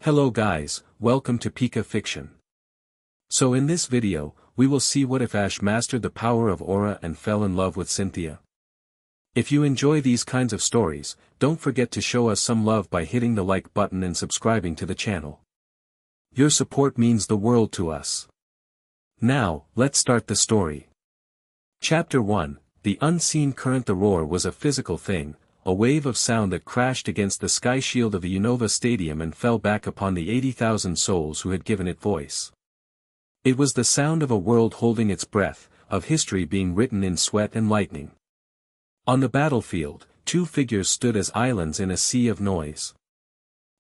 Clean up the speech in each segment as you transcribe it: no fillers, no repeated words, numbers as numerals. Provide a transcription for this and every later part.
Hello guys, welcome to Pika Fiction. So in this video, we will see what if Ash mastered the power of aura and fell in love with Cynthia. If you enjoy these kinds of stories, don't forget to show us some love by hitting the like button and subscribing to the channel. Your support means the world to us. Now, let's start the story. Chapter 1, The Unseen Current. The roar was a physical thing, a wave of sound that crashed against the sky shield of the Unova Stadium and fell back upon the 80,000 souls who had given it voice. It was the sound of a world holding its breath, of history being written in sweat and lightning. On the battlefield, two figures stood as islands in a sea of noise.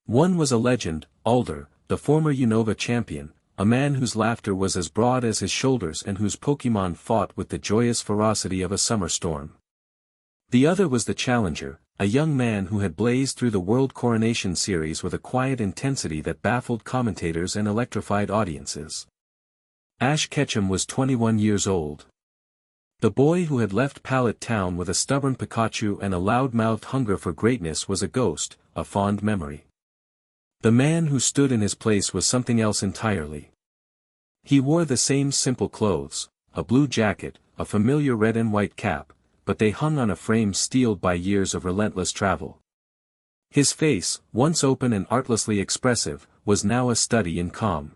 One was a legend, Alder, the former Unova champion, a man whose laughter was as broad as his shoulders and whose Pokémon fought with the joyous ferocity of a summer storm. The other was the challenger, a young man who had blazed through the World Coronation series with a quiet intensity that baffled commentators and electrified audiences. Ash Ketchum was 21 years old. The boy who had left Pallet Town with a stubborn Pikachu and a loud-mouthed hunger for greatness was a ghost, a fond memory. The man who stood in his place was something else entirely. He wore the same simple clothes, a blue jacket, a familiar red and white cap, but they hung on a frame steeled by years of relentless travel. His face, once open and artlessly expressive, was now a study in calm.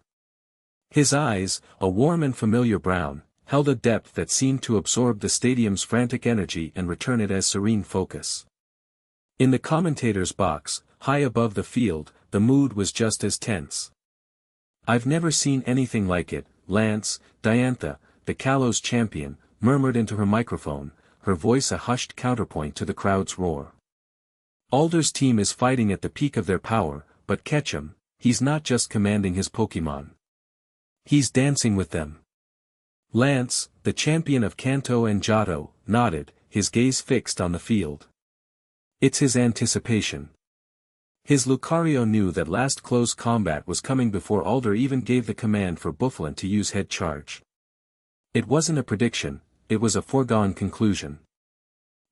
His eyes, a warm and familiar brown, held a depth that seemed to absorb the stadium's frantic energy and return it as serene focus. In the commentator's box, high above the field, the mood was just as tense. "I've never seen anything like it," Lance, Diantha, the Kalos champion, murmured into her microphone, her voice a hushed counterpoint to the crowd's roar. "Alder's team is fighting at the peak of their power, but Ketchum, he's not just commanding his Pokémon. He's dancing with them." Lance, the champion of Kanto and Johto, nodded, his gaze fixed on the field. "It's his anticipation. His Lucario knew that last close combat was coming before Alder even gave the command for Bufflin to use head charge. It wasn't a prediction, it was a foregone conclusion."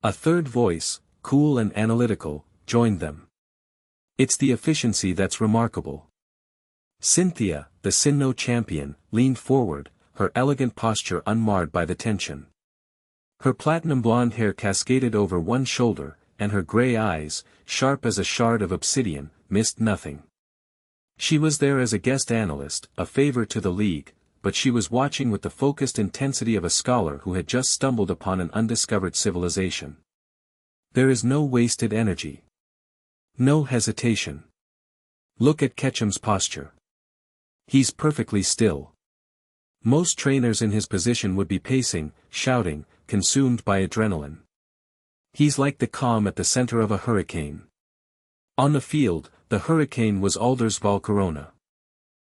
A third voice, cool and analytical, joined them. "It's the efficiency that's remarkable." Cynthia, the Sinnoh champion, leaned forward, her elegant posture unmarred by the tension. Her platinum blonde hair cascaded over one shoulder, and her gray eyes, sharp as a shard of obsidian, missed nothing. She was there as a guest analyst, a favor to the league, but she was watching with the focused intensity of a scholar who had just stumbled upon an undiscovered civilization. There is no wasted energy. No hesitation. Look at Ketchum's posture. He's perfectly still. Most trainers in his position would be pacing, shouting, consumed by adrenaline. He's like the calm at the center of a hurricane. On the field, the hurricane was Alder's Volcarona.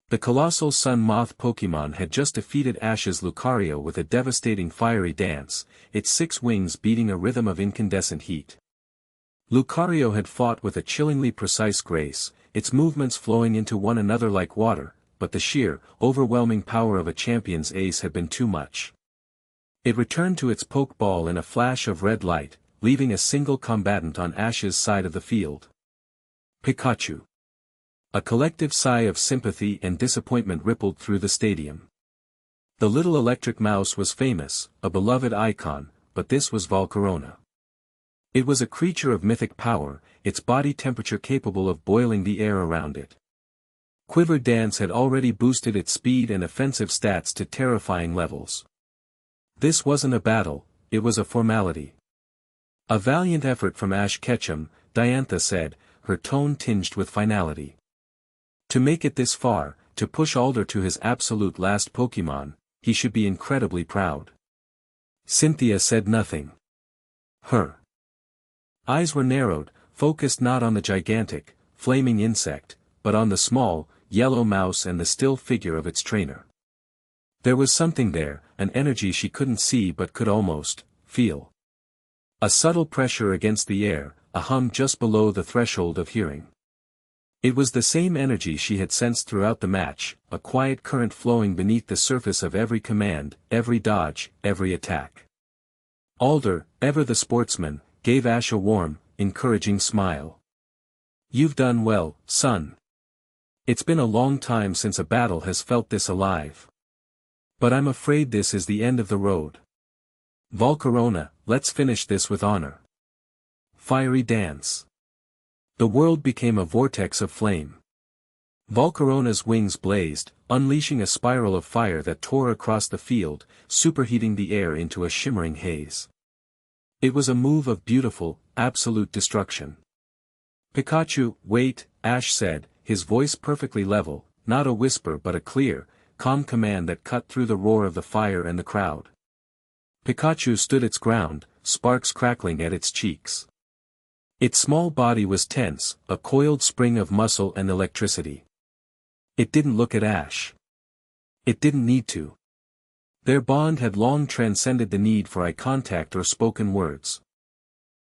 The colossal sun moth Pokémon had just defeated Ash's Lucario with a devastating fiery dance, its 6 wings beating a rhythm of incandescent heat. Lucario had fought with a chillingly precise grace, its movements flowing into one another like water, but the sheer, overwhelming power of a champion's ace had been too much. It returned to its Pokeball in a flash of red light, leaving a single combatant on Ash's side of the field. Pikachu. A collective sigh of sympathy and disappointment rippled through the stadium. The little electric mouse was famous, a beloved icon, but this was Volcarona. It was a creature of mythic power, its body temperature capable of boiling the air around it. Quiver Dance had already boosted its speed and offensive stats to terrifying levels. This wasn't a battle, it was a formality. "A valiant effort from Ash Ketchum," Diantha said, her tone tinged with finality. "To make it this far, to push Alder to his absolute last Pokémon, he should be incredibly proud." Cynthia said nothing. Her eyes were narrowed, focused not on the gigantic, flaming insect, but on the small, yellow mouse and the still figure of its trainer. There was something there, an energy she couldn't see but could almost feel. A subtle pressure against the air, a hum just below the threshold of hearing. It was the same energy she had sensed throughout the match, a quiet current flowing beneath the surface of every command, every dodge, every attack. Alder, ever the sportsman, gave Ash a warm, encouraging smile. "You've done well, son. It's been a long time since a battle has felt this alive. But I'm afraid this is the end of the road. Volcarona, let's finish this with honor. Fiery dance. The world became a vortex of flame. Volcarona's wings blazed, unleashing a spiral of fire that tore across the field, superheating the air into a shimmering haze. It was a move of beautiful, absolute destruction. Pikachu, wait, Ash said, his voice perfectly level, not a whisper but a clear, calm command that cut through the roar of the fire and the crowd. Pikachu stood its ground, sparks crackling at its cheeks. Its small body was tense, a coiled spring of muscle and electricity. It didn't look at Ash. It didn't need to. Their bond had long transcended the need for eye contact or spoken words.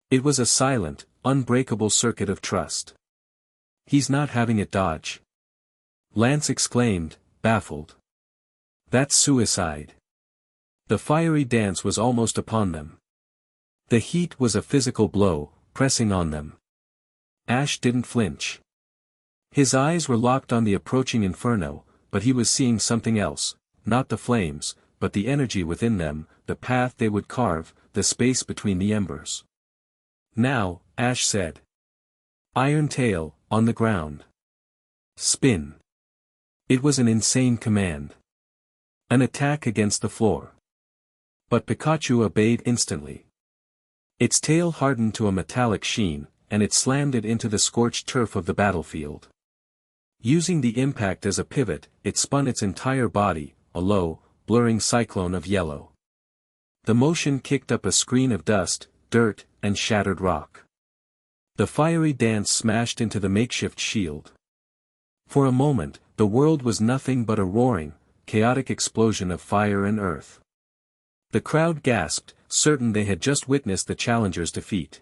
It was a silent, unbreakable circuit of trust. He's not having it, dodge. Lance exclaimed, baffled. That's suicide. The fiery dance was almost upon them. The heat was a physical blow, pressing on them. Ash didn't flinch. His eyes were locked on the approaching inferno, but he was seeing something else, not the flames, but the energy within them, the path they would carve, the space between the embers. Now, Ash said. Iron Tail, on the ground. Spin. It was an insane command. An attack against the floor. But Pikachu obeyed instantly. Its tail hardened to a metallic sheen, and it slammed it into the scorched turf of the battlefield. Using the impact as a pivot, it spun its entire body, a low, blurring cyclone of yellow. The motion kicked up a screen of dust, dirt, and shattered rock. The fiery dance smashed into the makeshift shield. For a moment, the world was nothing but a roaring, chaotic explosion of fire and earth. The crowd gasped, certain they had just witnessed the challenger's defeat.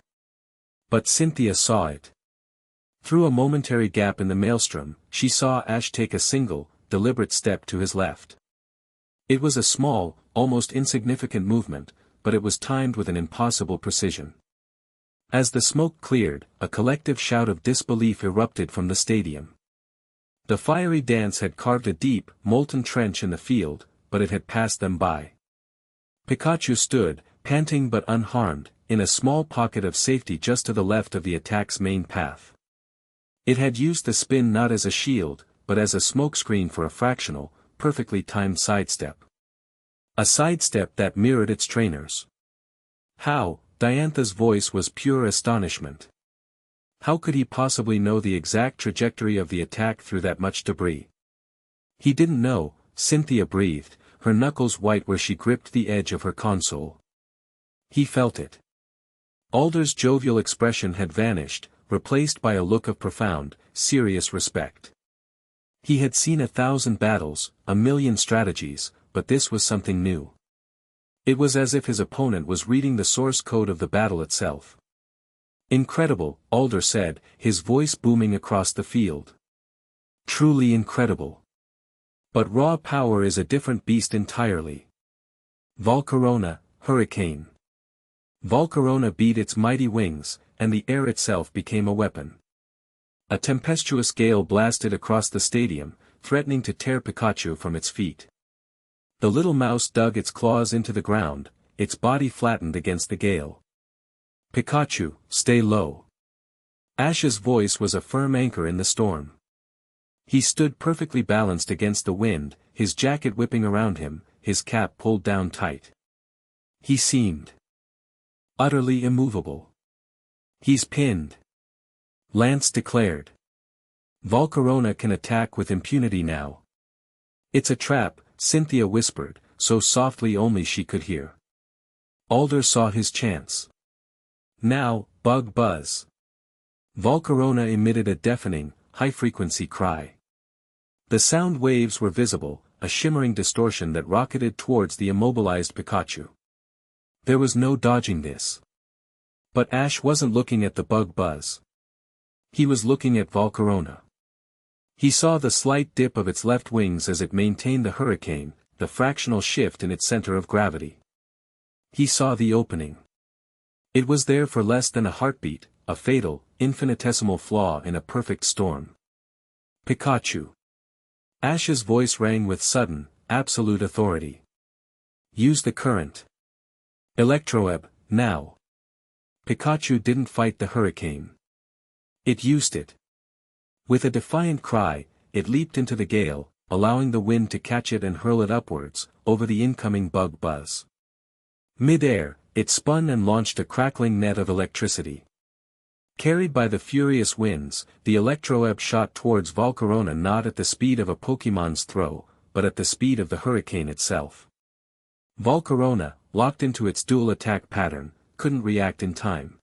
But Cynthia saw it. Through a momentary gap in the maelstrom, she saw Ash take a single, deliberate step to his left. It was a small, almost insignificant movement, but it was timed with an impossible precision. As the smoke cleared, a collective shout of disbelief erupted from the stadium. The fiery dance had carved a deep, molten trench in the field, but it had passed them by. Pikachu stood, panting but unharmed, in a small pocket of safety just to the left of the attack's main path. It had used the spin not as a shield, but as a smokescreen for a fractional, perfectly timed sidestep. A sidestep that mirrored its trainers. How? Diantha's voice was pure astonishment. How could he possibly know the exact trajectory of the attack through that much debris? He didn't know, Cynthia breathed, her knuckles white where she gripped the edge of her console. He felt it. Alder's jovial expression had vanished, replaced by a look of profound, serious respect. He had seen 1,000 battles, 1,000,000 strategies, but this was something new. It was as if his opponent was reading the source code of the battle itself. Incredible, Alder said, his voice booming across the field. Truly incredible. But raw power is a different beast entirely. Volcarona, Hurricane. Volcarona beat its mighty wings, and the air itself became a weapon. A tempestuous gale blasted across the stadium, threatening to tear Pikachu from its feet. The little mouse dug its claws into the ground, its body flattened against the gale. Pikachu, stay low. Ash's voice was a firm anchor in the storm. He stood perfectly balanced against the wind, his jacket whipping around him, his cap pulled down tight. He seemed utterly immovable. He's pinned. Lance declared. Volcarona can attack with impunity now. It's a trap, Cynthia whispered, so softly only she could hear. Alder saw his chance. Now, bug buzz. Volcarona emitted a deafening, high-frequency cry. The sound waves were visible, a shimmering distortion that rocketed towards the immobilized Pikachu. There was no dodging this. But Ash wasn't looking at the bug buzz. He was looking at Volcarona. He saw the slight dip of its left wings as it maintained the hurricane, the fractional shift in its center of gravity. He saw the opening. It was there for less than a heartbeat, a fatal, infinitesimal flaw in a perfect storm. Pikachu. Ash's voice rang with sudden, absolute authority. Use the current. Electroweb, now. Pikachu didn't fight the hurricane. It used it. With a defiant cry, it leaped into the gale, allowing the wind to catch it and hurl it upwards, over the incoming bug buzz. Mid-air, it spun and launched a crackling net of electricity. Carried by the furious winds, the Electroweb shot towards Volcarona not at the speed of a Pokémon's throw, but at the speed of the hurricane itself. Volcarona, locked into its dual attack pattern, couldn't react in time.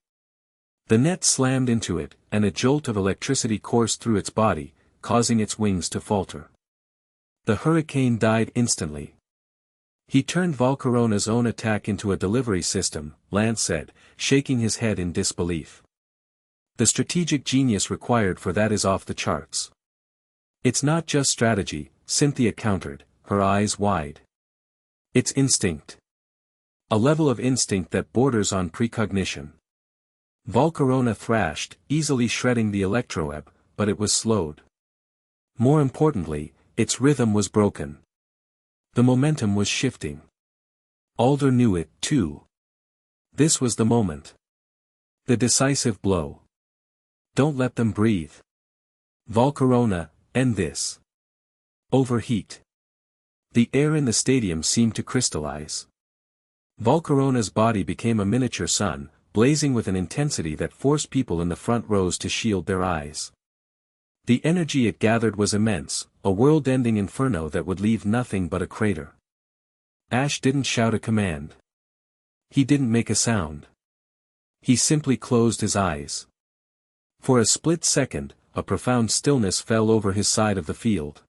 The net slammed into it, and a jolt of electricity coursed through its body, causing its wings to falter. The hurricane died instantly. He turned Volcarona's own attack into a delivery system, Lance said, shaking his head in disbelief. The strategic genius required for that is off the charts. It's not just strategy, Cynthia countered, her eyes wide. It's instinct. A level of instinct that borders on precognition. Volcarona thrashed, easily shredding the Electroweb, but it was slowed. More importantly, its rhythm was broken. The momentum was shifting. Alder knew it, too. This was the moment. The decisive blow. Don't let them breathe. Volcarona, end this. Overheat. The air in the stadium seemed to crystallize. Volcarona's body became a miniature sun, blazing with an intensity that forced people in the front rows to shield their eyes. The energy it gathered was immense, a world-ending inferno that would leave nothing but a crater. Ash didn't shout a command. He didn't make a sound. He simply closed his eyes. For a split second, a profound stillness fell over his side of the field.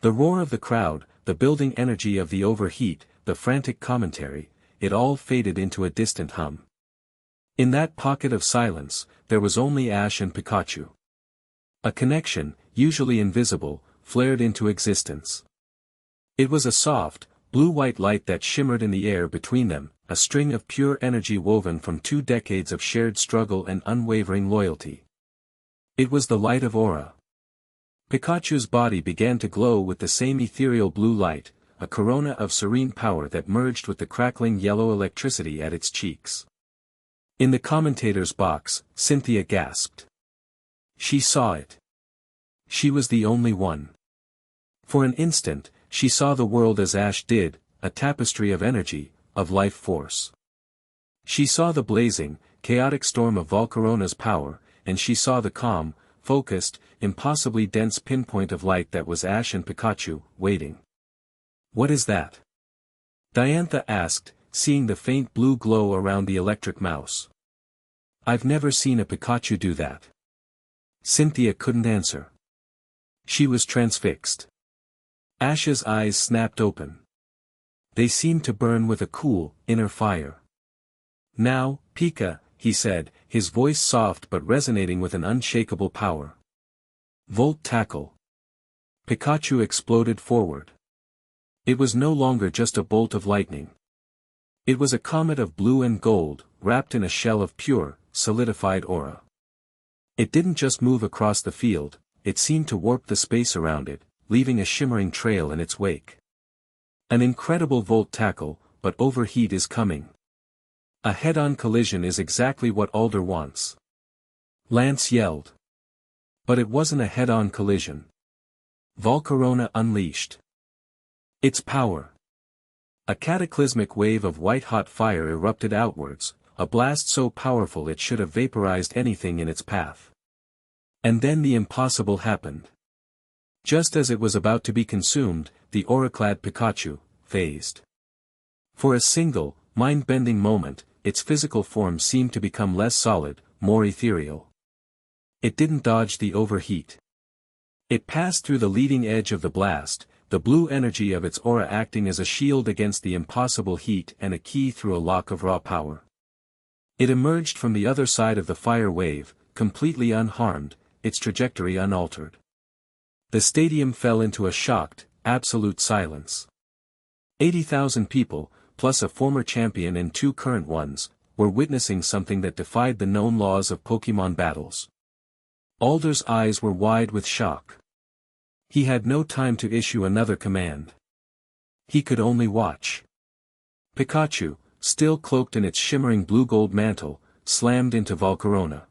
The roar of the crowd, the building energy of the overheat, the frantic commentary, it all faded into a distant hum. In that pocket of silence, there was only Ash and Pikachu. A connection, usually invisible, flared into existence. It was a soft, blue-white light that shimmered in the air between them, a string of pure energy woven from 2 decades of shared struggle and unwavering loyalty. It was the light of Aura. Pikachu's body began to glow with the same ethereal blue light, a corona of serene power that merged with the crackling yellow electricity at its cheeks. In the commentator's box, Cynthia gasped. She saw it. She was the only one. For an instant, she saw the world as Ash did, a tapestry of energy, of life force. She saw the blazing, chaotic storm of Volcarona's power, and she saw the calm, focused, impossibly dense pinpoint of light that was Ash and Pikachu, waiting. What is that? Diantha asked, seeing the faint blue glow around the electric mouse. I've never seen a Pikachu do that. Cynthia couldn't answer. She was transfixed. Ash's eyes snapped open. They seemed to burn with a cool, inner fire. Now, Pika, he said, his voice soft but resonating with an unshakable power. Volt tackle. Pikachu exploded forward. It was no longer just a bolt of lightning. It was a comet of blue and gold, wrapped in a shell of pure, solidified aura. It didn't just move across the field, it seemed to warp the space around it, leaving a shimmering trail in its wake. An incredible volt tackle, but overheat is coming. A head-on collision is exactly what Alder wants. Lance yelled. But it wasn't a head-on collision. Volcarona unleashed its power. A cataclysmic wave of white-hot fire erupted outwards, a blast so powerful it should have vaporized anything in its path. And then the impossible happened. Just as it was about to be consumed, the aura-clad Pikachu, phased. For a single, mind-bending moment, its physical form seemed to become less solid, more ethereal. It didn't dodge the overheat. It passed through the leading edge of the blast, the blue energy of its aura acting as a shield against the impossible heat and a key through a lock of raw power. It emerged from the other side of the fire wave, completely unharmed, its trajectory unaltered. The stadium fell into a shocked, absolute silence. 80,000 people, plus a former champion and 2 current ones, were witnessing something that defied the known laws of Pokémon battles. Alder's eyes were wide with shock. He had no time to issue another command. He could only watch. Pikachu, still cloaked in its shimmering blue-gold mantle, slammed into Volcarona.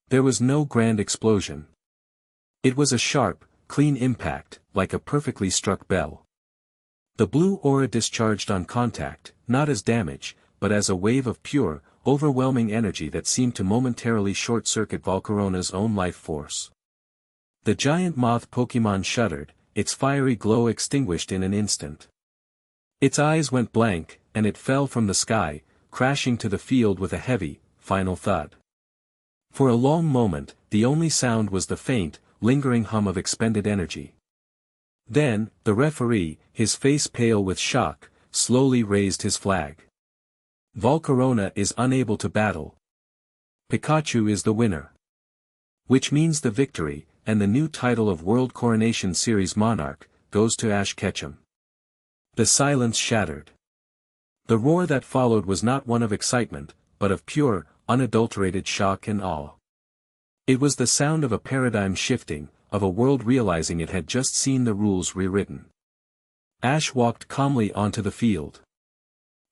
There was no grand explosion. It was a sharp, clean impact, like a perfectly struck bell. The blue aura discharged on contact, not as damage, but as a wave of pure, overwhelming energy that seemed to momentarily short-circuit Volcarona's own life force. The giant moth Pokémon shuddered, its fiery glow extinguished in an instant. Its eyes went blank, and it fell from the sky, crashing to the field with a heavy, final thud. For a long moment, the only sound was the faint, lingering hum of expended energy. Then, the referee, his face pale with shock, slowly raised his flag. Volcarona is unable to battle. Pikachu is the winner. Which means the victory, and the new title of World Coronation Series Monarch, goes to Ash Ketchum. The silence shattered. The roar that followed was not one of excitement, but of pure, unadulterated shock and awe. It was the sound of a paradigm shifting, of a world realizing it had just seen the rules rewritten. Ash walked calmly onto the field.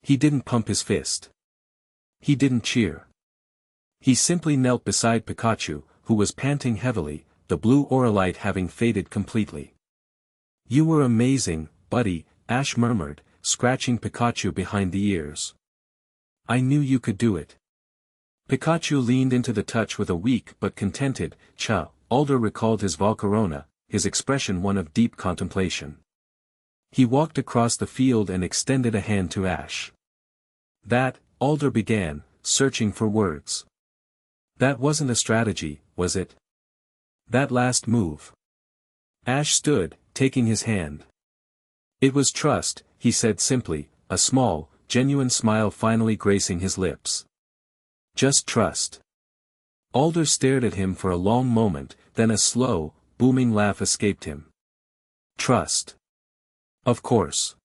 He didn't pump his fist. He didn't cheer. He simply knelt beside Pikachu, who was panting heavily, the blue aura light having faded completely. "You were amazing, buddy," Ash murmured, scratching Pikachu behind the ears. "I knew you could do it." Pikachu leaned into the touch with a weak but contented, "Cha." Alder recalled his Volcarona, his expression one of deep contemplation. He walked across the field and extended a hand to Ash. "That," Alder began, searching for words. "That wasn't a strategy, was it? That last move." Ash stood, taking his hand. "It was trust," he said simply, a small, genuine smile finally gracing his lips. "Just trust." Alder stared at him for a long moment, then a slow, booming laugh escaped him. "Trust. Of course.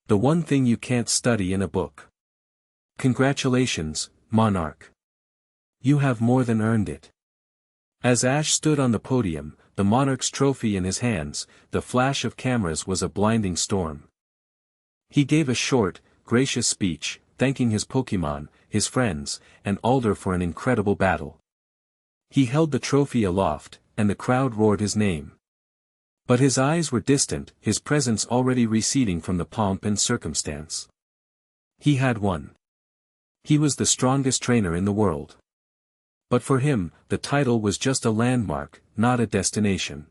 The one thing you can't study in a book. Congratulations, Monarch. You have more than earned it." As Ash stood on the podium, the Monarch's trophy in his hands, the flash of cameras was a blinding storm. He gave a short, gracious speech, thanking his Pokémon, his friends, and Alder for an incredible battle. He held the trophy aloft, and the crowd roared his name. But his eyes were distant, his presence already receding from the pomp and circumstance. He had won. He was the strongest trainer in the world. But for him, the title was just a landmark, not a destination.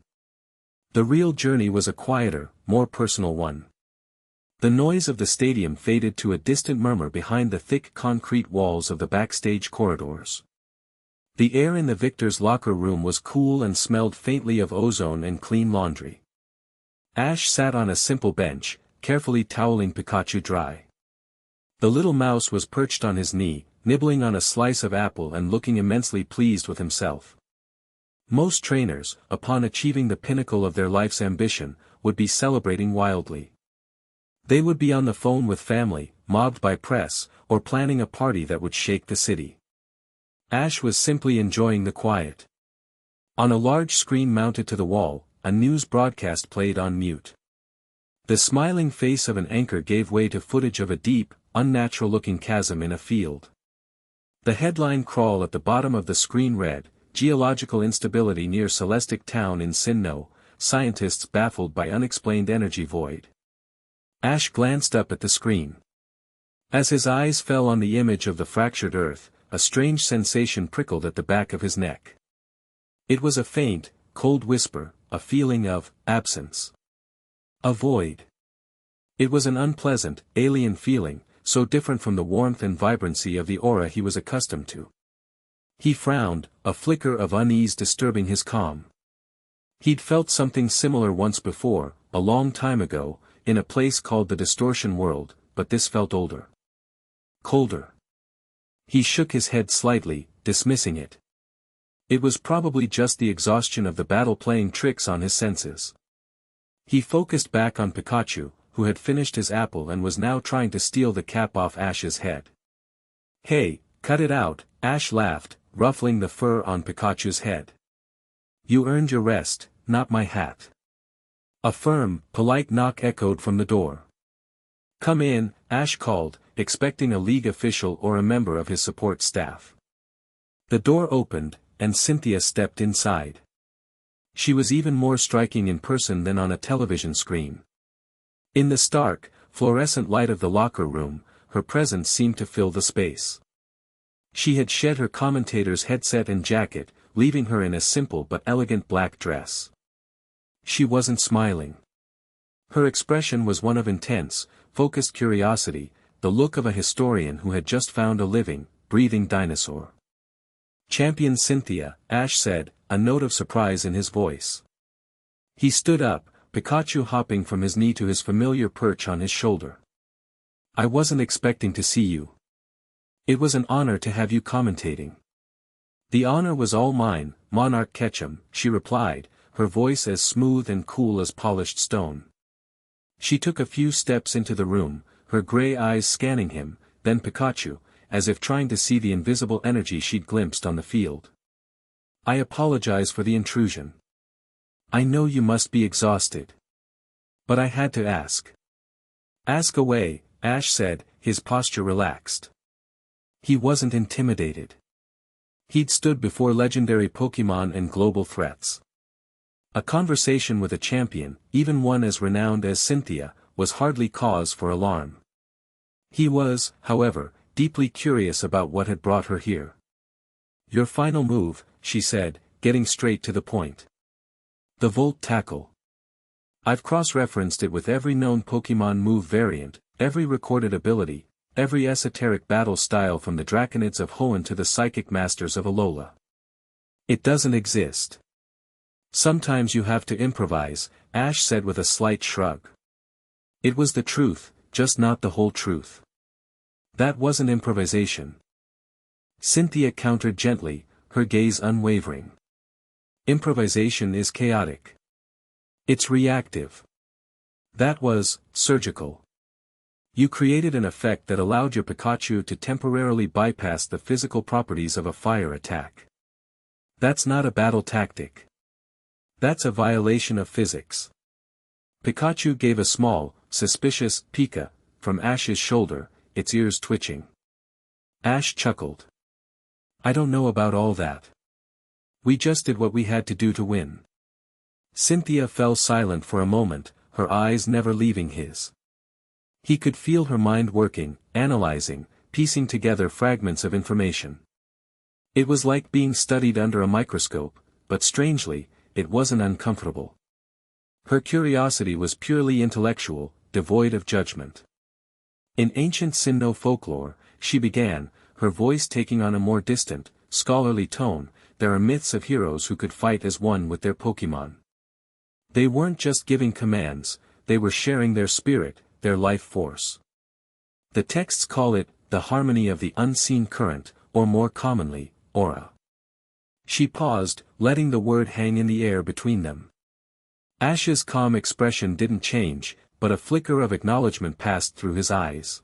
The real journey was a quieter, more personal one. The noise of the stadium faded to a distant murmur behind the thick concrete walls of the backstage corridors. The air in the victor's locker room was cool and smelled faintly of ozone and clean laundry. Ash sat on a simple bench, carefully toweling Pikachu dry. The little mouse was perched on his knee, nibbling on a slice of apple and looking immensely pleased with himself. Most trainers, upon achieving the pinnacle of their life's ambition, would be celebrating wildly. They would be on the phone with family, mobbed by press, or planning a party that would shake the city. Ash was simply enjoying the quiet. On a large screen mounted to the wall, a news broadcast played on mute. The smiling face of an anchor gave way to footage of a deep, unnatural-looking chasm in a field. The headline crawl at the bottom of the screen read, "Geological instability near Celestic Town in Sinnoh, scientists baffled by unexplained energy void." Ash glanced up at the screen. As his eyes fell on the image of the fractured earth, a strange sensation prickled at the back of his neck. It was a faint, cold whisper, a feeling of absence. A void. It was an unpleasant, alien feeling, so different from the warmth and vibrancy of the aura he was accustomed to. He frowned, a flicker of unease disturbing his calm. He'd felt something similar once before, a long time ago, in a place called the Distortion World, but this felt older. Colder. He shook his head slightly, dismissing it. It was probably just the exhaustion of the battle playing tricks on his senses. He focused back on Pikachu, who had finished his apple and was now trying to steal the cap off Ash's head. "Hey, cut it out," Ash laughed, ruffling the fur on Pikachu's head. "You earned your rest, not my hat." A firm, polite knock echoed from the door. "Come in," Ash called, expecting a league official or a member of his support staff. The door opened, and Cynthia stepped inside. She was even more striking in person than on a television screen. In the stark, fluorescent light of the locker room, her presence seemed to fill the space. She had shed her commentator's headset and jacket, leaving her in a simple but elegant black dress. She wasn't smiling. Her expression was one of intense, focused curiosity, the look of a historian who had just found a living, breathing dinosaur. "Champion Cynthia," Ash said, a note of surprise in his voice. He stood up, Pikachu hopping from his knee to his familiar perch on his shoulder. "I wasn't expecting to see you. It was an honor to have you commentating." "The honor was all mine, Monarch Ketchum," she replied, her voice as smooth and cool as polished stone. She took a few steps into the room, her gray eyes scanning him, then Pikachu, as if trying to see the invisible energy she'd glimpsed on the field. "I apologize for the intrusion. I know you must be exhausted. But I had to ask." "Ask away," Ash said, his posture relaxed. He wasn't intimidated. He'd stood before legendary Pokémon and global threats. A conversation with a champion, even one as renowned as Cynthia, was hardly cause for alarm. He was, however, deeply curious about what had brought her here. "Your final move," she said, getting straight to the point. "The Volt Tackle. I've cross-referenced it with every known Pokémon move variant, every recorded ability, every esoteric battle style from the Draconids of Hoenn to the Psychic Masters of Alola. It doesn't exist." "Sometimes you have to improvise," Ash said with a slight shrug. It was the truth, just not the whole truth. That wasn't improvisation. Cynthia countered gently, her gaze unwavering. Improvisation is chaotic. It's reactive. That was surgical. You created an effect that allowed your Pikachu to temporarily bypass the physical properties of a fire attack. That's not a battle tactic. That's a violation of physics. Pikachu gave a small, suspicious "Pika" from Ash's shoulder, its ears twitching. Ash chuckled. "I don't know about all that. We just did what we had to do to win." Cynthia fell silent for a moment, her eyes never leaving his. He could feel her mind working, analyzing, piecing together fragments of information. It was like being studied under a microscope, but strangely, it wasn't uncomfortable. Her curiosity was purely intellectual, devoid of judgment. "In ancient Sinnoh folklore," she began, her voice taking on a more distant, scholarly tone, "there are myths of heroes who could fight as one with their Pokémon. They weren't just giving commands, they were sharing their spirit, their life force. The texts call it, the harmony of the unseen current, or more commonly, aura." She paused, letting the word hang in the air between them. Ash's calm expression didn't change, but a flicker of acknowledgement passed through his eyes.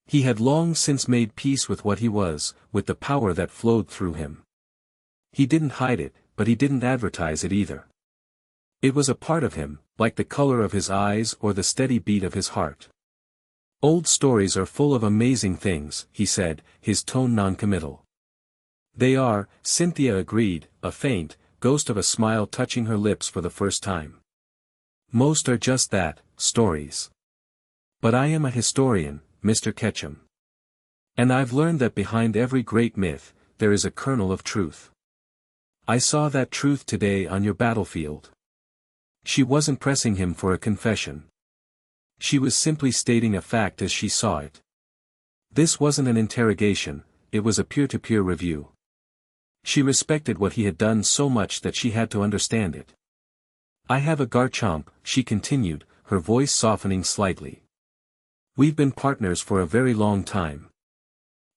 He had long since made peace with what he was, with the power that flowed through him. He didn't hide it, but he didn't advertise it either. It was a part of him, like the color of his eyes or the steady beat of his heart. "Old stories are full of amazing things," he said, his tone noncommittal. "They are," Cynthia agreed, a faint, ghost of a smile touching her lips for the first time. "Most are just that, stories. But I am a historian, Mr. Ketchum. And I've learned that behind every great myth, there is a kernel of truth. I saw that truth today on your battlefield." She wasn't pressing him for a confession. She was simply stating a fact as she saw it. This wasn't an interrogation, it was a peer-to-peer review. She respected what he had done so much that she had to understand it. "I have a Garchomp," she continued, her voice softening slightly. "We've been partners for a very long time.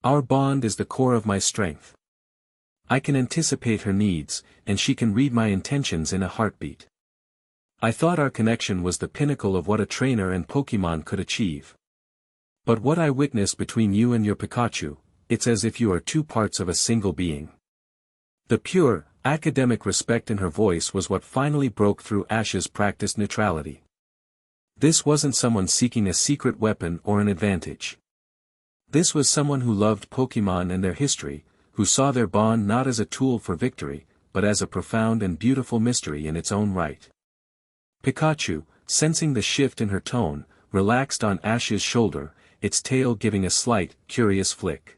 Our bond is the core of my strength. I can anticipate her needs, and she can read my intentions in a heartbeat. I thought our connection was the pinnacle of what a trainer and Pokémon could achieve. But what I witnessed between you and your Pikachu, it's as if you are two parts of a single being. The pure, Academic respect in her voice was what finally broke through Ash's practiced neutrality. This wasn't someone seeking a secret weapon or an advantage. This was someone who loved Pokémon and their history, who saw their bond not as a tool for victory, but as a profound and beautiful mystery in its own right. Pikachu, sensing the shift in her tone, relaxed on Ash's shoulder, its tail giving a slight, curious flick.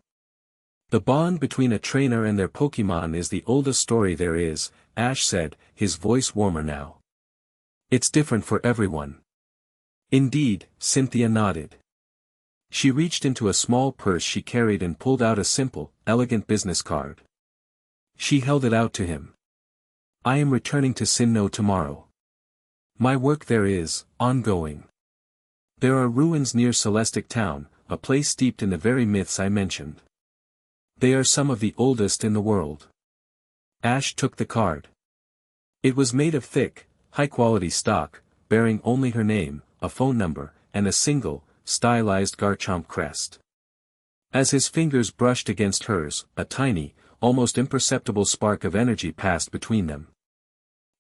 The bond between a trainer and their Pokémon is the oldest story there is, Ash said, his voice warmer now. It's different for everyone. Indeed, Cynthia nodded. She reached into a small purse she carried and pulled out a simple, elegant business card. She held it out to him. I am returning to Sinnoh tomorrow. My work there is, ongoing. There are ruins near Celestic Town, a place steeped in the very myths I mentioned. They are some of the oldest in the world. Ash took the card. It was made of thick, high-quality stock, bearing only her name, a phone number, and a single, stylized Garchomp crest. As his fingers brushed against hers, a tiny, almost imperceptible spark of energy passed between them.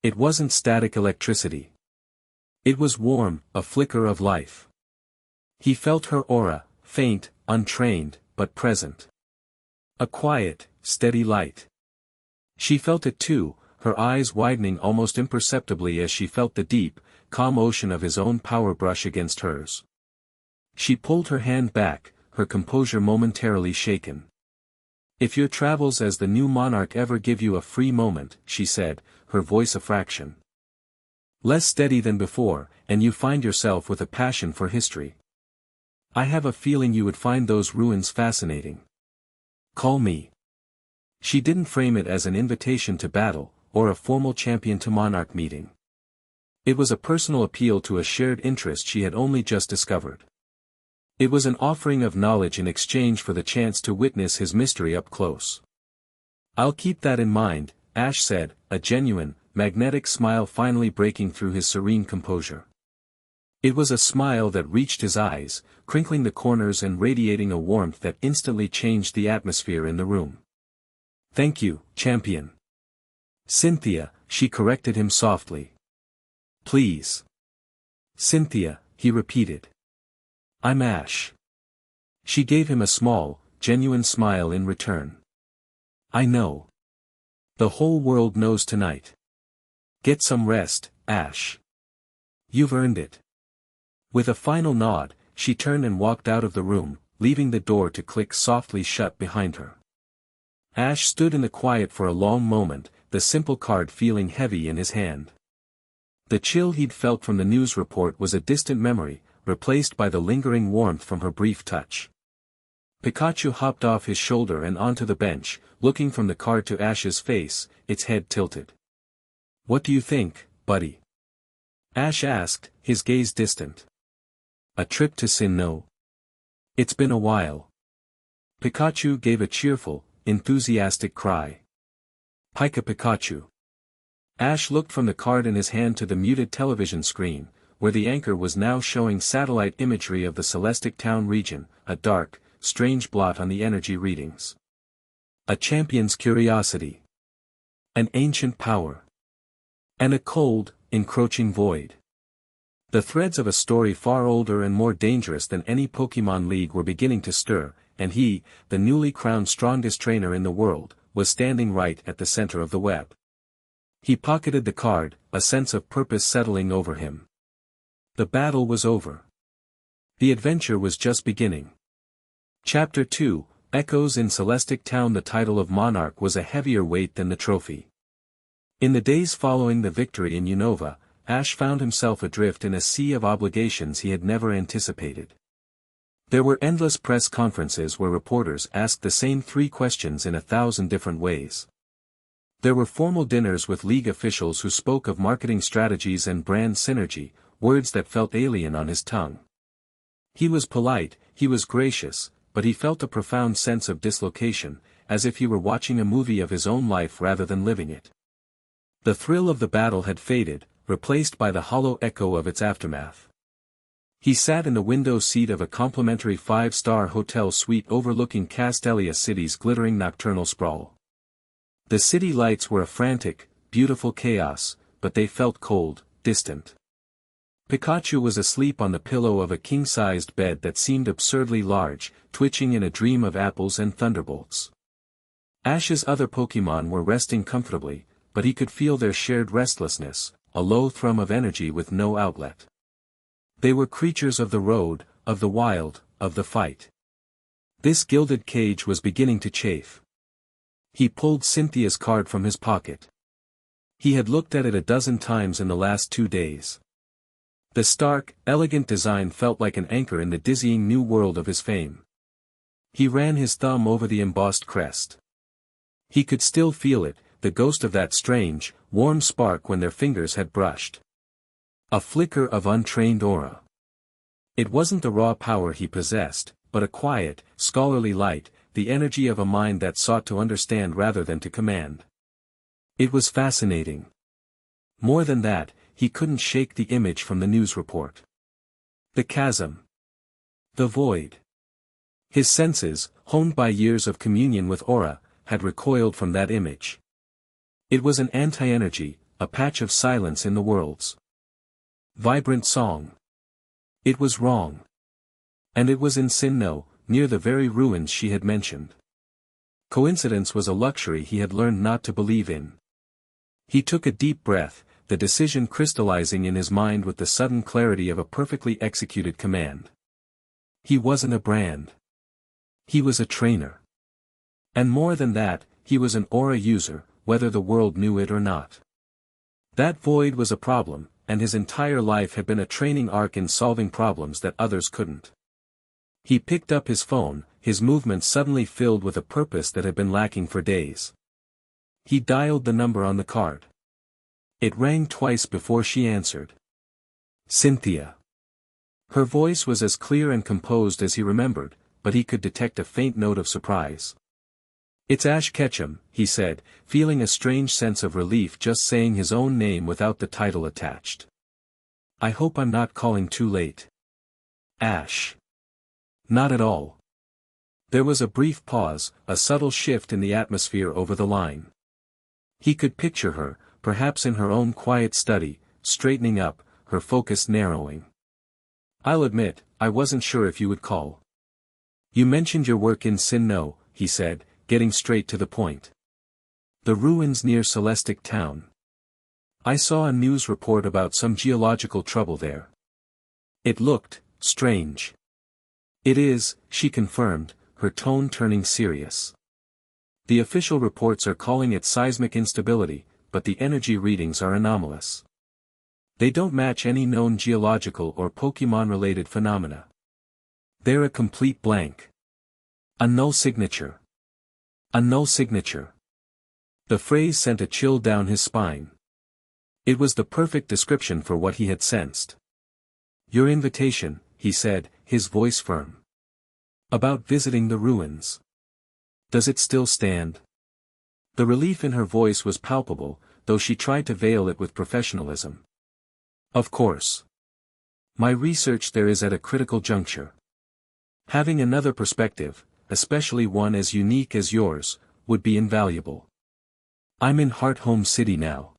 It wasn't static electricity. It was warm, a flicker of life. He felt her aura, faint, untrained, but present. A quiet, steady light. She felt it too, her eyes widening almost imperceptibly as she felt the deep, calm ocean of his own power brush against hers. She pulled her hand back, her composure momentarily shaken. If your travels as the new monarch ever give you a free moment, she said, her voice a fraction less steady than before, and you find yourself with a passion for history. I have a feeling you would find those ruins fascinating. Call me. She didn't frame it as an invitation to battle, or a formal champion-to-monarch meeting. It was a personal appeal to a shared interest she had only just discovered. It was an offering of knowledge in exchange for the chance to witness his mystery up close. I'll keep that in mind, Ash said, a genuine, magnetic smile finally breaking through his serene composure. It was a smile that reached his eyes, crinkling the corners and radiating a warmth that instantly changed the atmosphere in the room. Thank you, champion. Cynthia, she corrected him softly. Please. Cynthia, he repeated. I'm Ash. She gave him a small, genuine smile in return. I know. The whole world knows tonight. Get some rest, Ash. You've earned it. With a final nod, she turned and walked out of the room, leaving the door to click softly shut behind her. Ash stood in the quiet for a long moment, the simple card feeling heavy in his hand. The chill he'd felt from the news report was a distant memory, replaced by the lingering warmth from her brief touch. Pikachu hopped off his shoulder and onto the bench, looking from the card to Ash's face, its head tilted. What do you think, buddy? Ash asked, his gaze distant. A trip to Sinnoh? It's been a while. Pikachu gave a cheerful, enthusiastic cry. Pika Pikachu. Ash looked from the card in his hand to the muted television screen, where the anchor was now showing satellite imagery of the Celestic Town region, a dark, strange blot on the energy readings. A champion's curiosity. An ancient power. And a cold, encroaching void. The threads of a story far older and more dangerous than any Pokémon League were beginning to stir, and he, the newly crowned strongest trainer in the world, was standing right at the center of the web. He pocketed the card, a sense of purpose settling over him. The battle was over. The adventure was just beginning. Chapter 2, Echoes in Celestic Town. The title of Monarch was a heavier weight than the trophy. In the days following the victory in Unova, Ash found himself adrift in a sea of obligations he had never anticipated. There were endless press conferences where reporters asked the same 3 questions in 1,000 different ways. There were formal dinners with league officials who spoke of marketing strategies and brand synergy, words that felt alien on his tongue. He was polite, he was gracious, but he felt a profound sense of dislocation, as if he were watching a movie of his own life rather than living it. The thrill of the battle had faded, replaced by the hollow echo of its aftermath. He sat in the window seat of a complimentary 5-star hotel suite overlooking Castelia City's glittering nocturnal sprawl. The city lights were a frantic, beautiful chaos, but they felt cold, distant. Pikachu was asleep on the pillow of a king-sized bed that seemed absurdly large, twitching in a dream of apples and thunderbolts. Ash's other Pokémon were resting comfortably, but he could feel their shared restlessness, a low thrum of energy with no outlet. They were creatures of the road, of the wild, of the fight. This gilded cage was beginning to chafe. He pulled Cynthia's card from his pocket. He had looked at it a dozen times in the last 2 days. The stark, elegant design felt like an anchor in the dizzying new world of his fame. He ran his thumb over the embossed crest. He could still feel it, the ghost of that strange, warm spark when their fingers had brushed. A flicker of untrained aura. It wasn't the raw power he possessed, but a quiet, scholarly light, the energy of a mind that sought to understand rather than to command. It was fascinating. More than that, he couldn't shake the image from the news report. The chasm. The void. His senses, honed by years of communion with aura, had recoiled from that image. It was an anti-energy, a patch of silence in the worlds. Vibrant song. It was wrong. And it was in Sinnoh, near the very ruins she had mentioned. Coincidence was a luxury he had learned not to believe in. He took a deep breath, the decision crystallizing in his mind with the sudden clarity of a perfectly executed command. He wasn't a brand. He was a trainer. And more than that, he was an aura user, whether the world knew it or not. That void was a problem, and his entire life had been a training arc in solving problems that others couldn't. He picked up his phone, his movements suddenly filled with a purpose that had been lacking for days. He dialed the number on the card. It rang twice before she answered. Cynthia. Her voice was as clear and composed as he remembered, but he could detect a faint note of surprise. It's Ash Ketchum, he said, feeling a strange sense of relief just saying his own name without the title attached. I hope I'm not calling too late. Ash. Not at all. There was a brief pause, a subtle shift in the atmosphere over the line. He could picture her, perhaps in her own quiet study, straightening up, her focus narrowing. I'll admit, I wasn't sure if you would call. You mentioned your work in Sinnoh, he said, getting straight to the point. The ruins near Celestic Town. I saw a news report about some geological trouble there. It looked strange. It is, she confirmed, her tone turning serious. The official reports are calling it seismic instability, but the energy readings are anomalous. They don't match any known geological or Pokémon-related phenomena. They're a complete blank. A null signature. A null signature. The phrase sent a chill down his spine. It was the perfect description for what he had sensed. Your invitation, he said, his voice firm. About visiting the ruins. Does it still stand? The relief in her voice was palpable, though she tried to veil it with professionalism. Of course. My research there is at a critical juncture. Having another perspective, especially one as unique as yours, would be invaluable. I'm in Heart Home City now.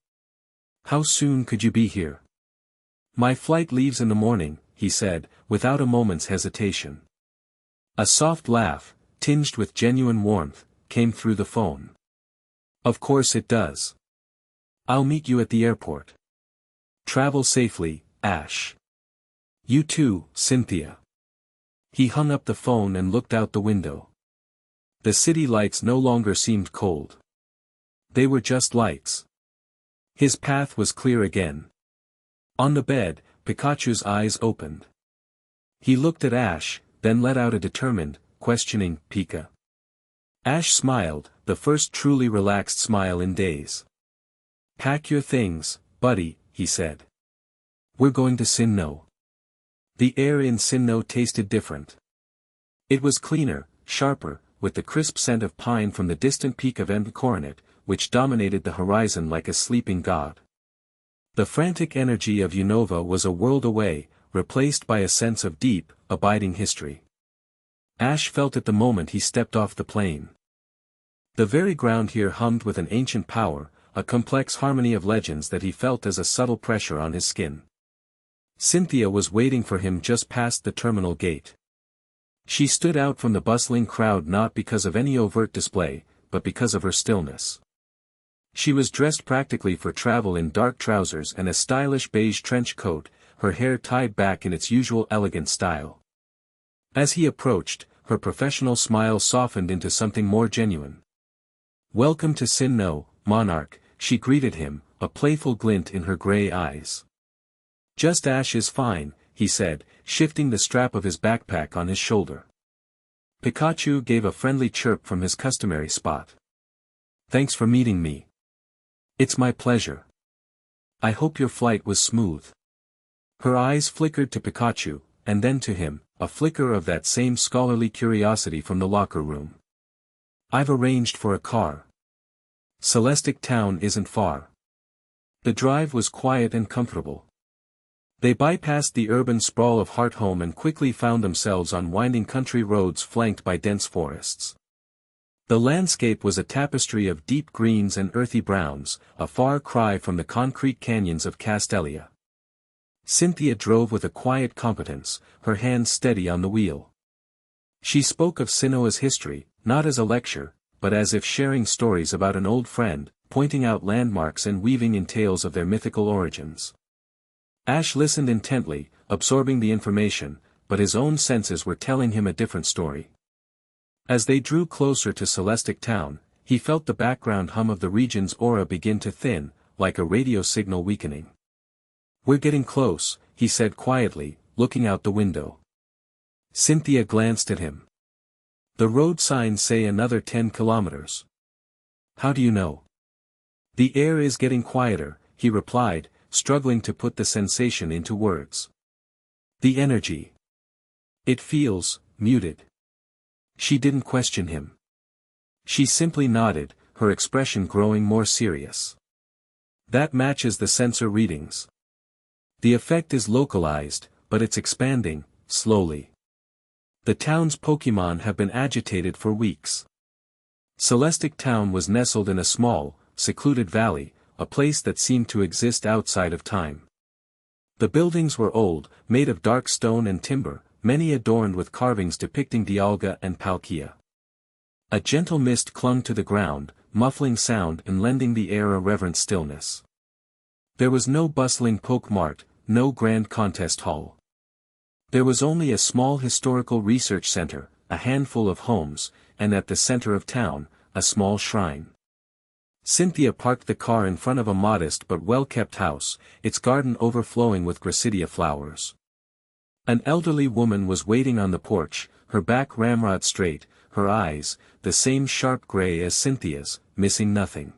How soon could you be here? My flight leaves in the morning, he said, without a moment's hesitation. A soft laugh, tinged with genuine warmth, came through the phone. Of course it does. I'll meet you at the airport. Travel safely, Ash. You too, Cynthia. He hung up the phone and looked out the window. The city lights no longer seemed cold. They were just lights. His path was clear again. On the bed, Pikachu's eyes opened. He looked at Ash, then let out a determined, questioning, Pika. Ash smiled, the first truly relaxed smile in days. Pack your things, buddy, he said. We're going to Sinnoh. The air in Sinnoh tasted different. It was cleaner, sharper, with the crisp scent of pine from the distant peak of Coronet, which dominated the horizon like a sleeping god. The frantic energy of Unova was a world away, replaced by a sense of deep, abiding history. Ash felt it the moment he stepped off the plane. The very ground here hummed with an ancient power, a complex harmony of legends that he felt as a subtle pressure on his skin. Cynthia was waiting for him just past the terminal gate. She stood out from the bustling crowd not because of any overt display, but because of her stillness. She was dressed practically for travel in dark trousers and a stylish beige trench coat, her hair tied back in its usual elegant style. As he approached, her professional smile softened into something more genuine. "Welcome to Sin-No, Monarch," she greeted him, a playful glint in her grey eyes. "Just Ash is fine," he said, shifting the strap of his backpack on his shoulder. Pikachu gave a friendly chirp from his customary spot. "Thanks for meeting me." "It's my pleasure. I hope your flight was smooth." Her eyes flickered to Pikachu, and then to him, a flicker of that same scholarly curiosity from the locker room. "I've arranged for a car. Celestic Town isn't far." The drive was quiet and comfortable. They bypassed the urban sprawl of Hearthome and quickly found themselves on winding country roads flanked by dense forests. The landscape was a tapestry of deep greens and earthy browns, a far cry from the concrete canyons of Castelia. Cynthia drove with a quiet competence, her hands steady on the wheel. She spoke of Sinnoh's history, not as a lecture, but as if sharing stories about an old friend, pointing out landmarks and weaving in tales of their mythical origins. Ash listened intently, absorbing the information, but his own senses were telling him a different story. As they drew closer to Celestic Town, he felt the background hum of the region's aura begin to thin, like a radio signal weakening. "We're getting close," he said quietly, looking out the window. Cynthia glanced at him. "The road signs say another 10 kilometers. How do you know?" "The air is getting quieter," he replied, struggling to put the sensation into words. "The energy. It feels muted." She didn't question him. She simply nodded, her expression growing more serious. "That matches the sensor readings. The effect is localized, but it's expanding, slowly. The town's Pokémon have been agitated for weeks." Celestic Town was nestled in a small, secluded valley, a place that seemed to exist outside of time. The buildings were old, made of dark stone and timber, many adorned with carvings depicting Dialga and Palkia. A gentle mist clung to the ground, muffling sound and lending the air a reverent stillness. There was no bustling Poke Mart, no grand contest hall. There was only a small historical research center, a handful of homes, and at the center of town, a small shrine. Cynthia parked the car in front of a modest but well-kept house, its garden overflowing with gracidia flowers. An elderly woman was waiting on the porch, her back ramrod straight, her eyes, the same sharp gray as Cynthia's, missing nothing.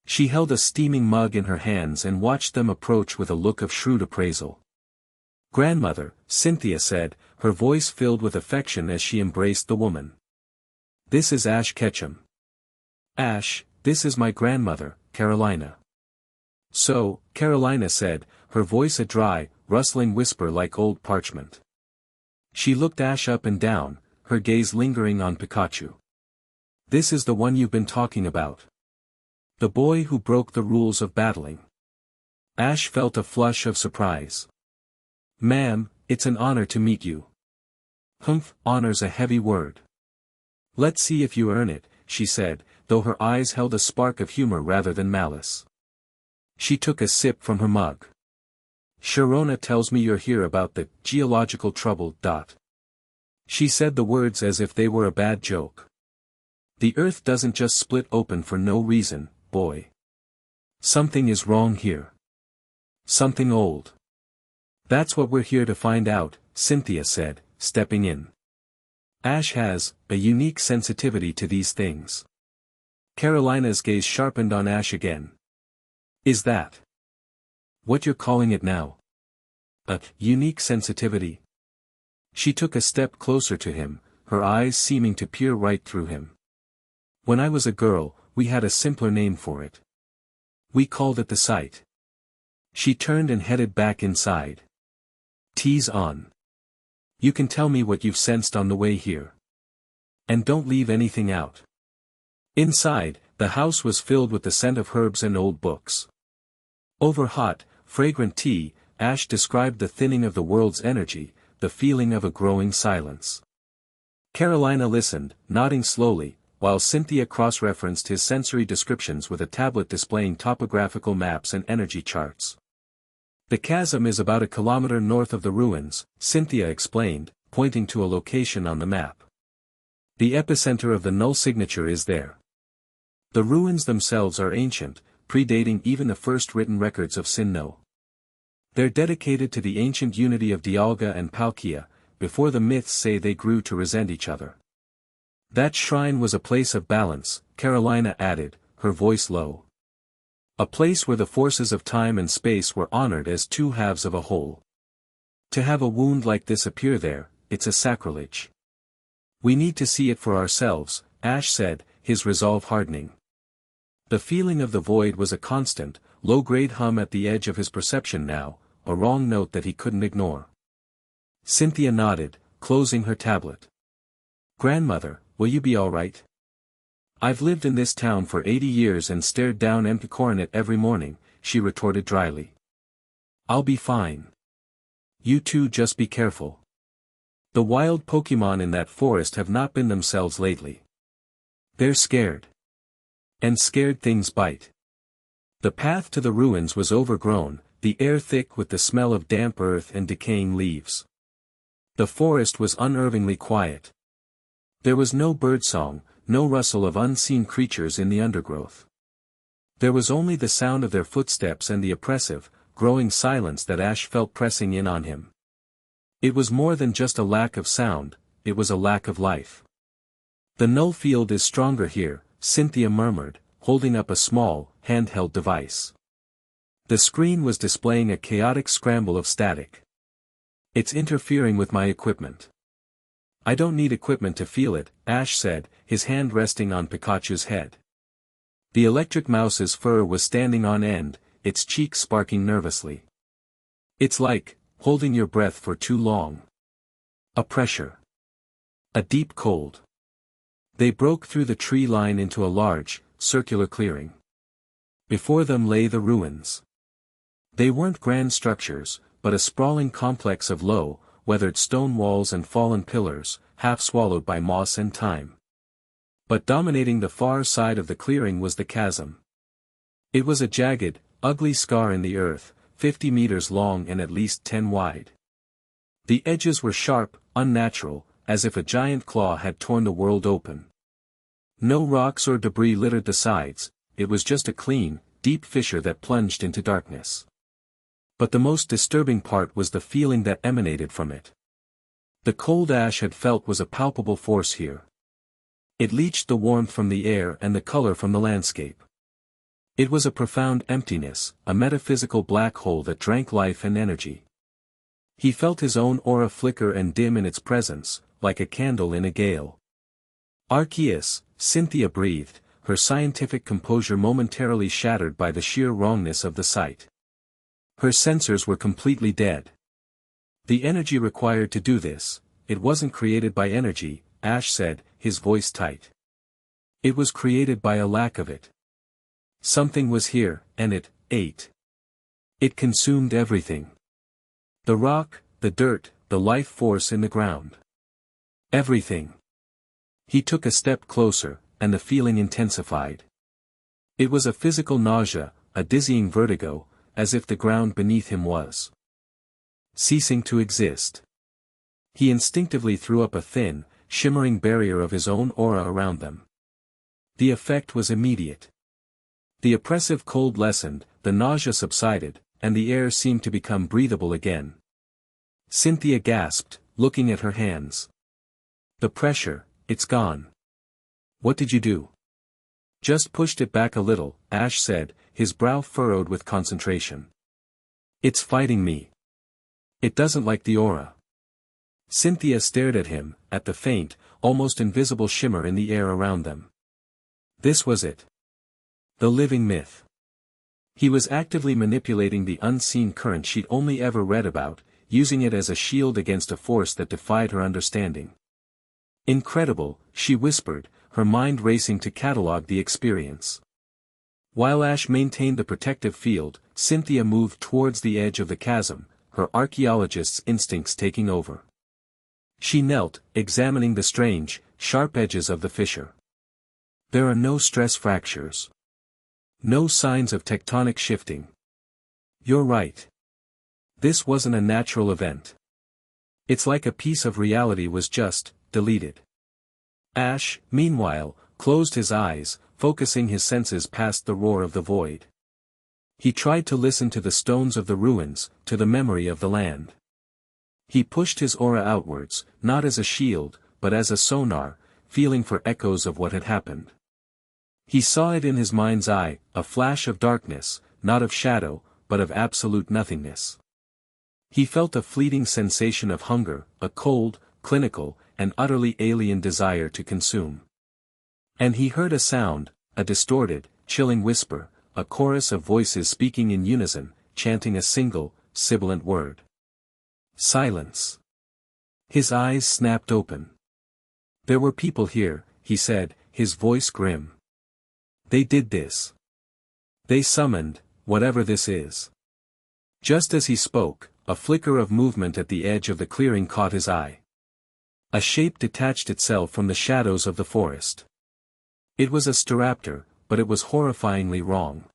She held a steaming mug in her hands and watched them approach with a look of shrewd appraisal. "Grandmother," Cynthia said, her voice filled with affection as she embraced the woman. "This is Ash Ketchum. Ash, this is my grandmother, Carolina." "So," Carolina said, her voice a dry, rustling whisper like old parchment. She looked Ash up and down, her gaze lingering on Pikachu. "This is the one you've been talking about. The boy who broke the rules of battling." Ash felt a flush of surprise. "Ma'am, it's an honor to meet you." "Humph, honor's a heavy word. Let's see if you earn it," she said, though her eyes held a spark of humor rather than malice. She took a sip from her mug. "Sharona tells me you're here about the geological trouble. She said the words as if they were a bad joke. "The earth doesn't just split open for no reason, boy. Something is wrong here. Something old." "That's what we're here to find out," Cynthia said, stepping in. "Ash has a unique sensitivity to these things." Carolina's gaze sharpened on Ash again. "Is that what you're calling it now? A unique sensitivity?" She took a step closer to him, her eyes seeming to peer right through him. "When I was a girl, we had a simpler name for it. We called it the sight." She turned and headed back inside. "Tease on. You can tell me what you've sensed on the way here. And don't leave anything out." Inside, the house was filled with the scent of herbs and old books. Over hot, fragrant tea, Ash described the thinning of the world's energy, the feeling of a growing silence. Carolina listened, nodding slowly, while Cynthia cross-referenced his sensory descriptions with a tablet displaying topographical maps and energy charts. The chasm is about a kilometer north of the ruins, Cynthia explained, pointing to a location on the map. The epicenter of the null signature is there. The ruins themselves are ancient, predating even the first written records of Sinnoh. They're dedicated to the ancient unity of Dialga and Palkia, before the myths say they grew to resent each other. That shrine was a place of balance, Carolina added, her voice low. A place where the forces of time and space were honored as two halves of a whole. To have a wound like this appear there, it's a sacrilege. We need to see it for ourselves, Ash said, his resolve hardening. The feeling of the void was a constant, low-grade hum at the edge of his perception now, a wrong note that he couldn't ignore. Cynthia nodded, closing her tablet. Grandmother, will you be all right? I've lived in this town for 80 years and stared down empty coronet every morning, she retorted dryly. I'll be fine. You two just be careful. The wild Pokemon in that forest have not been themselves lately. They're scared. And scared things bite. The path to the ruins was overgrown, the air thick with the smell of damp earth and decaying leaves. The forest was unnervingly quiet. There was no birdsong, no rustle of unseen creatures in the undergrowth. There was only the sound of their footsteps and the oppressive, growing silence that Ash felt pressing in on him. It was more than just a lack of sound, it was a lack of life. The null field is stronger here, Cynthia murmured, holding up a small, handheld device. The screen was displaying a chaotic scramble of static. It's interfering with my equipment. I don't need equipment to feel it, Ash said, his hand resting on Pikachu's head. The electric mouse's fur was standing on end, its cheeks sparking nervously. It's like, holding your breath for too long. A pressure. A deep cold. They broke through the tree line into a large, circular clearing. Before them lay the ruins. They weren't grand structures, but a sprawling complex of low, weathered stone walls and fallen pillars, half swallowed by moss and time. But dominating the far side of the clearing was the chasm. It was a jagged, ugly scar in the earth, 50 meters long and at least 10 wide. The edges were sharp, unnatural, as if a giant claw had torn the world open. No rocks or debris littered the sides, it was just a clean, deep fissure that plunged into darkness. But the most disturbing part was the feeling that emanated from it. The cold Ash had felt was a palpable force here. It leached the warmth from the air and the color from the landscape. It was a profound emptiness, a metaphysical black hole that drank life and energy. He felt his own aura flicker and dim in its presence, like a candle in a gale. Arceus, Cynthia breathed, her scientific composure momentarily shattered by the sheer wrongness of the sight. Her sensors were completely dead. The energy required to do this, it wasn't created by energy, Ash said, his voice tight. It was created by a lack of it. Something was here, and it ate. It consumed everything. The rock, the dirt, the life force in the ground. Everything. He took a step closer, and the feeling intensified. It was a physical nausea, a dizzying vertigo, as if the ground beneath him was ceasing to exist. He instinctively threw up a thin, shimmering barrier of his own aura around them. The effect was immediate. The oppressive cold lessened, the nausea subsided, and the air seemed to become breathable again. Cynthia gasped, looking at her hands. The pressure, it's gone. What did you do? Just pushed it back a little, Ash said, his brow furrowed with concentration. It's fighting me. It doesn't like the aura. Cynthia stared at him, at the faint, almost invisible shimmer in the air around them. This was it. The living myth. He was actively manipulating the unseen current she'd only ever read about, using it as a shield against a force that defied her understanding. Incredible, she whispered, her mind racing to catalog the experience. While Ash maintained the protective field, Cynthia moved towards the edge of the chasm, her archaeologist's instincts taking over. She knelt, examining the strange, sharp edges of the fissure. There are no stress fractures. No signs of tectonic shifting. You're right. This wasn't a natural event. It's like a piece of reality was just deleted. Ash, meanwhile, closed his eyes, focusing his senses past the roar of the void. He tried to listen to the stones of the ruins, to the memory of the land. He pushed his aura outwards, not as a shield, but as a sonar, feeling for echoes of what had happened. He saw it in his mind's eye, a flash of darkness, not of shadow, but of absolute nothingness. He felt a fleeting sensation of hunger, a cold, clinical, and utterly alien desire to consume. And he heard a sound, a distorted, chilling whisper, a chorus of voices speaking in unison, chanting a single, sibilant word. Silence. His eyes snapped open. There were people here, he said, his voice grim. They did this. They summoned, whatever this is. Just as he spoke, a flicker of movement at the edge of the clearing caught his eye. A shape detached itself from the shadows of the forest. It was a staraptor, but it was horrifyingly wrong.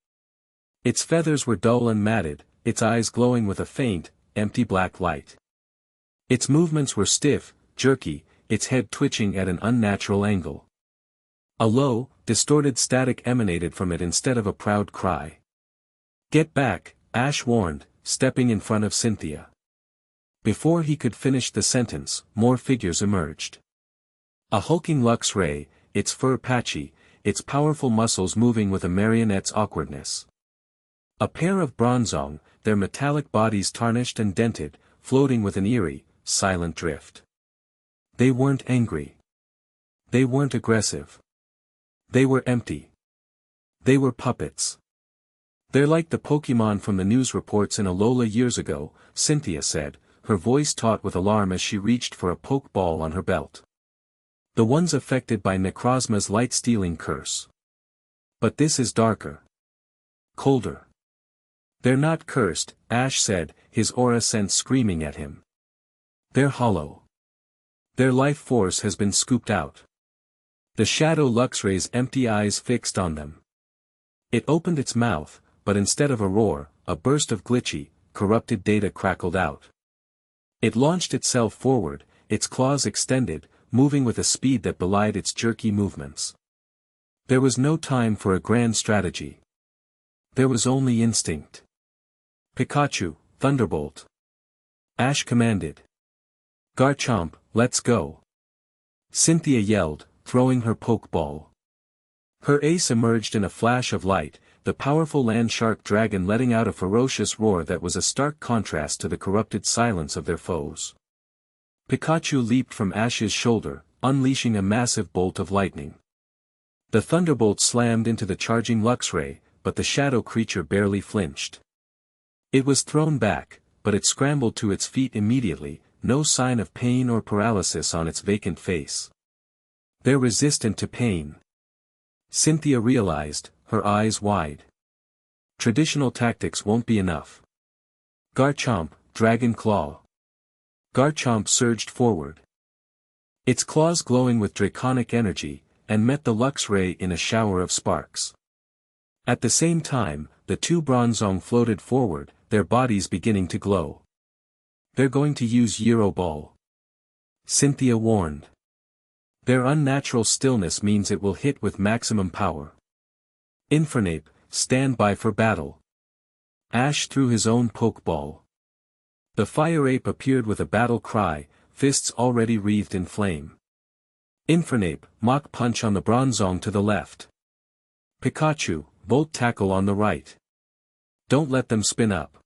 Its feathers were dull and matted, its eyes glowing with a faint, empty black light. Its movements were stiff, jerky, its head twitching at an unnatural angle. A low, distorted static emanated from it instead of a proud cry. Get back, Ash warned, stepping in front of Cynthia. Before he could finish the sentence, more figures emerged. A hulking Lux Ray, its fur patchy, its powerful muscles moving with a marionette's awkwardness. A pair of Bronzong, their metallic bodies tarnished and dented, floating with an eerie, silent drift. They weren't angry. They weren't aggressive. They were empty. They were puppets. They're like the Pokemon from the news reports in Alola years ago, Cynthia said, her voice taut with alarm as she reached for a Pokeball on her belt. The ones affected by Necrozma's light-stealing curse. But this is darker. Colder. They're not cursed, Ash said, his aura sense screaming at him. They're hollow. Their life force has been scooped out. The shadow Luxray's empty eyes fixed on them. It opened its mouth, but instead of a roar, a burst of glitchy, corrupted data crackled out. It launched itself forward, its claws extended, moving with a speed that belied its jerky movements. There was no time for a grand strategy. There was only instinct. Pikachu, Thunderbolt. Ash commanded. Garchomp, let's go. Cynthia yelled, throwing her Pokeball. Her ace emerged in a flash of light, the powerful land shark dragon letting out a ferocious roar that was a stark contrast to the corrupted silence of their foes. Pikachu leaped from Ash's shoulder, unleashing a massive bolt of lightning. The thunderbolt slammed into the charging Luxray, but the shadow creature barely flinched. It was thrown back, but it scrambled to its feet immediately, no sign of pain or paralysis on its vacant face. They're resistant to pain. Cynthia realized, her eyes wide. Traditional tactics won't be enough. Garchomp, Dragon Claw. Garchomp surged forward. Its claws glowing with draconic energy, and met the Luxray in a shower of sparks. At the same time, the two Bronzong floated forward, their bodies beginning to glow. They're going to use Euro Ball. Cynthia warned. Their unnatural stillness means it will hit with maximum power. Infernape, stand by for battle. Ash threw his own Pokeball. The Fire Ape appeared with a battle cry, fists already wreathed in flame. Infernape, Mach Punch on the Bronzong to the left. Pikachu, Volt Tackle on the right. Don't let them spin up.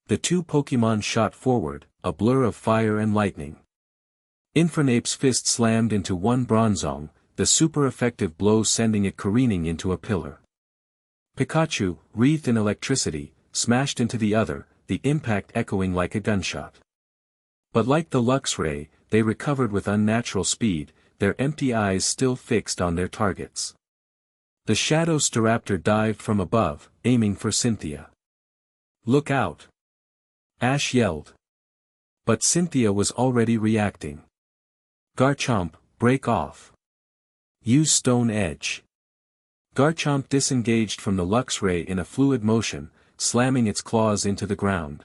The two Pokemon shot forward, a blur of fire and lightning. Infernape's fist slammed into one Bronzong, the super effective blow sending it careening into a pillar. Pikachu, wreathed in electricity, smashed into the other, the impact echoing like a gunshot. But like the Luxray, they recovered with unnatural speed, their empty eyes still fixed on their targets. The shadow Staraptor dived from above, aiming for Cynthia. "Look out!" Ash yelled. But Cynthia was already reacting. "Garchomp, break off. Use Stone Edge." Garchomp disengaged from the Luxray in a fluid motion, slamming its claws into the ground.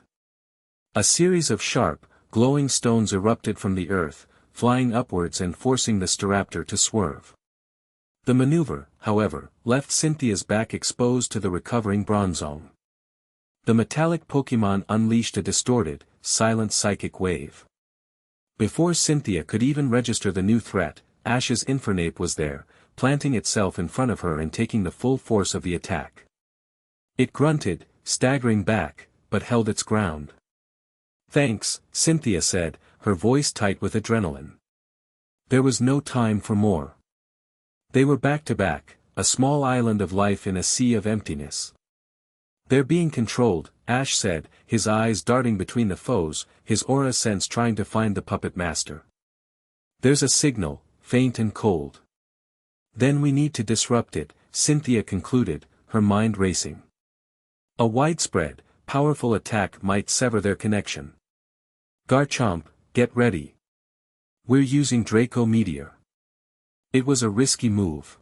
A series of sharp, glowing stones erupted from the earth, flying upwards and forcing the Staraptor to swerve. The maneuver, however, left Cynthia's back exposed to the recovering Bronzong. The metallic Pokémon unleashed a distorted, silent psychic wave. Before Cynthia could even register the new threat, Ash's Infernape was there, planting itself in front of her and taking the full force of the attack. It grunted, staggering back, but held its ground. "Thanks," Cynthia said, her voice tight with adrenaline. There was no time for more. They were back to back, a small island of life in a sea of emptiness. "They're being controlled," Ash said, his eyes darting between the foes, his aura sense trying to find the puppet master. "There's a signal, faint and cold. Then we need to disrupt it," Cynthia concluded, her mind racing. A widespread, powerful attack might sever their connection. "Garchomp, get ready. We're using Draco Meteor." It was a risky move.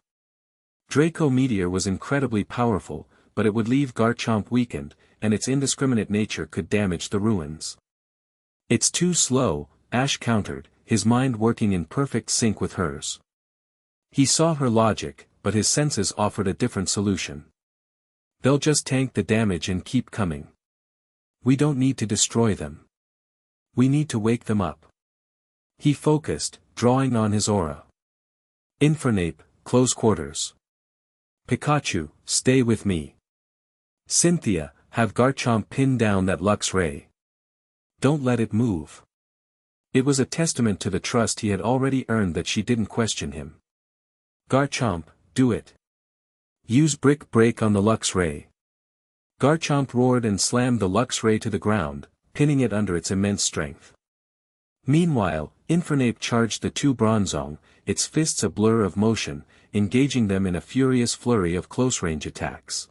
Draco Meteor was incredibly powerful, but it would leave Garchomp weakened, and its indiscriminate nature could damage the ruins. "It's too slow," Ash countered, his mind working in perfect sync with hers. He saw her logic, but his senses offered a different solution. "They'll just tank the damage and keep coming. We don't need to destroy them. We need to wake them up." He focused, drawing on his aura. "Infernape, close quarters. Pikachu, stay with me. Cynthia, have Garchomp pin down that Luxray. Don't let it move." It was a testament to the trust he had already earned that she didn't question him. "Garchomp, do it. Use Brick Break on the Luxray." Garchomp roared and slammed the Luxray to the ground, pinning it under its immense strength. Meanwhile, Infernape charged the two Bronzong, its fists a blur of motion, engaging them in a furious flurry of close-range attacks.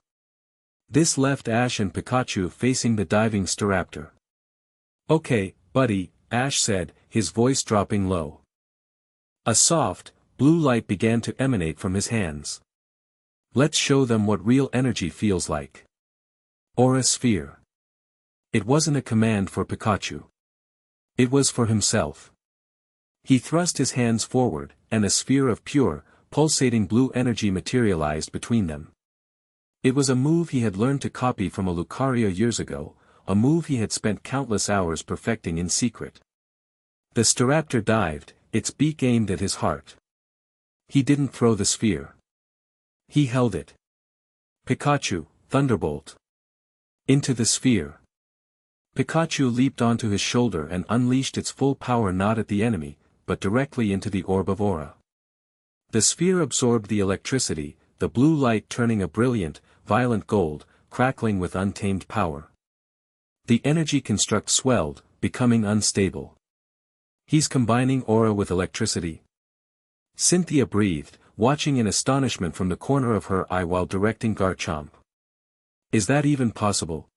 This left Ash and Pikachu facing the diving Staraptor. "Okay, buddy," Ash said, his voice dropping low. A soft, blue light began to emanate from his hands. "Let's show them what real energy feels like." Aura Sphere. It wasn't a command for Pikachu. It was for himself. He thrust his hands forward, and a sphere of pure, pulsating blue energy materialized between them. It was a move he had learned to copy from a Lucario years ago, a move he had spent countless hours perfecting in secret. The Staraptor dived, its beak aimed at his heart. He didn't throw the sphere. He held it. "Pikachu, Thunderbolt. Into the sphere." Pikachu leaped onto his shoulder and unleashed its full power not at the enemy, but directly into the orb of aura. The sphere absorbed the electricity, the blue light turning a brilliant, violent gold, crackling with untamed power. The energy construct swelled, becoming unstable. "He's combining aura with electricity?" Cynthia breathed, watching in astonishment from the corner of her eye while directing Garchomp. "Is that even possible?"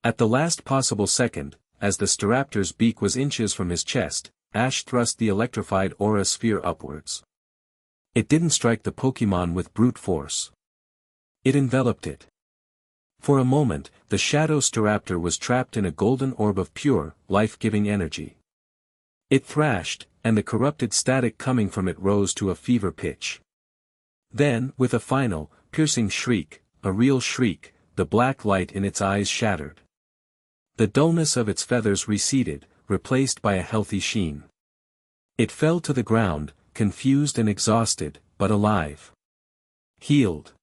At the last possible second, as the Staraptor's beak was inches from his chest, Ash thrust the electrified aura sphere upwards. It didn't strike the Pokémon with brute force. It enveloped it. For a moment, the shadow Staraptor was trapped in a golden orb of pure, life-giving energy. It thrashed, and the corrupted static coming from it rose to a fever pitch. Then, with a final, piercing shriek, a real shriek, the black light in its eyes shattered. The dullness of its feathers receded, replaced by a healthy sheen. It fell to the ground, confused and exhausted, but alive. Healed.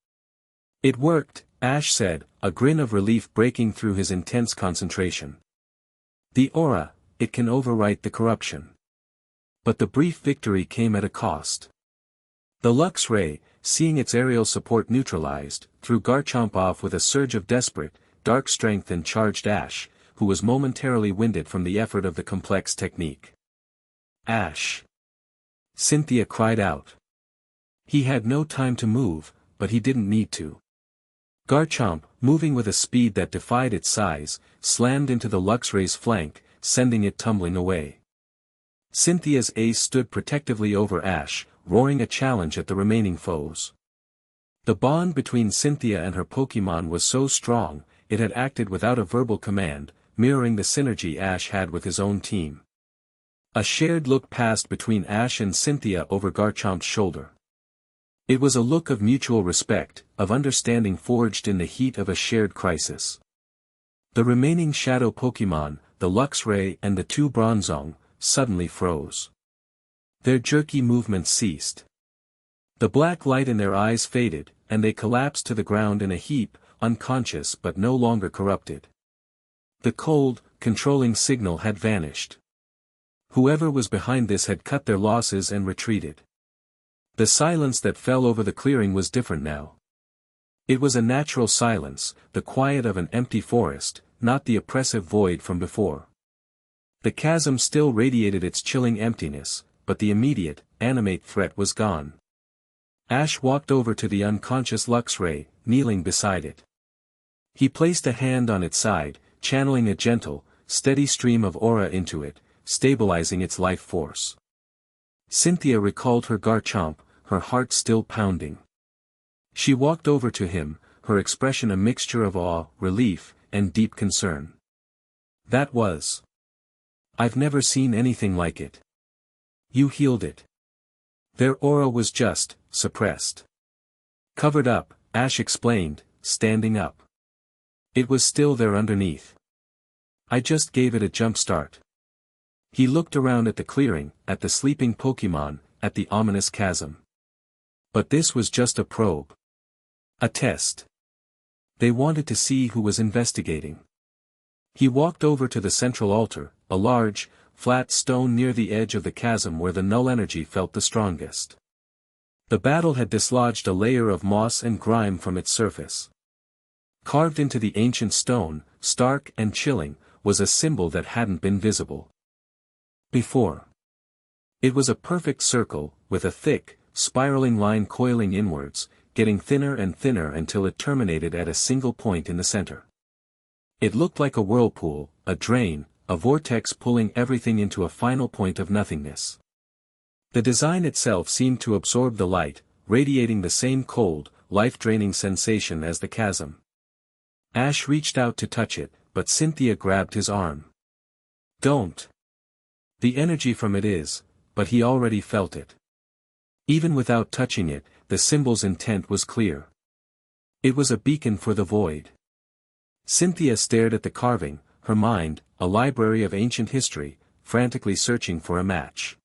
"It worked," Ash said, a grin of relief breaking through his intense concentration. "The aura, it can overwrite the corruption." But the brief victory came at a cost. The Luxray, seeing its aerial support neutralized, threw Garchomp off with a surge of desperate, dark strength and charged Ash, who was momentarily winded from the effort of the complex technique. "Ash! Cynthia cried out. He had no time to move, but he didn't need to. Garchomp, moving with a speed that defied its size, slammed into the Luxray's flank, sending it tumbling away. Cynthia's ace stood protectively over Ash, roaring a challenge at the remaining foes. The bond between Cynthia and her Pokémon was so strong, it had acted without a verbal command, mirroring the synergy Ash had with his own team. A shared look passed between Ash and Cynthia over Garchomp's shoulder. It was a look of mutual respect, of understanding forged in the heat of a shared crisis. The remaining shadow Pokémon, the Luxray and the two Bronzong, suddenly froze. Their jerky movements ceased. The black light in their eyes faded, and they collapsed to the ground in a heap, unconscious but no longer corrupted. The cold, controlling signal had vanished. Whoever was behind this had cut their losses and retreated. The silence that fell over the clearing was different now. It was a natural silence, the quiet of an empty forest, not the oppressive void from before. The chasm still radiated its chilling emptiness, but the immediate, animate threat was gone. Ash walked over to the unconscious Luxray, kneeling beside it. He placed a hand on its side, channeling a gentle, steady stream of aura into it, stabilizing its life force. Cynthia recalled her Garchomp, her heart still pounding. She walked over to him, her expression a mixture of awe, relief, and deep concern. That was. I've never seen anything like it. You healed it. Their aura was just, suppressed. Covered up, Ash explained, standing up. It was still there underneath. I just gave it a jump start. He looked around at the clearing, at the sleeping Pokémon, at the ominous chasm. But this was just a probe. A test. They wanted to see who was investigating. He walked over to the central altar, a large, flat stone near the edge of the chasm where the null energy felt the strongest. The battle had dislodged a layer of moss and grime from its surface. Carved into the ancient stone, stark and chilling, was a symbol that hadn't been visible before. It was a perfect circle, with a thick, spiraling line coiling inwards, getting thinner and thinner until it terminated at a single point in the center. It looked like a whirlpool, a drain, a vortex pulling everything into a final point of nothingness. The design itself seemed to absorb the light, radiating the same cold, life-draining sensation as the chasm. Ash reached out to touch it, but Cynthia grabbed his arm. Don't. The energy from it is, but he already felt it. Even without touching it, the symbol's intent was clear. It was a beacon for the void. Cynthia stared at the carving, her mind, a library of ancient history, frantically searching for a match.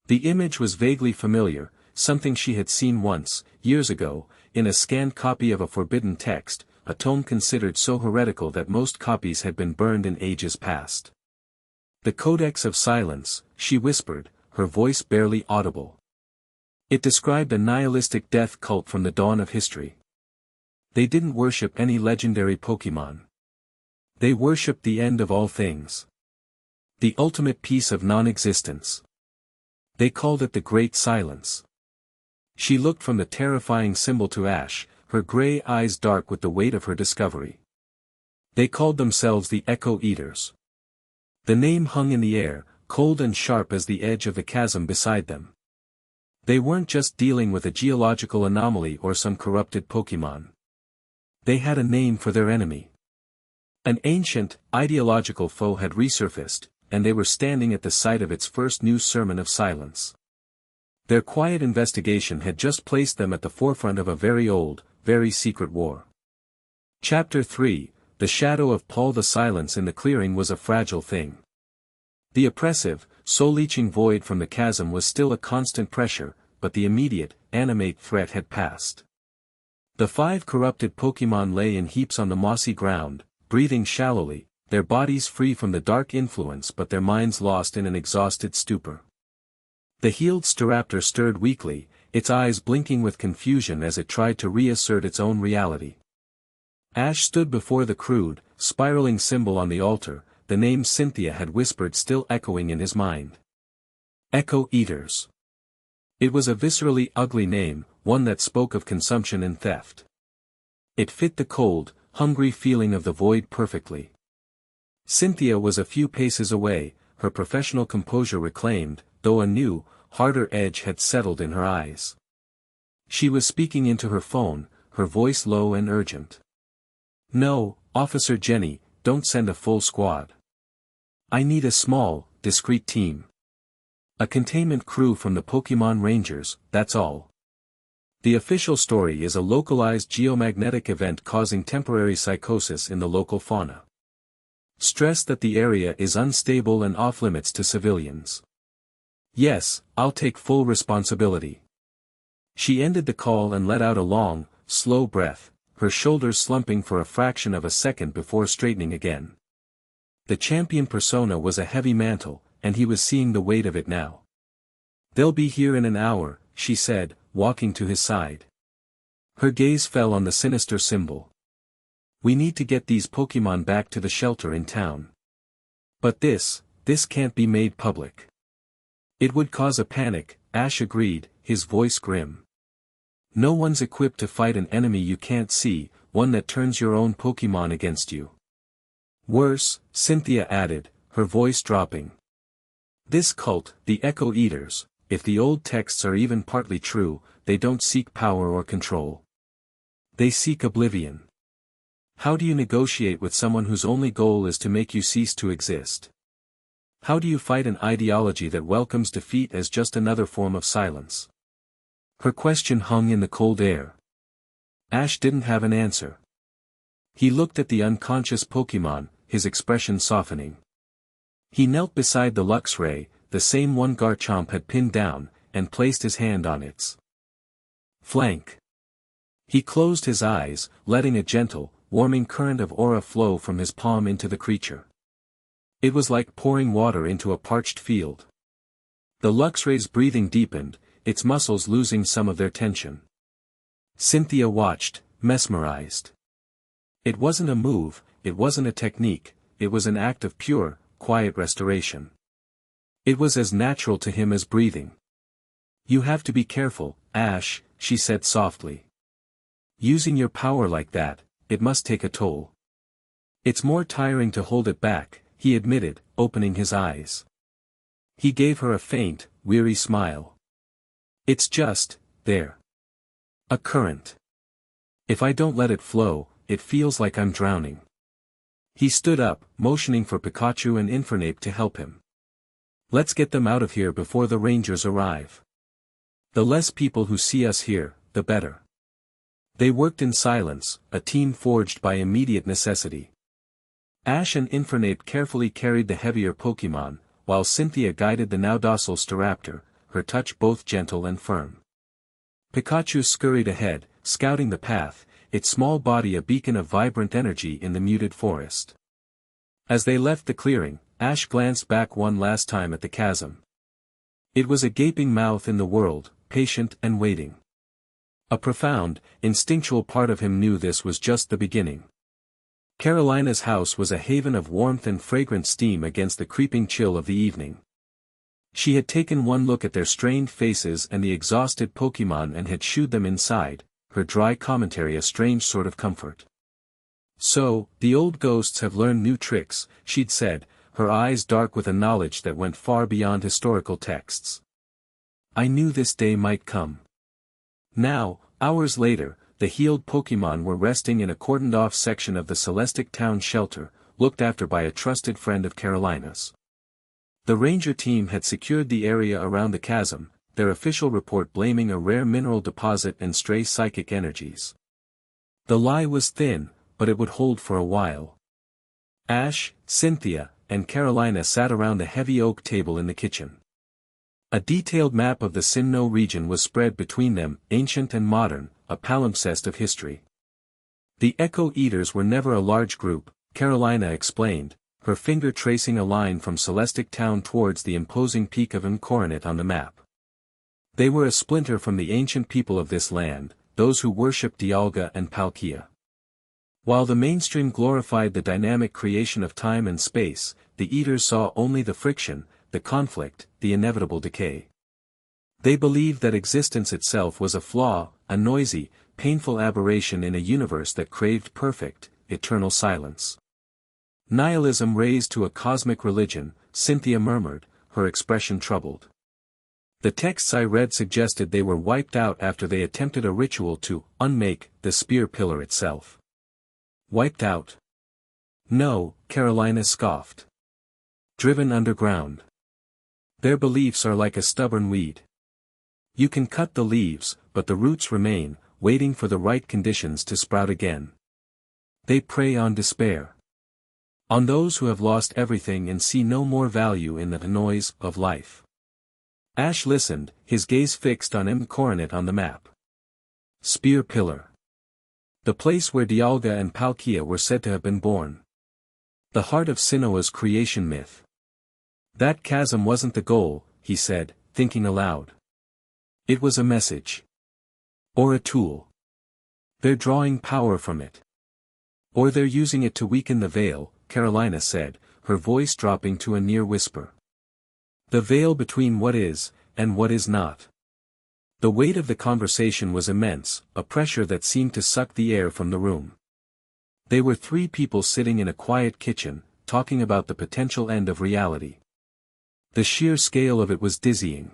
The image was vaguely familiar, something she had seen once, years ago, in a scanned copy of a forbidden text, a tome considered so heretical that most copies had been burned in ages past. The Codex of Silence, she whispered, her voice barely audible. It described a nihilistic death cult from the dawn of history. They didn't worship any legendary Pokémon. They worshipped the end of all things. The ultimate peace of non-existence. They called it the Great Silence. She looked from the terrifying symbol to Ash, her gray eyes dark with the weight of her discovery. They called themselves the Echo Eaters. The name hung in the air, cold and sharp as the edge of the chasm beside them. They weren't just dealing with a geological anomaly or some corrupted Pokémon. They had a name for their enemy. An ancient, ideological foe had resurfaced, and they were standing at the site of its first new sermon of silence. Their quiet investigation had just placed them at the forefront of a very old, very secret war. Chapter 3, The shadow of Paul. The silence in the clearing was a fragile thing. The oppressive, soul-leeching void from the chasm was still a constant pressure, but the immediate, animate threat had passed. The 5 corrupted Pokémon lay in heaps on the mossy ground, breathing shallowly, their bodies free from the dark influence but their minds lost in an exhausted stupor. The healed Staraptor stirred weakly, its eyes blinking with confusion as it tried to reassert its own reality. Ash stood before the crude, spiraling symbol on the altar, the name Cynthia had whispered still echoing in his mind. Echo Eaters. It was a viscerally ugly name, one that spoke of consumption and theft. It fit the cold, hungry feeling of the void perfectly. Cynthia was a few paces away, her professional composure reclaimed, though a new, harder edge had settled in her eyes. She was speaking into her phone, her voice low and urgent. "No, Officer Jenny, don't send a full squad. I need a small, discreet team. A containment crew from the Pokemon Rangers, that's all. The official story is a localized geomagnetic event causing temporary psychosis in the local fauna. Stress that the area is unstable and off-limits to civilians. Yes, I'll take full responsibility." She ended the call and let out a long, slow breath, her shoulders slumping for a fraction of a second before straightening again. The champion persona was a heavy mantle, and he was seeing the weight of it now. "They'll be here in an hour," she said, walking to his side. Her gaze fell on the sinister symbol. "We need to get these Pokemon back to the shelter in town. But this can't be made public." "It would cause a panic," Ash agreed, his voice grim. "No one's equipped to fight an enemy you can't see, one that turns your own Pokemon against you." "Worse," Cynthia added, her voice dropping. "This cult, the Echo Eaters, if the old texts are even partly true, they don't seek power or control. They seek oblivion. How do you negotiate with someone whose only goal is to make you cease to exist? How do you fight an ideology that welcomes defeat as just another form of silence?" Her question hung in the cold air. Ash didn't have an answer. He looked at the unconscious Pokemon, his expression softening. He knelt beside the Luxray, the same one Garchomp had pinned down, and placed his hand on its flank. He closed his eyes, letting a gentle, warming current of aura flow from his palm into the creature. It was like pouring water into a parched field. The Luxray's breathing deepened, its muscles losing some of their tension. Cynthia watched, mesmerized. It wasn't a move, it wasn't a technique, it was an act of pure, quiet restoration. It was as natural to him as breathing. "You have to be careful, Ash," she said softly. "Using your power like that, it must take a toll." "It's more tiring to hold it back," he admitted, opening his eyes. He gave her a faint, weary smile. "It's just, there. A current. If I don't let it flow, it feels like I'm drowning." He stood up, motioning for Pikachu and Infernape to help him. "Let's get them out of here before the Rangers arrive. The less people who see us here, the better." They worked in silence, a team forged by immediate necessity. Ash and Infernape carefully carried the heavier Pokemon, while Cynthia guided the now docile Staraptor, her touch both gentle and firm. Pikachu scurried ahead, scouting the path, its small body a beacon of vibrant energy in the muted forest. As they left the clearing, Ash glanced back one last time at the chasm. It was a gaping mouth in the world, patient and waiting. A profound, instinctual part of him knew this was just the beginning. Carolina's house was a haven of warmth and fragrant steam against the creeping chill of the evening. She had taken one look at their strained faces and the exhausted Pokemon and had shooed them inside, her dry commentary a strange sort of comfort. "So, the old ghosts have learned new tricks," she'd said, her eyes dark with a knowledge that went far beyond historical texts. "I knew this day might come." Now, hours later, the healed Pokemon were resting in a cordoned-off section of the Celestic Town shelter, looked after by a trusted friend of Carolina's. The ranger team had secured the area around the chasm, their official report blaming a rare mineral deposit and stray psychic energies. The lie was thin, but it would hold for a while. Ash, Cynthia, and Carolina sat around the heavy oak table in the kitchen. A detailed map of the Sinnoh region was spread between them, ancient and modern, a palimpsest of history. The Echo Eaters were never a large group, Carolina explained, her finger tracing a line from Celestic Town towards the imposing peak of Coronet on the map. They were a splinter from the ancient people of this land, those who worshipped Dialga and Palkia. While the mainstream glorified the dynamic creation of time and space, the Eaters saw only the friction, the conflict, the inevitable decay. They believed that existence itself was a flaw, a noisy, painful aberration in a universe that craved perfect, eternal silence. Nihilism raised to a cosmic religion, Cynthia murmured, her expression troubled. The texts I read suggested they were wiped out after they attempted a ritual to unmake the spear pillar itself. Wiped out? No, Carolina scoffed. Driven underground. Their beliefs are like a stubborn weed. You can cut the leaves, but the roots remain, waiting for the right conditions to sprout again. They prey on despair. On those who have lost everything and see no more value in the noise of life. Ash listened, his gaze fixed on M. coronet on the map. Spear pillar. The place where Dialga and Palkia were said to have been born. The heart of Sinnoh's creation myth. That chasm wasn't the goal, he said, thinking aloud. It was a message. Or a tool. They're drawing power from it. Or they're using it to weaken the veil, Carolina said, her voice dropping to a near whisper. The veil between what is, and what is not. The weight of the conversation was immense, a pressure that seemed to suck the air from the room. They were three people sitting in a quiet kitchen, talking about the potential end of reality. The sheer scale of it was dizzying.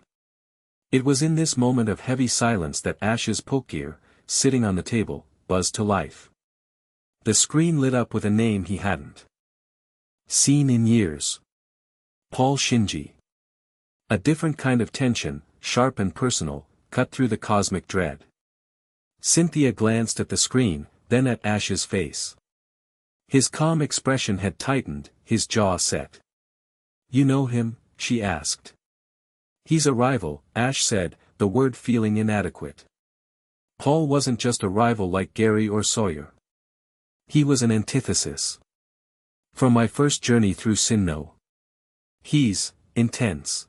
It was in this moment of heavy silence that Ash's pokegear, sitting on the table, buzzed to life. The screen lit up with a name he hadn't seen in years. Paul Shinji. A different kind of tension, sharp and personal, cut through the cosmic dread. Cynthia glanced at the screen, then at Ash's face. His calm expression had tightened, his jaw set. You know him? She asked. He's a rival, Ash said, the word feeling inadequate. Paul wasn't just a rival like Gary or Sawyer. He was an antithesis. From my first journey through Sinnoh. He's intense.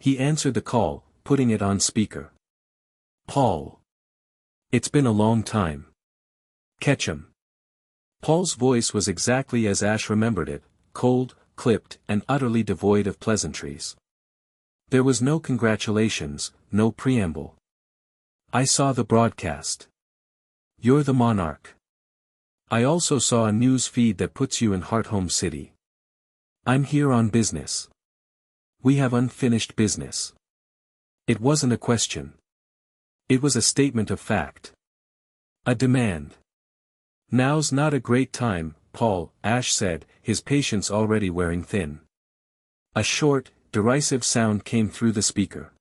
He answered the call, putting it on speaker. Paul. It's been a long time. Catch him. Paul's voice was exactly as Ash remembered it, cold, clipped, and utterly devoid of pleasantries. There was no congratulations, no preamble. I saw the broadcast. You're the monarch. I also saw a news feed that puts you in Hearthome City. I'm here on business. We have unfinished business. It wasn't a question. It was a statement of fact. A demand. Now's not a great time, Paul, Ash said, his patience already wearing thin. A short, derisive sound came through the speaker.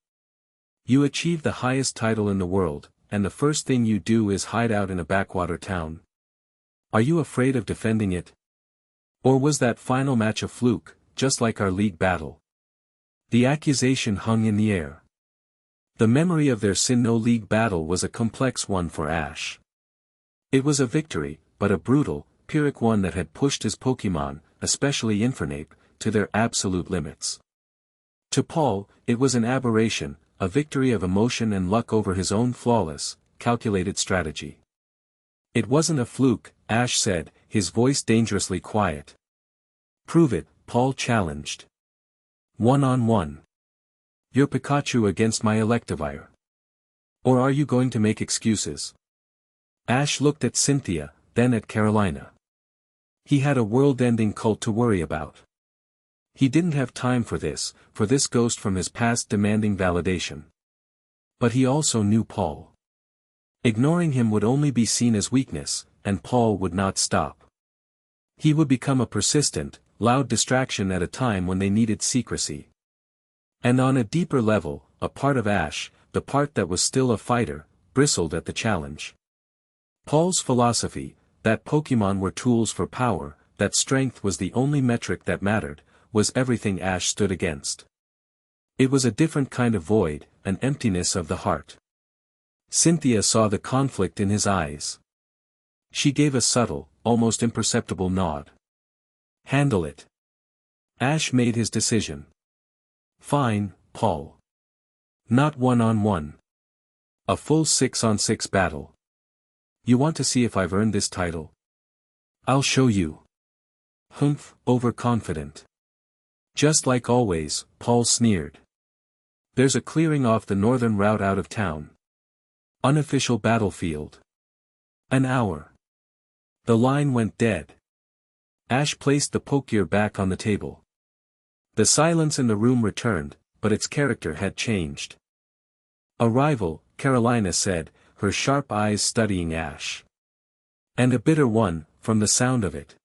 You achieve the highest title in the world, and the first thing you do is hide out in a backwater town. Are you afraid of defending it? Or was that final match a fluke, just like our league battle? The accusation hung in the air. The memory of their Sinnoh League battle was a complex one for Ash. It was a victory, but a brutal, Pyrrhic one that had pushed his Pokémon, especially Infernape, to their absolute limits. To Paul, it was an aberration, a victory of emotion and luck over his own flawless, calculated strategy. It wasn't a fluke, Ash said, his voice dangerously quiet. Prove it, Paul challenged. 1-on-1. Your Pikachu against my Electivire. Or are you going to make excuses? Ash looked at Cynthia, then at Carolina. He had a world-ending cult to worry about. He didn't have time for this ghost from his past demanding validation. But he also knew Paul. Ignoring him would only be seen as weakness, and Paul would not stop. He would become a persistent, loud distraction at a time when they needed secrecy. And on a deeper level, a part of Ash, the part that was still a fighter, bristled at the challenge. Paul's philosophy, that Pokémon were tools for power, that strength was the only metric that mattered, was everything Ash stood against. It was a different kind of void, an emptiness of the heart. Cynthia saw the conflict in his eyes. She gave a subtle, almost imperceptible nod. Handle it. Ash made his decision. Fine, Paul. Not 1-on-1. A full 6-on-6 battle. You want to see if I've earned this title? I'll show you. Humph, overconfident. Just like always, Paul sneered. There's a clearing off the northern route out of town. Unofficial battlefield. An hour. The line went dead. Ash placed the pokegear back on the table. The silence in the room returned, but its character had changed. "Arrival," Carolina said, her sharp eyes studying Ash. "And a bitter one, from the sound of it.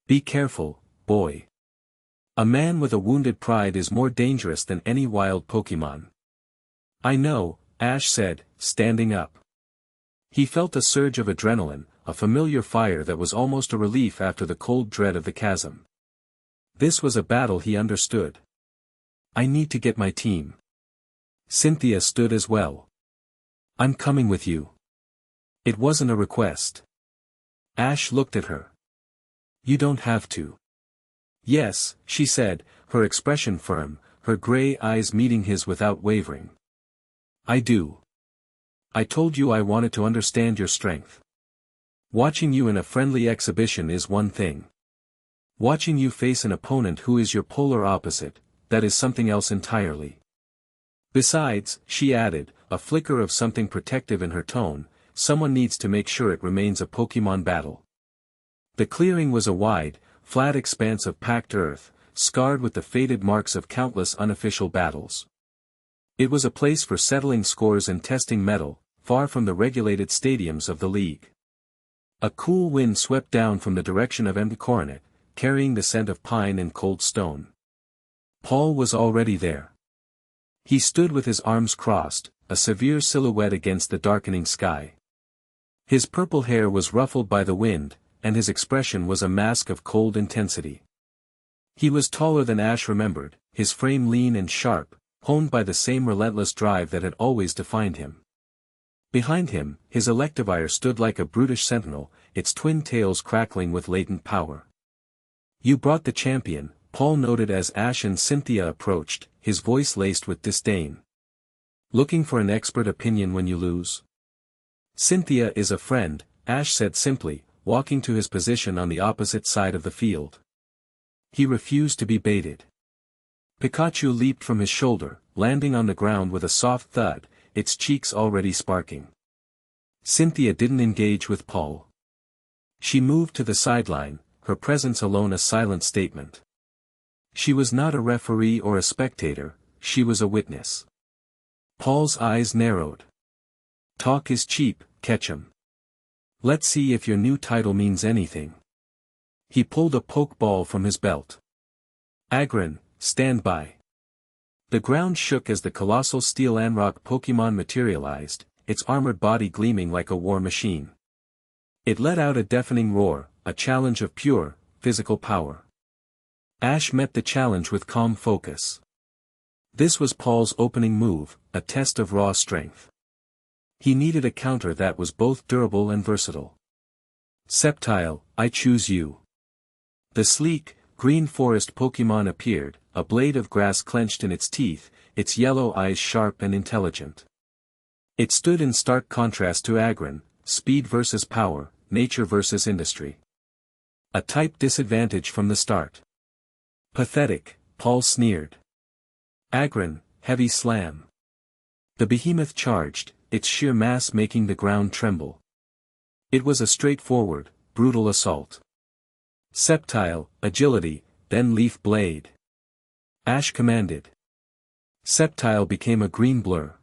Be careful, boy. A man with a wounded pride is more dangerous than any wild Pokemon." "I know," Ash said, standing up. He felt a surge of adrenaline, a familiar fire that was almost a relief after the cold dread of the chasm. This was a battle he understood. "I need to get my team." Cynthia stood as well. "I'm coming with you." It wasn't a request. Ash looked at her. "You don't have to." "Yes," she said, her expression firm, her gray eyes meeting his without wavering. "I do. I told you I wanted to understand your strength. Watching you in a friendly exhibition is one thing. Watching you face an opponent who is your polar opposite, that is something else entirely. Besides," she added, a flicker of something protective in her tone, "someone needs to make sure it remains a Pokemon battle." The clearing was a wide, flat expanse of packed earth, scarred with the faded marks of countless unofficial battles. It was a place for settling scores and testing mettle, far from the regulated stadiums of the league. A cool wind swept down from the direction of Coronet, carrying the scent of pine and cold stone. Paul was already there. He stood with his arms crossed, a severe silhouette against the darkening sky. His purple hair was ruffled by the wind, and his expression was a mask of cold intensity. He was taller than Ash remembered, his frame lean and sharp, honed by the same relentless drive that had always defined him. Behind him, his Electivire stood like a brutish sentinel, its twin tails crackling with latent power. "You brought the champion," Paul noted as Ash and Cynthia approached, his voice laced with disdain. "Looking for an expert opinion when you lose?" "Cynthia is a friend," Ash said simply, walking to his position on the opposite side of the field. He refused to be baited. Pikachu leaped from his shoulder, landing on the ground with a soft thud, its cheeks already sparking. Cynthia didn't engage with Paul. She moved to the sideline, her presence alone a silent statement. She was not a referee or a spectator, she was a witness. Paul's eyes narrowed. "Talk is cheap, Ketchum. Let's see if your new title means anything." He pulled a pokeball from his belt. "Agron, stand by." The ground shook as the colossal steel Anrock Pokemon materialized, its armored body gleaming like a war machine. It let out a deafening roar, a challenge of pure, physical power. Ash met the challenge with calm focus. This was Paul's opening move, a test of raw strength. He needed a counter that was both durable and versatile. "Sceptile, I choose you." The sleek, green forest Pokemon appeared, a blade of grass clenched in its teeth, its yellow eyes sharp and intelligent. It stood in stark contrast to Agron, speed versus power, nature versus industry. A type disadvantage from the start. "Pathetic," Paul sneered. Agron, heavy slam. The behemoth charged, its sheer mass making the ground tremble. It was a straightforward, brutal assault. Sceptile, agility, then leaf blade. Ash commanded. Sceptile became a green blur.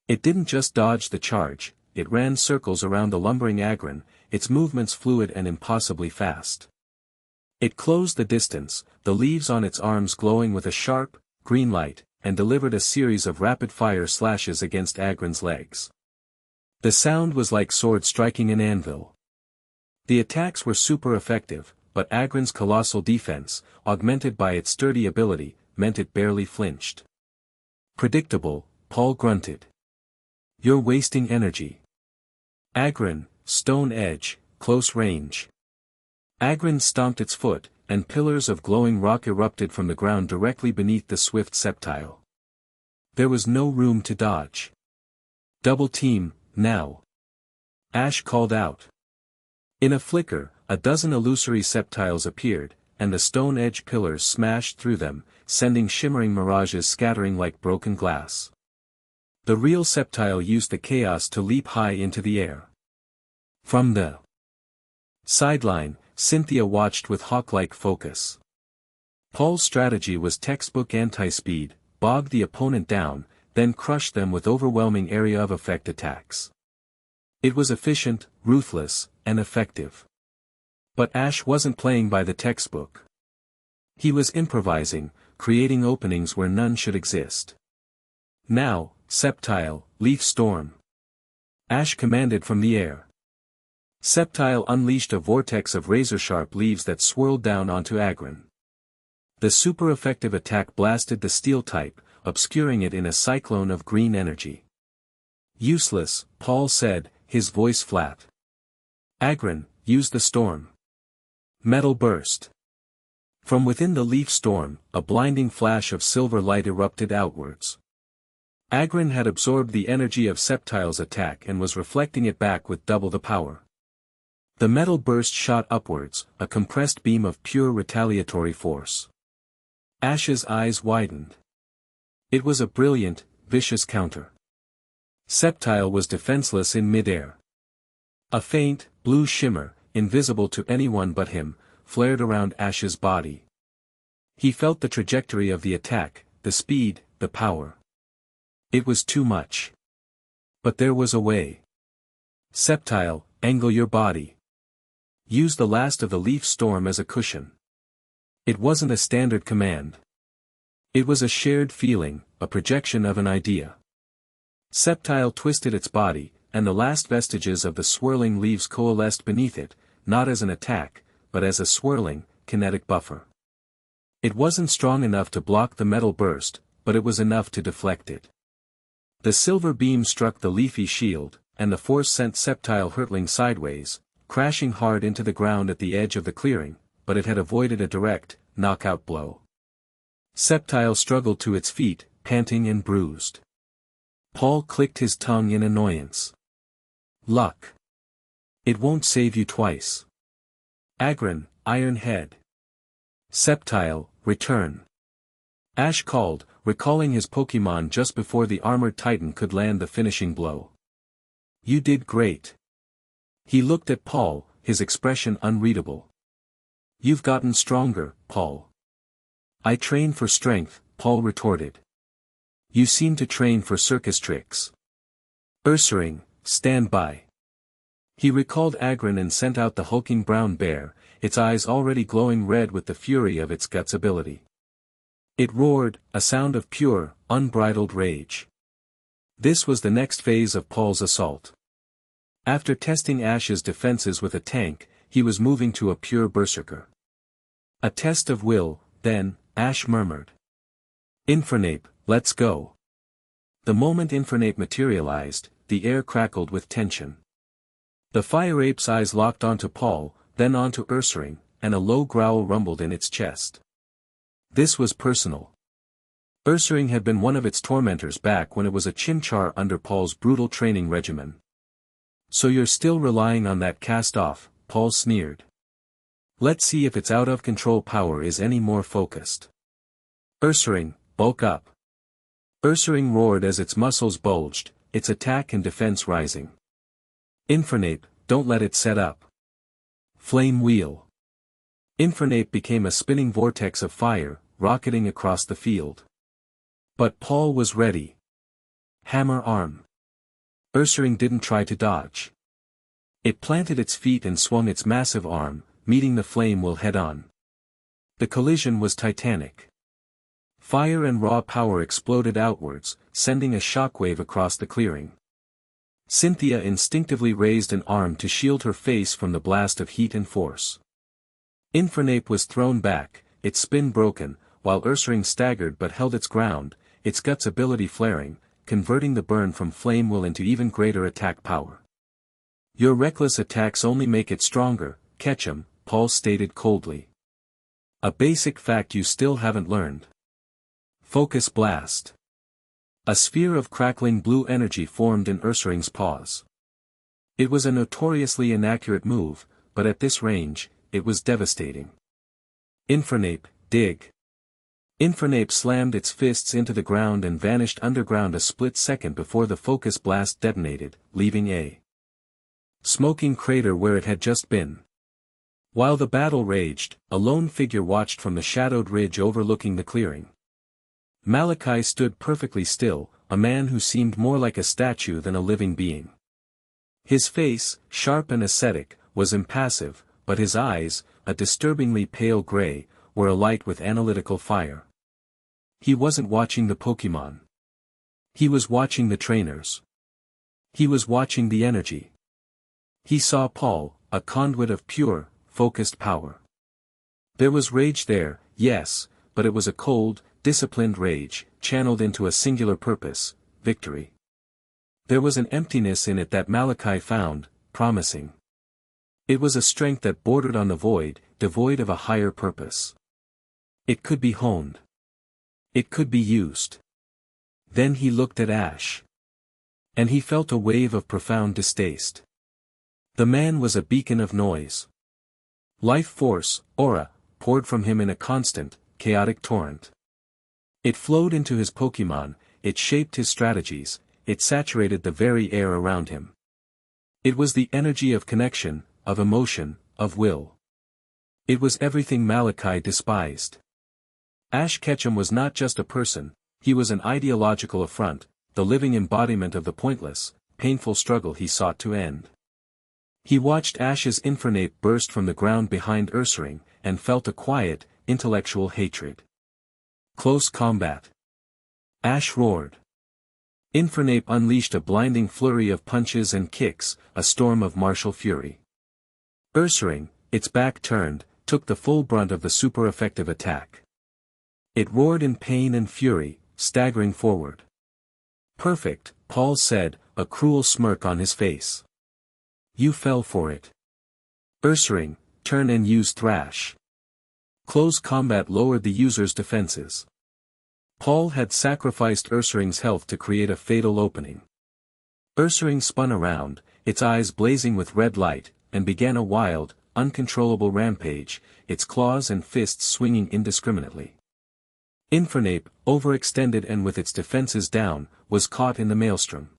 It didn't just dodge the charge, it ran circles around the lumbering Agron, its movements fluid and impossibly fast. It closed the distance, the leaves on its arms glowing with a sharp, green light, and delivered a series of rapid-fire slashes against Agron's legs. The sound was like sword striking an anvil. The attacks were super effective, but Agron's colossal defense, augmented by its sturdy ability, meant it barely flinched. "Predictable," Paul grunted. "You're wasting energy." Agron, stone edge, close range. Agron stomped its foot, and pillars of glowing rock erupted from the ground directly beneath the swift Sceptile. There was no room to dodge. "Double team, now." Ash called out. In a flicker, a dozen illusory Sceptiles appeared, and the stone-edge pillars smashed through them, sending shimmering mirages scattering like broken glass. The real Sceptile used the chaos to leap high into the air. From the sideline, Cynthia watched with hawk-like focus. Paul's strategy was textbook anti-speed: bog the opponent down, then crush them with overwhelming area of effect attacks. It was efficient, ruthless, and effective. But Ash wasn't playing by the textbook. He was improvising, creating openings where none should exist. Now, Sceptile, Leaf Storm. Ash commanded from the air. Sceptile unleashed a vortex of razor-sharp leaves that swirled down onto Agron. The super-effective attack blasted the steel type, obscuring it in a cyclone of green energy. Useless, Paul said, his voice flat. Agron, use the storm. Metal burst. From within the leaf storm, a blinding flash of silver light erupted outwards. Agron had absorbed the energy of Sceptile's attack and was reflecting it back with double the power. The metal burst shot upwards, a compressed beam of pure retaliatory force. Ash's eyes widened. It was a brilliant, vicious counter. Sceptile was defenseless in midair. A faint, blue shimmer, invisible to anyone but him, flared around Ash's body. He felt the trajectory of the attack, the speed, the power. It was too much. But there was a way. Sceptile, angle your body. Use the last of the leaf storm as a cushion. It wasn't a standard command. It was a shared feeling, a projection of an idea. Sceptile twisted its body, and the last vestiges of the swirling leaves coalesced beneath it, not as an attack, but as a swirling, kinetic buffer. It wasn't strong enough to block the metal burst, but it was enough to deflect it. The silver beam struck the leafy shield, and the force sent Sceptile hurtling sideways, crashing hard into the ground at the edge of the clearing, but it had avoided a direct, knockout blow. Sceptile struggled to its feet, panting and bruised. Paul clicked his tongue in annoyance. Luck. It won't save you twice. Agron, Iron Head. Sceptile, return. Ash called, recalling his Pokémon just before the armored titan could land the finishing blow. You did great. He looked at Paul, his expression unreadable. You've gotten stronger, Paul. I train for strength, Paul retorted. You seem to train for circus tricks. Ursaring, stand by. He recalled Agron and sent out the hulking brown bear, its eyes already glowing red with the fury of its guts ability. It roared, a sound of pure, unbridled rage. This was the next phase of Paul's assault. After testing Ash's defenses with a tank, he was moving to a pure berserker. A test of will, then, Ash murmured. Infernape, let's go. The moment Infernape materialized, the air crackled with tension. The fire ape's eyes locked onto Paul, then onto Ursaring, and a low growl rumbled in its chest. This was personal. Ursaring had been one of its tormentors back when it was a Chimchar under Paul's brutal training regimen. So you're still relying on that cast-off, Paul sneered. Let's see if its out-of-control power is any more focused. Ursaring, bulk up. Ursaring roared as its muscles bulged, its attack and defense rising. Infernape, don't let it set up. Flame wheel. Infernape became a spinning vortex of fire, rocketing across the field. But Paul was ready. Hammer arm. Ursaring didn't try to dodge. It planted its feet and swung its massive arm, meeting the flame wheel head-on. The collision was titanic. Fire and raw power exploded outwards, sending a shockwave across the clearing. Cynthia instinctively raised an arm to shield her face from the blast of heat and force. Infernape was thrown back, its spin broken, while Ursaring staggered but held its ground, its guts ability flaring, converting the burn from flame will into even greater attack power. Your reckless attacks only make it stronger, Ketchum, Paul stated coldly. A basic fact you still haven't learned. Focus blast. A sphere of crackling blue energy formed in Ursaring's paws. It was a notoriously inaccurate move, but at this range, it was devastating. Infernape, dig. Infernape slammed its fists into the ground and vanished underground a split second before the focus blast detonated, leaving a smoking crater where it had just been. While the battle raged, a lone figure watched from the shadowed ridge overlooking the clearing. Malachi stood perfectly still, a man who seemed more like a statue than a living being. His face, sharp and ascetic, was impassive, but his eyes, a disturbingly pale gray, were alight with analytical fire. He wasn't watching the Pokémon. He was watching the trainers. He was watching the energy. He saw Paul, a conduit of pure, focused power. There was rage there, yes, but it was a cold, disciplined rage, channeled into a singular purpose, victory. There was an emptiness in it that Malachi found promising. It was a strength that bordered on the void, devoid of a higher purpose. It could be honed. It could be used. Then he looked at Ash. And he felt a wave of profound distaste. The man was a beacon of noise. Life force, aura, poured from him in a constant, chaotic torrent. It flowed into his Pokémon, it shaped his strategies, it saturated the very air around him. It was the energy of connection, of emotion, of will. It was everything Malachi despised. Ash Ketchum was not just a person, he was an ideological affront, the living embodiment of the pointless, painful struggle he sought to end. He watched Ash's Infernape burst from the ground behind Ursaring, and felt a quiet, intellectual hatred. Close combat. Ash roared. Infernape unleashed a blinding flurry of punches and kicks, a storm of martial fury. Ursaring, its back turned, took the full brunt of the super-effective attack. It roared in pain and fury, staggering forward. Perfect, Paul said, a cruel smirk on his face. You fell for it. Ursaring, turn and use Thrash. Close combat lowered the user's defenses. Paul had sacrificed Ursaring's health to create a fatal opening. Ursaring spun around, its eyes blazing with red light, and began a wild, uncontrollable rampage, its claws and fists swinging indiscriminately. Infernape, overextended and with its defenses down, was caught in the maelstrom.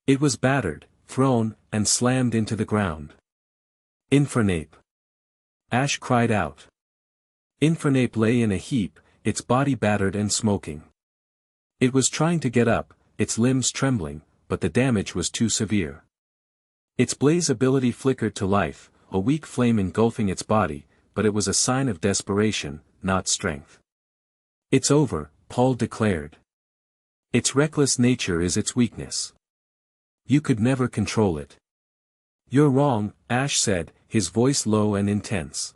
It was battered, thrown, and slammed into the ground. Infernape! Ash cried out. Infernape lay in a heap, its body battered and smoking. It was trying to get up, its limbs trembling, but the damage was too severe. Its blaze ability flickered to life, a weak flame engulfing its body, but it was a sign of desperation, not strength. It's over, Paul declared. Its reckless nature is its weakness. You could never control it. You're wrong, Ash said, his voice low and intense.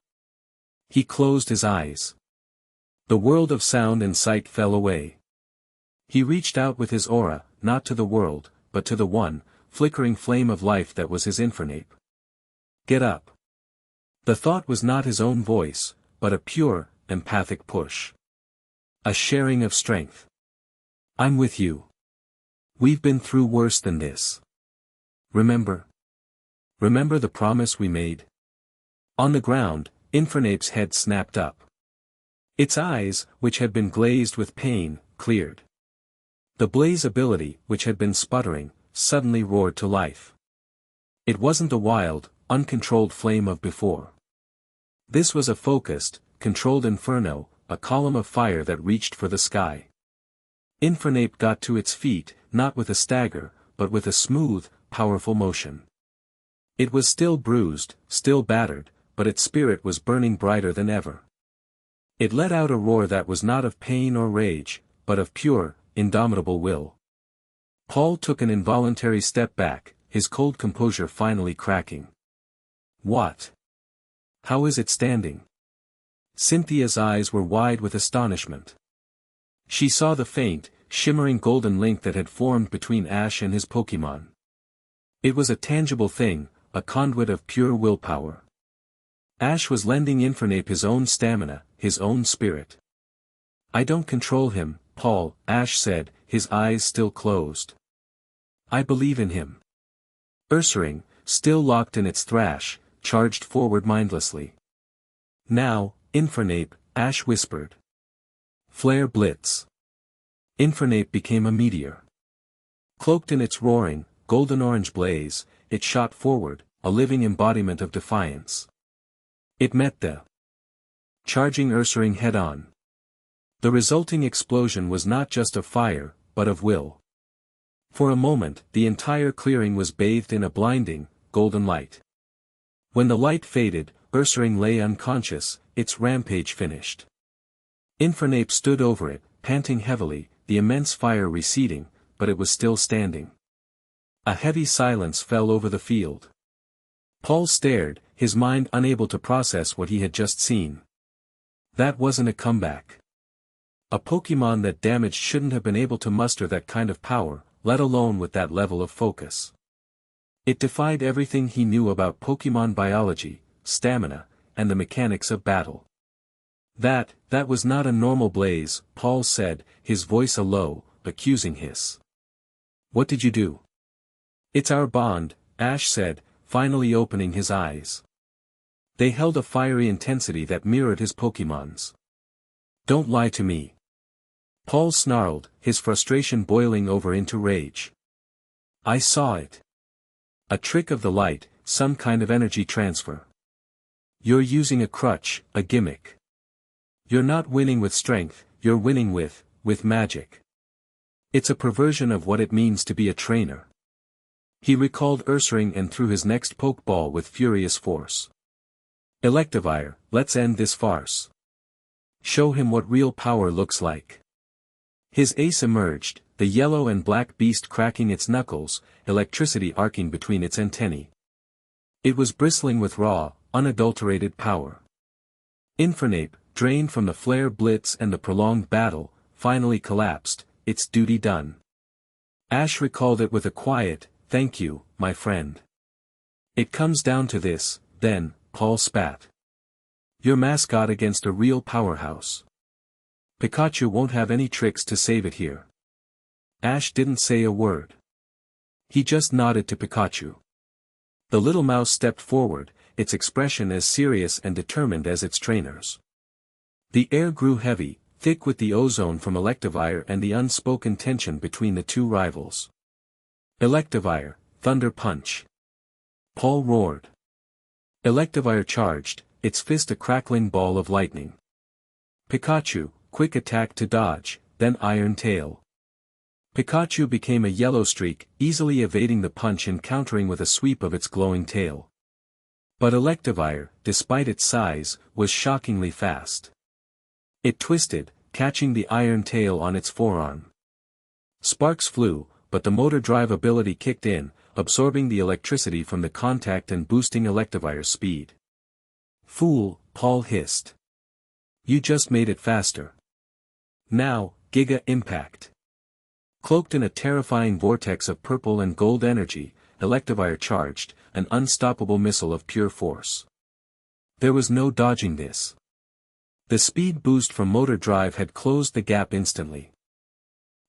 He closed his eyes. The world of sound and sight fell away. He reached out with his aura, not to the world, but to the one, flickering flame of life that was his Infernape. Get up. The thought was not his own voice, but a pure, empathic push. A sharing of strength. I'm with you. We've been through worse than this. Remember? Remember the promise we made? On the ground, Infernape's head snapped up. Its eyes, which had been glazed with pain, cleared. The blaze ability, which had been sputtering, suddenly roared to life. It wasn't the wild, uncontrolled flame of before. This was a focused, controlled inferno, a column of fire that reached for the sky. Infernape got to its feet, not with a stagger, but with a smooth, powerful motion. It was still bruised, still battered, but its spirit was burning brighter than ever. It let out a roar that was not of pain or rage, but of pure, indomitable will. Paul took an involuntary step back, his cold composure finally cracking. What? How is it standing? Cynthia's eyes were wide with astonishment. She saw the faint, shimmering golden link that had formed between Ash and his Pokémon. It was a tangible thing, a conduit of pure willpower. Ash was lending Infernape his own stamina, his own spirit. I don't control him, Paul, Ash said, his eyes still closed. I believe in him. Ursaring, still locked in its thrash, charged forward mindlessly. Now, Infernape, Ash whispered. Flare blitz. Infernape became a meteor. Cloaked in its roaring, golden-orange blaze, it shot forward, a living embodiment of defiance. It met the charging Ursaring head-on. The resulting explosion was not just of fire, but of will. For a moment, the entire clearing was bathed in a blinding, golden light. When the light faded, Ursaring lay unconscious, its rampage finished. Infernape stood over it, panting heavily, the immense fire receding, but it was still standing. A heavy silence fell over the field. Paul stared, his mind unable to process what he had just seen. That wasn't a comeback. A Pokémon that damaged shouldn't have been able to muster that kind of power, let alone with that level of focus. It defied everything he knew about Pokémon biology, stamina, and the mechanics of battle. That was not a normal blaze, Paul said, his voice a low, accusing hiss. What did you do? It's our bond, Ash said, finally opening his eyes. They held a fiery intensity that mirrored his Pokémon's. Don't lie to me. Paul snarled, his frustration boiling over into rage. I saw it. A trick of the light, some kind of energy transfer. You're using a crutch, a gimmick. You're not winning with strength, you're winning with magic. It's a perversion of what it means to be a trainer. He recalled Ursaring and threw his next Pokeball with furious force. Electivire, let's end this farce. Show him what real power looks like. His ace emerged, the yellow and black beast cracking its knuckles, electricity arcing between its antennae. It was bristling with raw, unadulterated power. Infernape, drained from the flare blitz and the prolonged battle, finally collapsed, its duty done. Ash recalled it with a quiet, thank you, my friend. It comes down to this, then, Paul spat. Your mascot against a real powerhouse. Pikachu won't have any tricks to save it here. Ash didn't say a word. He just nodded to Pikachu. The little mouse stepped forward, its expression as serious and determined as its trainer's. The air grew heavy, thick with the ozone from Electivire and the unspoken tension between the two rivals. Electivire, Thunder Punch. Paul roared. Electivire charged, its fist a crackling ball of lightning. Pikachu, quick attack to dodge, then Iron Tail. Pikachu became a yellow streak, easily evading the punch and countering with a sweep of its glowing tail. But Electivire, despite its size, was shockingly fast. It twisted, catching the Iron Tail on its forearm. Sparks flew, but the motor drive ability kicked in, absorbing the electricity from the contact and boosting Electivire's speed. Fool, Paul hissed. You just made it faster. Now, Giga Impact. Cloaked in a terrifying vortex of purple and gold energy, Electivire charged, an unstoppable missile of pure force. There was no dodging this. The speed boost from motor drive had closed the gap instantly.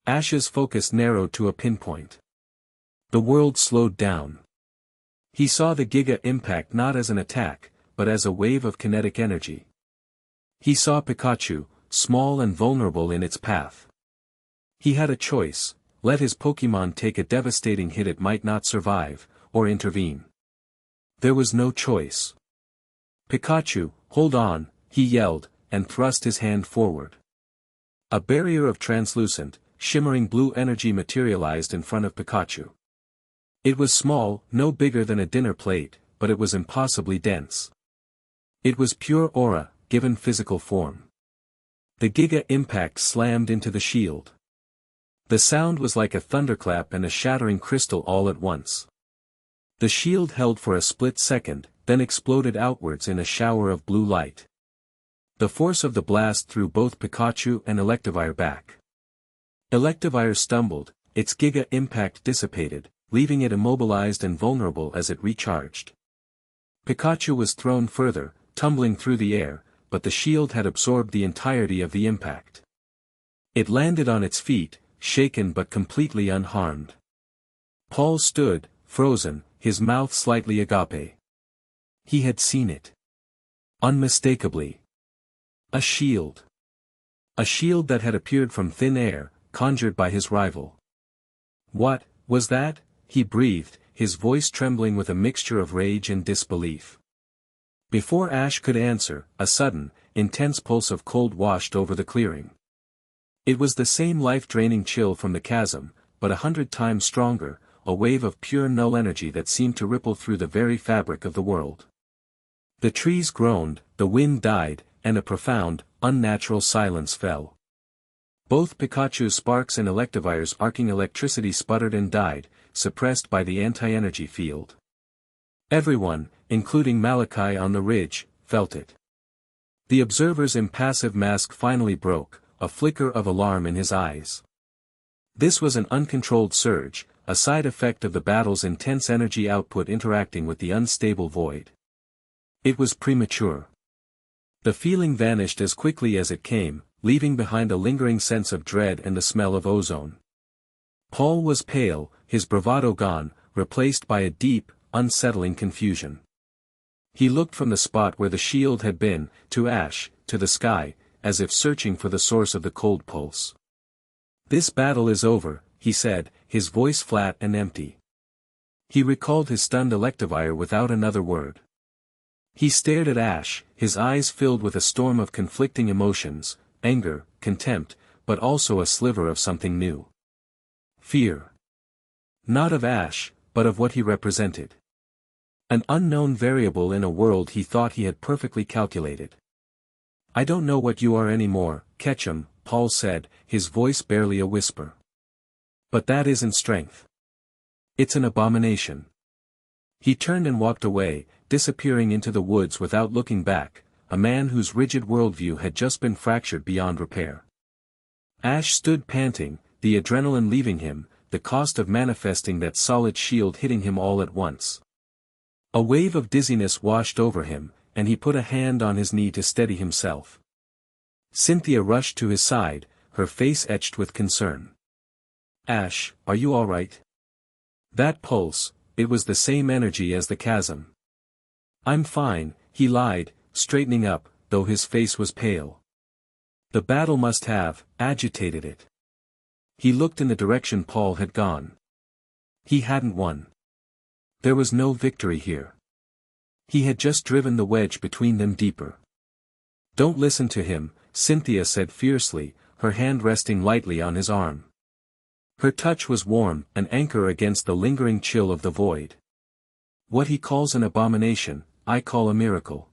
Ash's focus narrowed to a pinpoint. The world slowed down. He saw the Giga Impact not as an attack, but as a wave of kinetic energy. He saw Pikachu, small and vulnerable in its path. He had a choice: let his Pokémon take a devastating hit it might not survive, or intervene. There was no choice. Pikachu, hold on, he yelled, and thrust his hand forward. A barrier of translucent, shimmering blue energy materialized in front of Pikachu. It was small, no bigger than a dinner plate, but it was impossibly dense. It was pure aura, given physical form. The Giga Impact slammed into the shield. The sound was like a thunderclap and a shattering crystal all at once. The shield held for a split second, then exploded outwards in a shower of blue light. The force of the blast threw both Pikachu and Electivire back. Electivire stumbled, its Giga Impact dissipated, leaving it immobilized and vulnerable as it recharged. Pikachu was thrown further, tumbling through the air, but the shield had absorbed the entirety of the impact. It landed on its feet, shaken but completely unharmed. Paul stood, frozen, his mouth slightly agape. He had seen it. Unmistakably. A shield. A shield that had appeared from thin air, conjured by his rival. What was that? He breathed, his voice trembling with a mixture of rage and disbelief. Before Ash could answer, a sudden, intense pulse of cold washed over the clearing. It was the same life-draining chill from the chasm, but 100 times stronger, a wave of pure null energy that seemed to ripple through the very fabric of the world. The trees groaned, the wind died, and a profound, unnatural silence fell. Both Pikachu's sparks and Electivire's arcing electricity sputtered and died, suppressed by the anti-energy field. Everyone, including Malachi on the ridge, felt it. The observer's impassive mask finally broke, a flicker of alarm in his eyes. This was an uncontrolled surge, a side effect of the battle's intense energy output interacting with the unstable void. It was premature. The feeling vanished as quickly as it came, leaving behind a lingering sense of dread and the smell of ozone. Paul was pale, his bravado gone, replaced by a deep, unsettling confusion. He looked from the spot where the shield had been, to Ash, to the sky, as if searching for the source of the cold pulse. "This battle is over," he said, his voice flat and empty. He recalled his stunned Electivire without another word. He stared at Ash, his eyes filled with a storm of conflicting emotions, anger, contempt, but also a sliver of something new. Fear. Not of Ash, but of what he represented. An unknown variable in a world he thought he had perfectly calculated. "I don't know what you are anymore, Ketchum," Paul said, his voice barely a whisper. "But that isn't strength. It's an abomination." He turned and walked away, disappearing into the woods without looking back, a man whose rigid worldview had just been fractured beyond repair. Ash stood panting, the adrenaline leaving him, the cost of manifesting that solid shield hitting him all at once. A wave of dizziness washed over him, and he put a hand on his knee to steady himself. Cynthia rushed to his side, her face etched with concern. "Ash, are you all right?" That pulse, it was the same energy as the chasm. "I'm fine," he lied, straightening up, though his face was pale. The battle must have agitated it. He looked in the direction Paul had gone. He hadn't won. There was no victory here. He had just driven the wedge between them deeper. "Don't listen to him," Cynthia said fiercely, her hand resting lightly on his arm. Her touch was warm, an anchor against the lingering chill of the void. "What he calls an abomination, I call a miracle.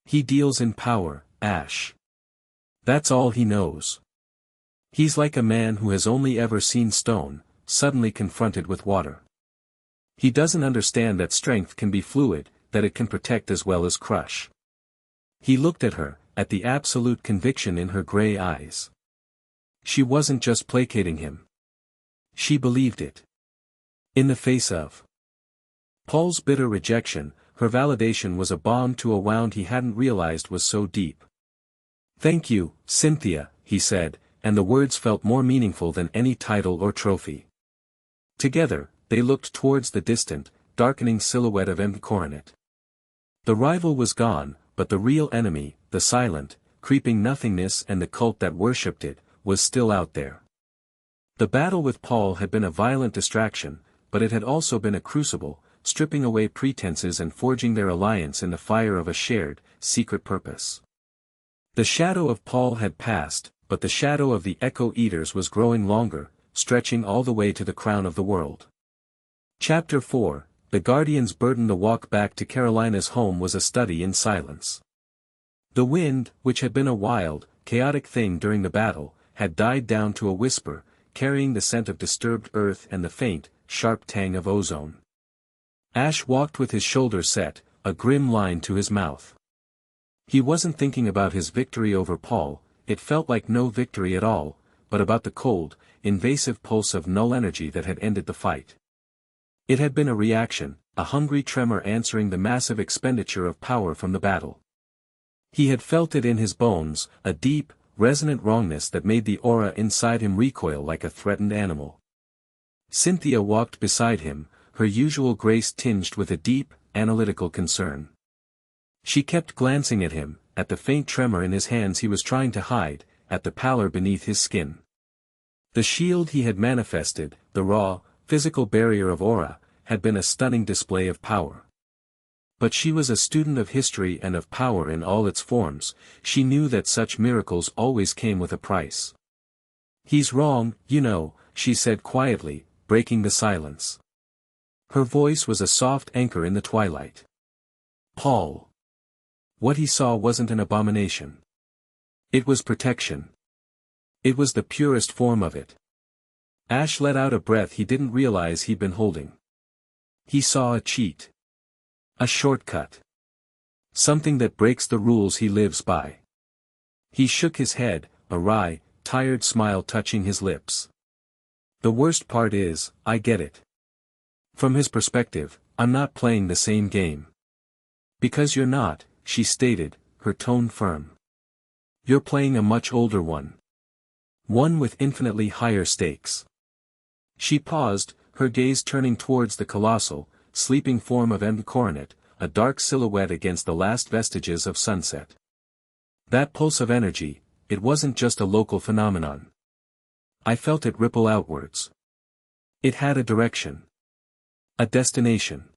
He deals in power, Ash. That's all he knows. He's like a man who has only ever seen stone, suddenly confronted with water. He doesn't understand that strength can be fluid, that it can protect as well as crush." He looked at her, at the absolute conviction in her gray eyes. She wasn't just placating him. She believed it. In the face of Paul's bitter rejection, her validation was a balm to a wound he hadn't realized was so deep. "Thank you, Cynthia," he said, and the words felt more meaningful than any title or trophy. Together, they looked towards the distant, darkening silhouette of M. Coronet. The rival was gone, but the real enemy, the silent, creeping nothingness and the cult that worshipped it, was still out there. The battle with Paul had been a violent distraction, but it had also been a crucible, stripping away pretenses and forging their alliance in the fire of a shared, secret purpose. The shadow of Paul had passed, but the shadow of the Echo Eaters was growing longer, stretching all the way to the crown of the world. Chapter 4, The Guardian's burden. The walk back to Carolina's home was a study in silence. The wind, which had been a wild, chaotic thing during the battle, had died down to a whisper, carrying the scent of disturbed earth and the faint, sharp tang of ozone. Ash walked with his shoulders set, a grim line to his mouth. He wasn't thinking about his victory over Paul, it felt like no victory at all, but about the cold, invasive pulse of null energy that had ended the fight. It had been a reaction, a hungry tremor answering the massive expenditure of power from the battle. He had felt it in his bones, a deep, resonant wrongness that made the aura inside him recoil like a threatened animal. Cynthia walked beside him, her usual grace tinged with a deep, analytical concern. She kept glancing at him, at the faint tremor in his hands he was trying to hide, at the pallor beneath his skin. The shield he had manifested, the raw, physical barrier of aura, had been a stunning display of power. But she was a student of history and of power in all its forms. She knew that such miracles always came with a price. "He's wrong, you know," she said quietly, breaking the silence. Her voice was a soft anchor in the twilight. Paul. What he saw wasn't an abomination. It was protection. It was the purest form of it. Ash let out a breath he didn't realize he'd been holding. He saw a cheat. A shortcut. Something that breaks the rules he lives by. He shook his head, a wry, tired smile touching his lips. "The worst part is, I get it. From his perspective, I'm not playing the same game." "Because you're not," she stated, her tone firm. "You're playing a much older one. One with infinitely higher stakes." She paused, her gaze turning towards the colossal, sleeping form of M. Coronet, a dark silhouette against the last vestiges of sunset. That pulse of energy, it wasn't just a local phenomenon. I felt it ripple outwards. It had a direction. A destination.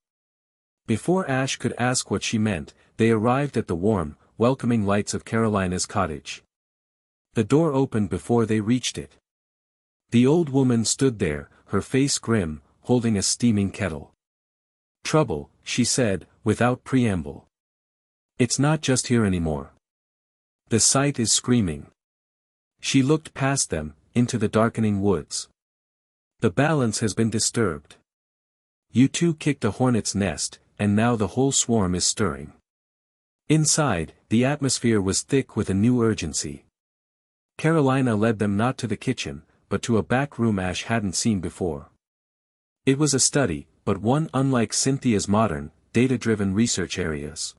Before Ash could ask what she meant, they arrived at the warm, welcoming lights of Carolina's cottage. The door opened before they reached it. The old woman stood there, her face grim, holding a steaming kettle. "Trouble," she said, without preamble. "It's not just here anymore. The site is screaming." She looked past them, into the darkening woods. "The balance has been disturbed. You two kicked a hornet's nest, and now the whole swarm is stirring." Inside, the atmosphere was thick with a new urgency. Carolina led them not to the kitchen, but to a back room Ash hadn't seen before. It was a study, but one unlike Cynthia's modern, data-driven research areas.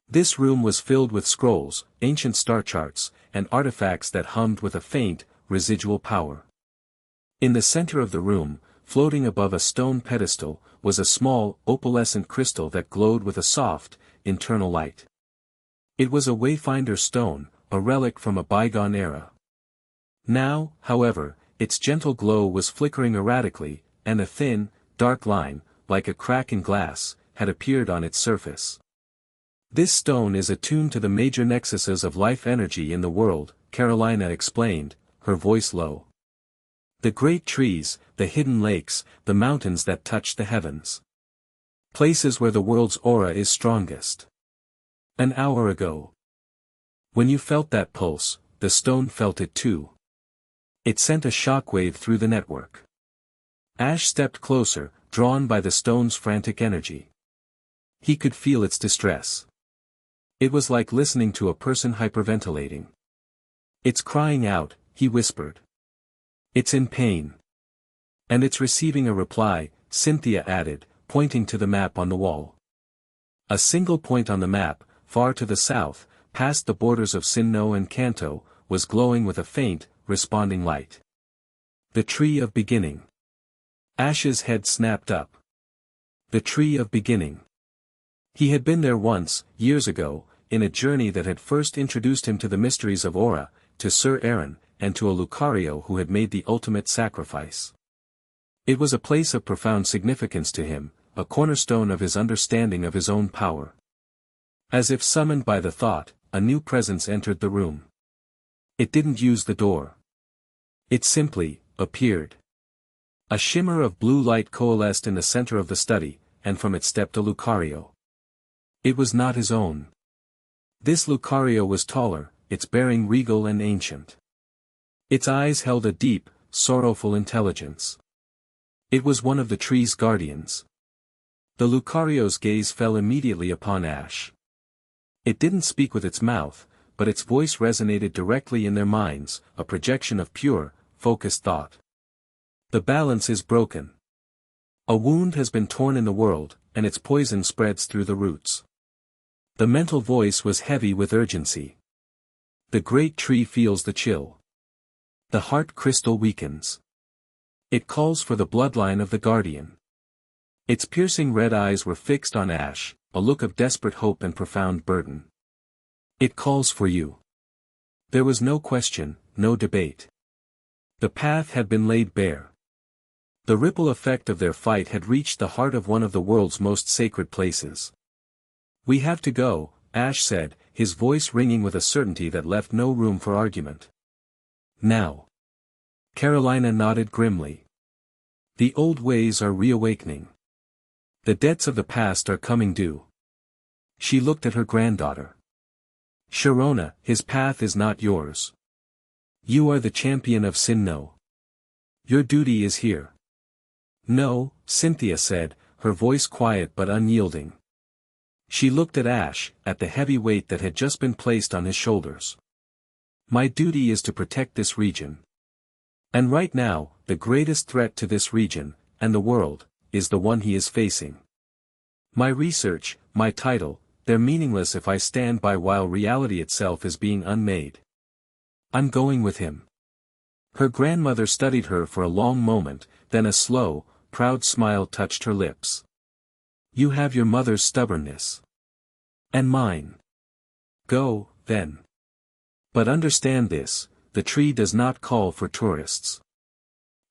This room was filled with scrolls, ancient star charts, and artifacts that hummed with a faint, residual power. In the center of the room, floating above a stone pedestal, was a small, opalescent crystal that glowed with a soft, internal light. It was a wayfinder stone, a relic from a bygone era. Now, however, its gentle glow was flickering erratically, and a thin, dark line, like a crack in glass, had appeared on its surface. "This stone is attuned to the major nexuses of life energy in the world," Carolina explained, her voice low. "The great trees, the hidden lakes, the mountains that touch the heavens. Places where the world's aura is strongest. An hour ago, when you felt that pulse, the stone felt it too. It sent a shockwave through the network." Ash stepped closer, drawn by the stone's frantic energy. He could feel its distress. It was like listening to a person hyperventilating. "It's crying out," he whispered. "It's in pain. And it's receiving a reply," Cynthia added, pointing to the map on the wall. A single point on the map, far to the south, past the borders of Sinnoh and Kanto, was glowing with a faint, responding light. "The Tree of Beginning." Ash's head snapped up. The Tree of Beginning. He had been there once, years ago, in a journey that had first introduced him to the mysteries of aura, to Sir Aaron, and to a Lucario who had made the ultimate sacrifice. It was a place of profound significance to him, a cornerstone of his understanding of his own power. As if summoned by the thought, a new presence entered the room. It didn't use the door. It simply appeared. A shimmer of blue light coalesced in the center of the study, and from it stepped a Lucario. It was not his own. This Lucario was taller, its bearing regal and ancient. Its eyes held a deep, sorrowful intelligence. It was one of the tree's guardians. The Lucario's gaze fell immediately upon Ash. It didn't speak with its mouth, but its voice resonated directly in their minds, a projection of pure, focused thought. "The balance is broken. A wound has been torn in the world, and its poison spreads through the roots." The mental voice was heavy with urgency. The great tree feels the chill. The heart crystal weakens. It calls for the bloodline of the guardian. Its piercing red eyes were fixed on Ash, a look of desperate hope and profound burden. It calls for you. There was no question, no debate. The path had been laid bare. The ripple effect of their fight had reached the heart of one of the world's most sacred places. "We have to go," Ash said, his voice ringing with a certainty that left no room for argument. "Now." Carolina nodded grimly. "The old ways are reawakening. The debts of the past are coming due." She looked at her granddaughter. "Sharona, his path is not yours. You are the champion of Sinnoh. Your duty is here." "No," Cynthia said, her voice quiet but unyielding. She looked at Ash, at the heavy weight that had just been placed on his shoulders. "My duty is to protect this region. And right now, the greatest threat to this region, and the world, is the one he is facing. My research, my title, they're meaningless if I stand by while reality itself is being unmade. I'm going with him." Her grandmother studied her for a long moment, then a slow, proud smile touched her lips. "You have your mother's stubbornness. And mine. Go, then. But understand this, the tree does not call for tourists.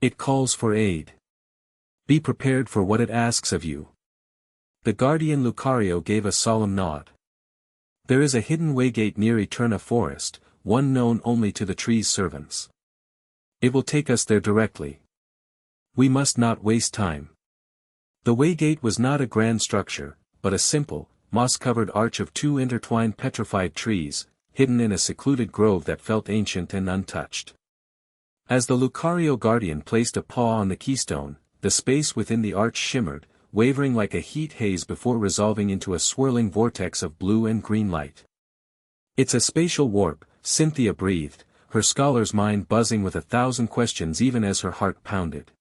It calls for aid. Be prepared for what it asks of you." The guardian Lucario gave a solemn nod. "There is a hidden waygate near Eterna Forest, one known only to the tree's servants. It will take us there directly. We must not waste time." The waygate was not a grand structure, but a simple, moss-covered arch of two intertwined petrified trees, hidden in a secluded grove that felt ancient and untouched. As the Lucario guardian placed a paw on the keystone, the space within the arch shimmered, wavering like a heat haze before resolving into a swirling vortex of blue and green light. "It's a spatial warp," Cynthia breathed, her scholar's mind buzzing with 1,000 questions even as her heart pounded.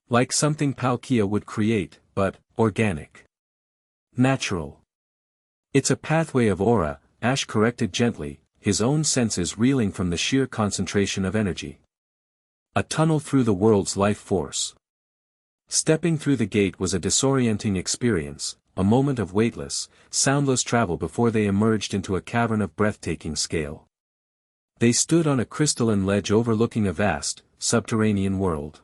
"Like something Palkia would create, but organic. Natural." "It's a pathway of aura," Ash corrected gently, his own senses reeling from the sheer concentration of energy. "A tunnel through the world's life force." Stepping through the gate was a disorienting experience, a moment of weightless, soundless travel before they emerged into a cavern of breathtaking scale. They stood on a crystalline ledge overlooking a vast, subterranean world.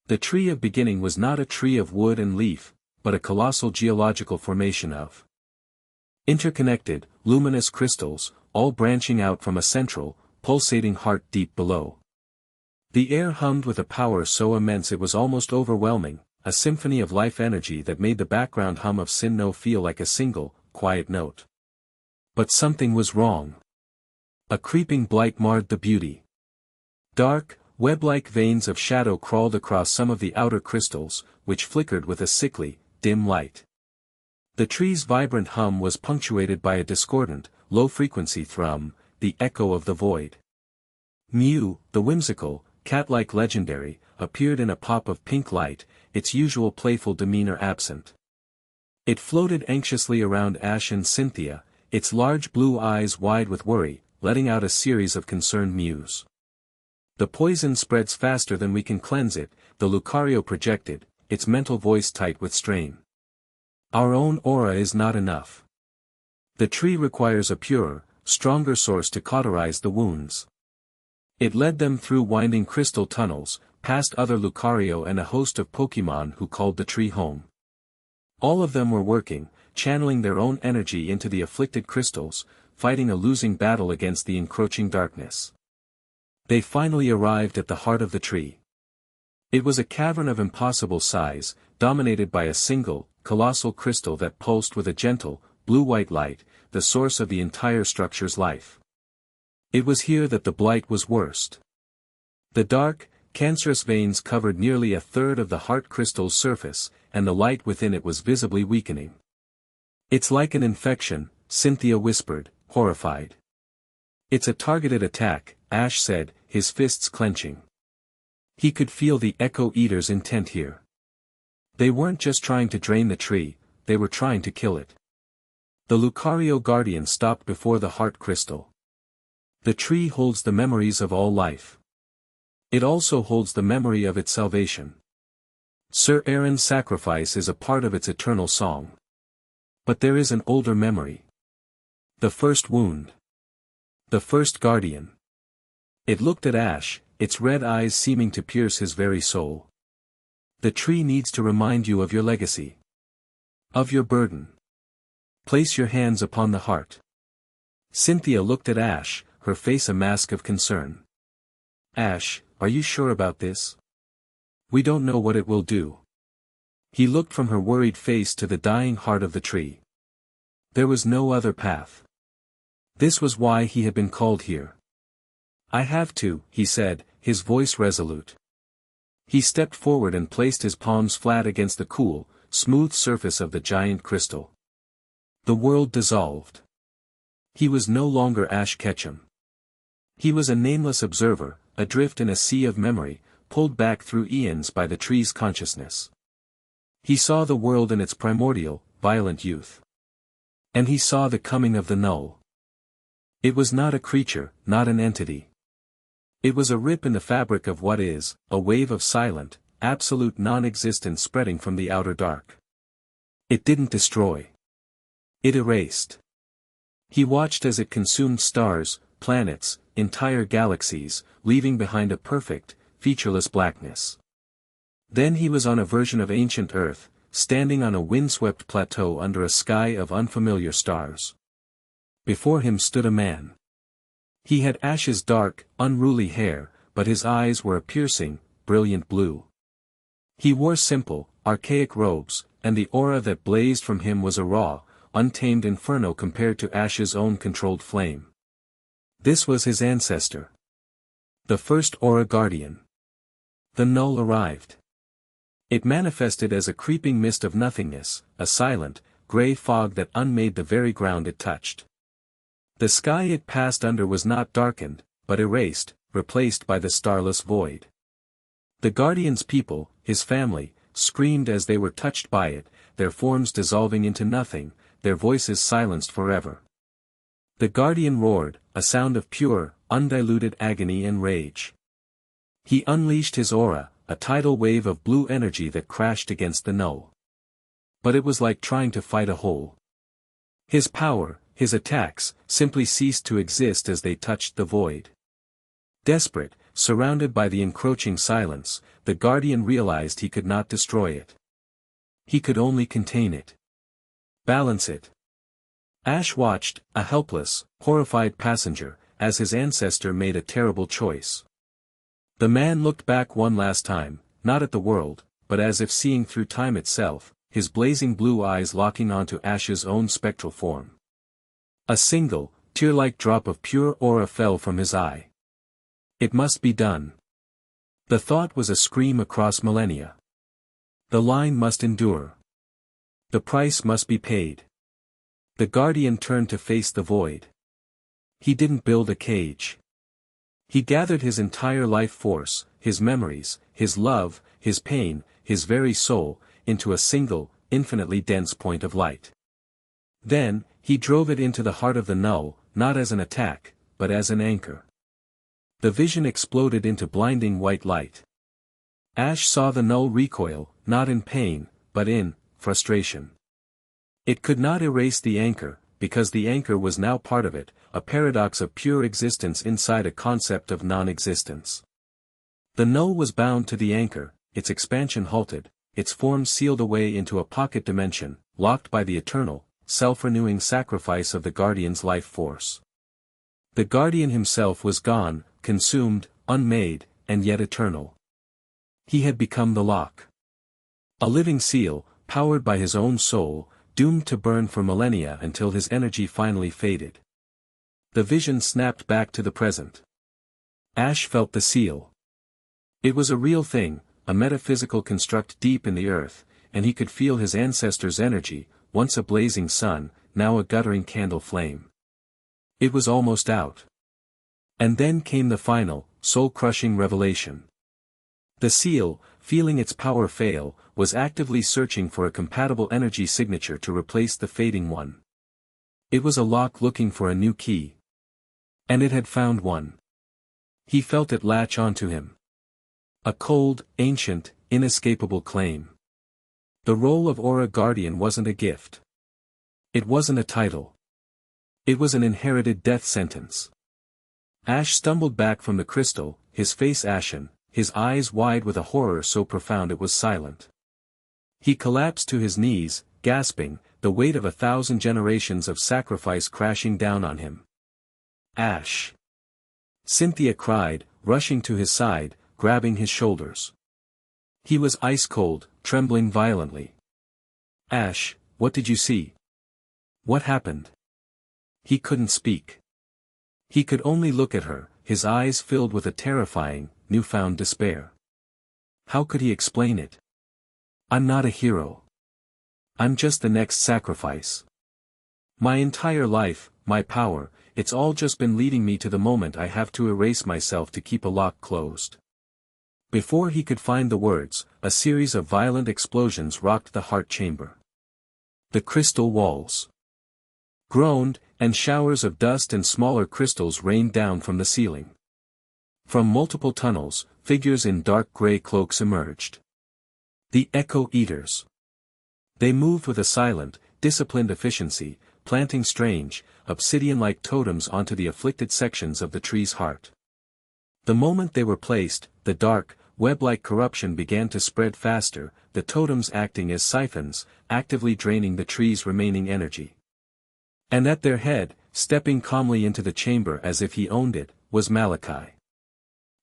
The tree of beginning was not a tree of wood and leaf, but a colossal geological formation of interconnected, luminous crystals, all branching out from a central, pulsating heart deep below. The air hummed with a power so immense it was almost overwhelming, a symphony of life energy that made the background hum of Sinnoh feel like a single, quiet note. But something was wrong. A creeping blight marred the beauty. Dark, web-like veins of shadow crawled across some of the outer crystals, which flickered with a sickly, dim light. The tree's vibrant hum was punctuated by a discordant, low-frequency thrum, the echo of the void. Mew, the whimsical, cat-like legendary, appeared in a pop of pink light, its usual playful demeanor absent. It floated anxiously around Ash and Cynthia, its large blue eyes wide with worry, letting out a series of concerned mews. "The poison spreads faster than we can cleanse it," the Lucario projected, its mental voice tight with strain. "Our own aura is not enough. The tree requires a purer, stronger source to cauterize the wounds." It led them through winding crystal tunnels, past other Lucario and a host of Pokémon who called the tree home. All of them were working, channeling their own energy into the afflicted crystals, fighting a losing battle against the encroaching darkness. They finally arrived at the heart of the tree. It was a cavern of impossible size, dominated by a single, colossal crystal that pulsed with a gentle, blue-white light, the source of the entire structure's life. It was here that the blight was worst. The dark, cancerous veins covered nearly a third of the heart crystal's surface, and the light within it was visibly weakening. "It's like an infection," Cynthia whispered, horrified. "It's a targeted attack," Ash said, his fists clenching. He could feel the Echo Eater's intent here. They weren't just trying to drain the tree, they were trying to kill it. The Lucario Guardian stopped before the heart crystal. "The tree holds the memories of all life. It also holds the memory of its salvation. Sir Aaron's sacrifice is a part of its eternal song. But there is an older memory. The first wound. The first guardian. It looked at Ash, its red eyes seeming to pierce his very soul. The tree needs to remind you of your legacy. Of your burden. Place your hands upon the heart. Cynthia looked at Ash, her face a mask of concern. Ash, are you sure about this? We don't know what it will do. He looked from her worried face to the dying heart of the tree. There was no other path. This was why he had been called here. I have to, he said, his voice resolute. He stepped forward and placed his palms flat against the cool, smooth surface of the giant crystal. The world dissolved. He was no longer Ash Ketchum. He was a nameless observer, adrift in a sea of memory, pulled back through eons by the tree's consciousness. He saw the world in its primordial, violent youth. And he saw the coming of the null. It was not a creature, not an entity. It was a rip in the fabric of what is, a wave of silent, absolute non-existence spreading from the outer dark. It didn't destroy. It erased. He watched as it consumed stars, planets, entire galaxies, leaving behind a perfect, featureless blackness. Then he was on a version of ancient Earth, standing on a windswept plateau under a sky of unfamiliar stars. Before him stood a man. He had Ash's dark, unruly hair, but his eyes were a piercing, brilliant blue. He wore simple, archaic robes, and the aura that blazed from him was a raw, untamed inferno compared to Ash's own controlled flame. This was his ancestor. The first Aura Guardian. The null arrived. It manifested as a creeping mist of nothingness, a silent, grey fog that unmade the very ground it touched. The sky it passed under was not darkened, but erased, replaced by the starless void. The Guardian's people, his family, screamed as they were touched by it, their forms dissolving into nothing, their voices silenced forever. The Guardian roared, a sound of pure, undiluted agony and rage. He unleashed his aura, a tidal wave of blue energy that crashed against the null. But it was like trying to fight a hole. His power, his attacks, simply ceased to exist as they touched the void. Desperate, surrounded by the encroaching silence, the Guardian realized he could not destroy it. He could only contain it. Balance it. Ash watched, a helpless, horrified passenger, as his ancestor made a terrible choice. The man looked back one last time, not at the world, but as if seeing through time itself, his blazing blue eyes locking onto Ash's own spectral form. A single, tear-like drop of pure aura fell from his eye. It must be done. The thought was a scream across millennia. The line must endure. The price must be paid. The Guardian turned to face the void. He didn't build a cage. He gathered his entire life force, his memories, his love, his pain, his very soul, into a single, infinitely dense point of light. Then, he drove it into the heart of the null, not as an attack, but as an anchor. The vision exploded into blinding white light. Ash saw the null recoil, not in pain, but in frustration. It could not erase the anchor, because the anchor was now part of it, a paradox of pure existence inside a concept of non-existence. The null was bound to the anchor, its expansion halted, its form sealed away into a pocket dimension, locked by the eternal, self-renewing sacrifice of the Guardian's life force. The Guardian himself was gone, consumed, unmade, and yet eternal. He had become the lock. A living seal, powered by his own soul, doomed to burn for millennia until his energy finally faded. The vision snapped back to the present. Ash felt the seal. It was a real thing, a metaphysical construct deep in the earth, and he could feel his ancestors' energy, once a blazing sun, now a guttering candle flame. It was almost out. And then came the final, soul-crushing revelation. The seal, feeling its power fail, was actively searching for a compatible energy signature to replace the fading one. It was a lock looking for a new key. And it had found one. He felt it latch onto him. A cold, ancient, inescapable claim. The role of Aura Guardian wasn't a gift. It wasn't a title. It was an inherited death sentence. Ash stumbled back from the crystal, his face ashen, his eyes wide with a horror so profound it was silent. He collapsed to his knees, gasping, the weight of 1,000 generations of sacrifice crashing down on him. Ash! Cynthia cried, rushing to his side, grabbing his shoulders. He was ice-cold, trembling violently. Ash, what did you see? What happened? He couldn't speak. He could only look at her, his eyes filled with a terrifying, newfound despair. How could he explain it? I'm not a hero. I'm just the next sacrifice. My entire life, my power, it's all just been leading me to the moment I have to erase myself to keep a lock closed. Before he could find the words, a series of violent explosions rocked the heart chamber. The crystal walls groaned, and showers of dust and smaller crystals rained down from the ceiling. From multiple tunnels, figures in dark gray cloaks emerged. The Echo Eaters. They moved with a silent, disciplined efficiency, planting strange, obsidian-like totems onto the afflicted sections of the tree's heart. The moment they were placed, the dark, web-like corruption began to spread faster, the totems acting as siphons, actively draining the tree's remaining energy. And at their head, stepping calmly into the chamber as if he owned it, was Malachi.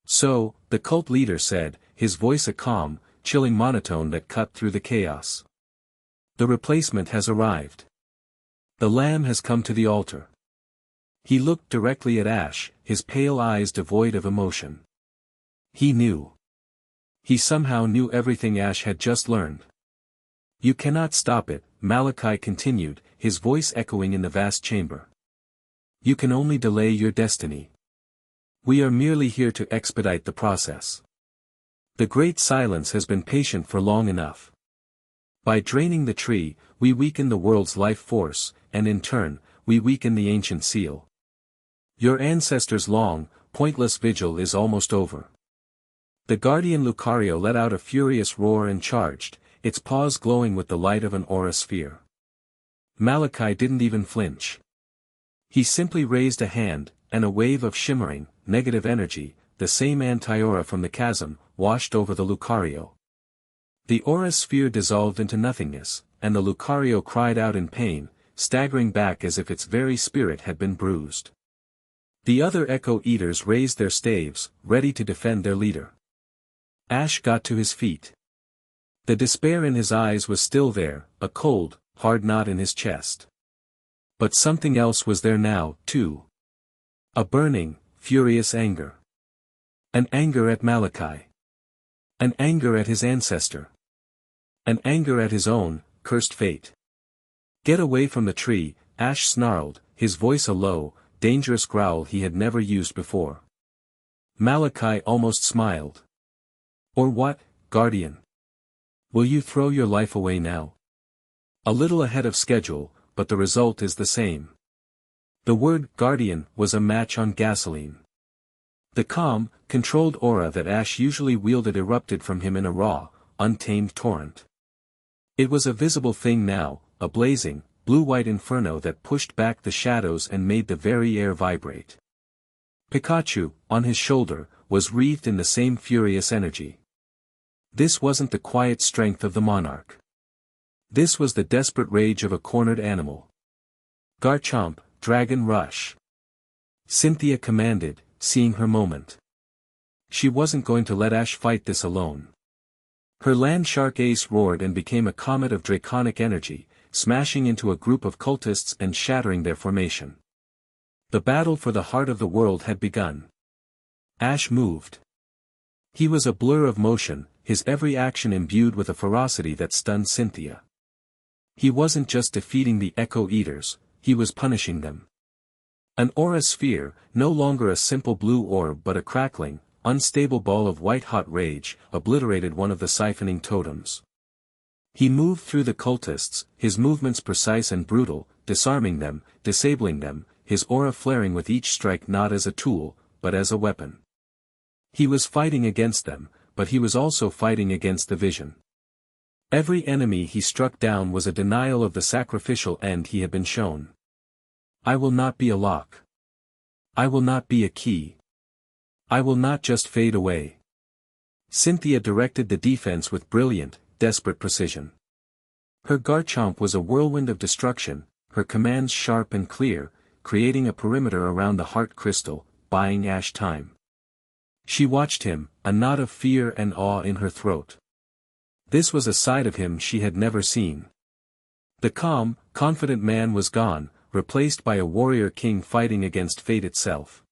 So, the cult leader said, his voice a calm, chilling monotone that cut through the chaos. The replacement has arrived. The Lamb has come to the altar. He looked directly at Ash, his pale eyes devoid of emotion. He knew. He somehow knew everything Ash had just learned. You cannot stop it, Malachi continued, his voice echoing in the vast chamber. You can only delay your destiny. We are merely here to expedite the process. The great silence has been patient for long enough. By draining the tree, we weaken the world's life force, and in turn, we weaken the ancient seal. Your ancestors' long, pointless vigil is almost over. The guardian Lucario let out a furious roar and charged, its paws glowing with the light of an aura sphere. Malachi didn't even flinch. He simply raised a hand, and a wave of shimmering, negative energy, the same anti-aura from the chasm, washed over the Lucario. The aura sphere dissolved into nothingness, and the Lucario cried out in pain, staggering back as if its very spirit had been bruised. The other Echo Eaters raised their staves, ready to defend their leader. Ash got to his feet. The despair in his eyes was still there, a cold, hard knot in his chest. But something else was there now, too. A burning, furious anger. An anger at Malachi. An anger at his ancestor. An anger at his own, cursed fate. Get away from the tree, Ash snarled, his voice a low, dangerous growl he had never used before. Malachi almost smiled. Or what, Guardian? Will you throw your life away now? A little ahead of schedule, but the result is the same. The word Guardian was a match on gasoline. The calm, controlled aura that Ash usually wielded erupted from him in a raw, untamed torrent. It was a visible thing now, a blazing, blue-white inferno that pushed back the shadows and made the very air vibrate. Pikachu, on his shoulder, was wreathed in the same furious energy. This wasn't the quiet strength of the monarch. This was the desperate rage of a cornered animal. Garchomp, Dragon Rush. Cynthia commanded, seeing her moment. She wasn't going to let Ash fight this alone. Her land shark ace roared and became a comet of draconic energy, smashing into a group of cultists and shattering their formation. The battle for the heart of the world had begun. Ash moved. He was a blur of motion, his every action imbued with a ferocity that stunned Cynthia. He wasn't just defeating the Echo Eaters, he was punishing them. An aura sphere, no longer a simple blue orb but a crackling, unstable ball of white-hot rage, obliterated one of the siphoning totems. He moved through the cultists, his movements precise and brutal, disarming them, disabling them, his aura flaring with each strike not as a tool, but as a weapon. He was fighting against them, but he was also fighting against the vision. Every enemy he struck down was a denial of the sacrificial end he had been shown. I will not be a lock. I will not be a key. I will not just fade away. Cynthia directed the defense with brilliant, desperate precision. Her Garchomp was a whirlwind of destruction, her commands sharp and clear, creating a perimeter around the heart crystal, buying Ash time. She watched him, a knot of fear and awe in her throat. This was a side of him she had never seen. The calm, confident man was gone, replaced by a warrior king fighting against fate itself.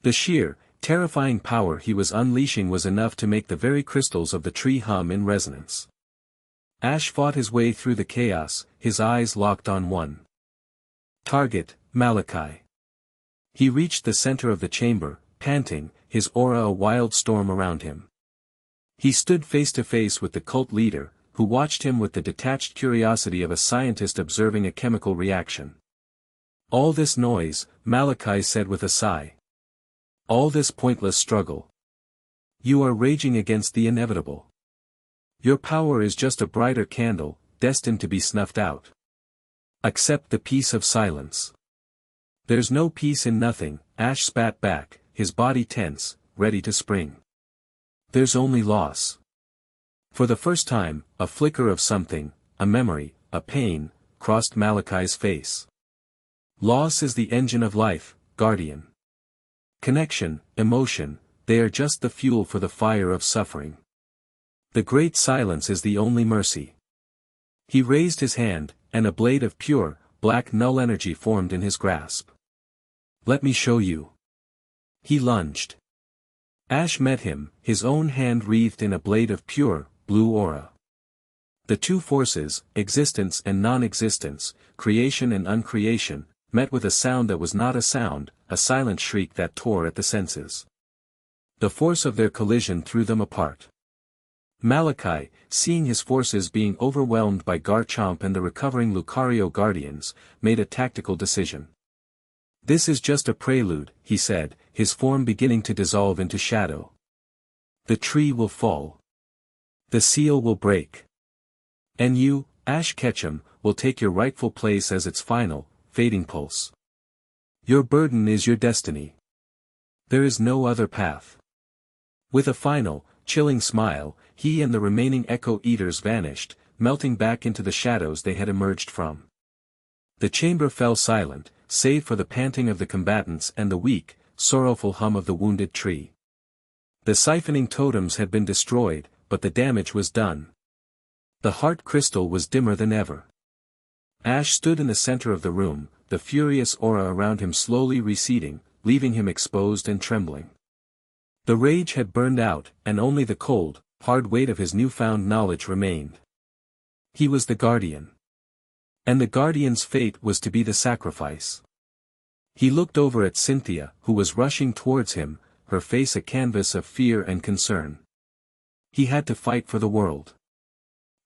The sheer, terrifying power he was unleashing was enough to make the very crystals of the tree hum in resonance. Ash fought his way through the chaos, his eyes locked on one target, Malachi. He reached the center of the chamber, panting, his aura a wild storm around him. He stood face to face with the cult leader, who watched him with the detached curiosity of a scientist observing a chemical reaction. All this noise, Malachi said with a sigh. All this pointless struggle. You are raging against the inevitable. Your power is just a brighter candle, destined to be snuffed out. Accept the peace of silence. There's no peace in nothing, Ash spat back, his body tense, ready to spring. There's only loss. For the first time, a flicker of something, a memory, a pain, crossed Malachi's face. Loss is the engine of life, Guardian. Connection, emotion, they are just the fuel for the fire of suffering. The great silence is the only mercy. He raised his hand, and a blade of pure, black null energy formed in his grasp. Let me show you. He lunged. Ash met him, his own hand wreathed in a blade of pure, blue aura. The two forces, existence and non-existence, creation and uncreation, met with a sound that was not a sound, a silent shriek that tore at the senses. The force of their collision threw them apart. Malachi, seeing his forces being overwhelmed by Garchomp and the recovering Lucario Guardians, made a tactical decision. This is just a prelude, he said, his form beginning to dissolve into shadow. The tree will fall. The seal will break. And you, Ash Ketchum, will take your rightful place as its final, fading pulse. Your burden is your destiny. There is no other path. With a final, chilling smile, he and the remaining Echo Eaters vanished, melting back into the shadows they had emerged from. The chamber fell silent, save for the panting of the combatants and the weak, sorrowful hum of the wounded tree. The siphoning totems had been destroyed, but the damage was done. The heart crystal was dimmer than ever. Ash stood in the center of the room, the furious aura around him slowly receding, leaving him exposed and trembling. The rage had burned out, and only the cold, hard weight of his newfound knowledge remained. He was the Guardian. And the Guardian's fate was to be the sacrifice. He looked over at Cynthia, who was rushing towards him, her face a canvas of fear and concern. He had to fight for the world.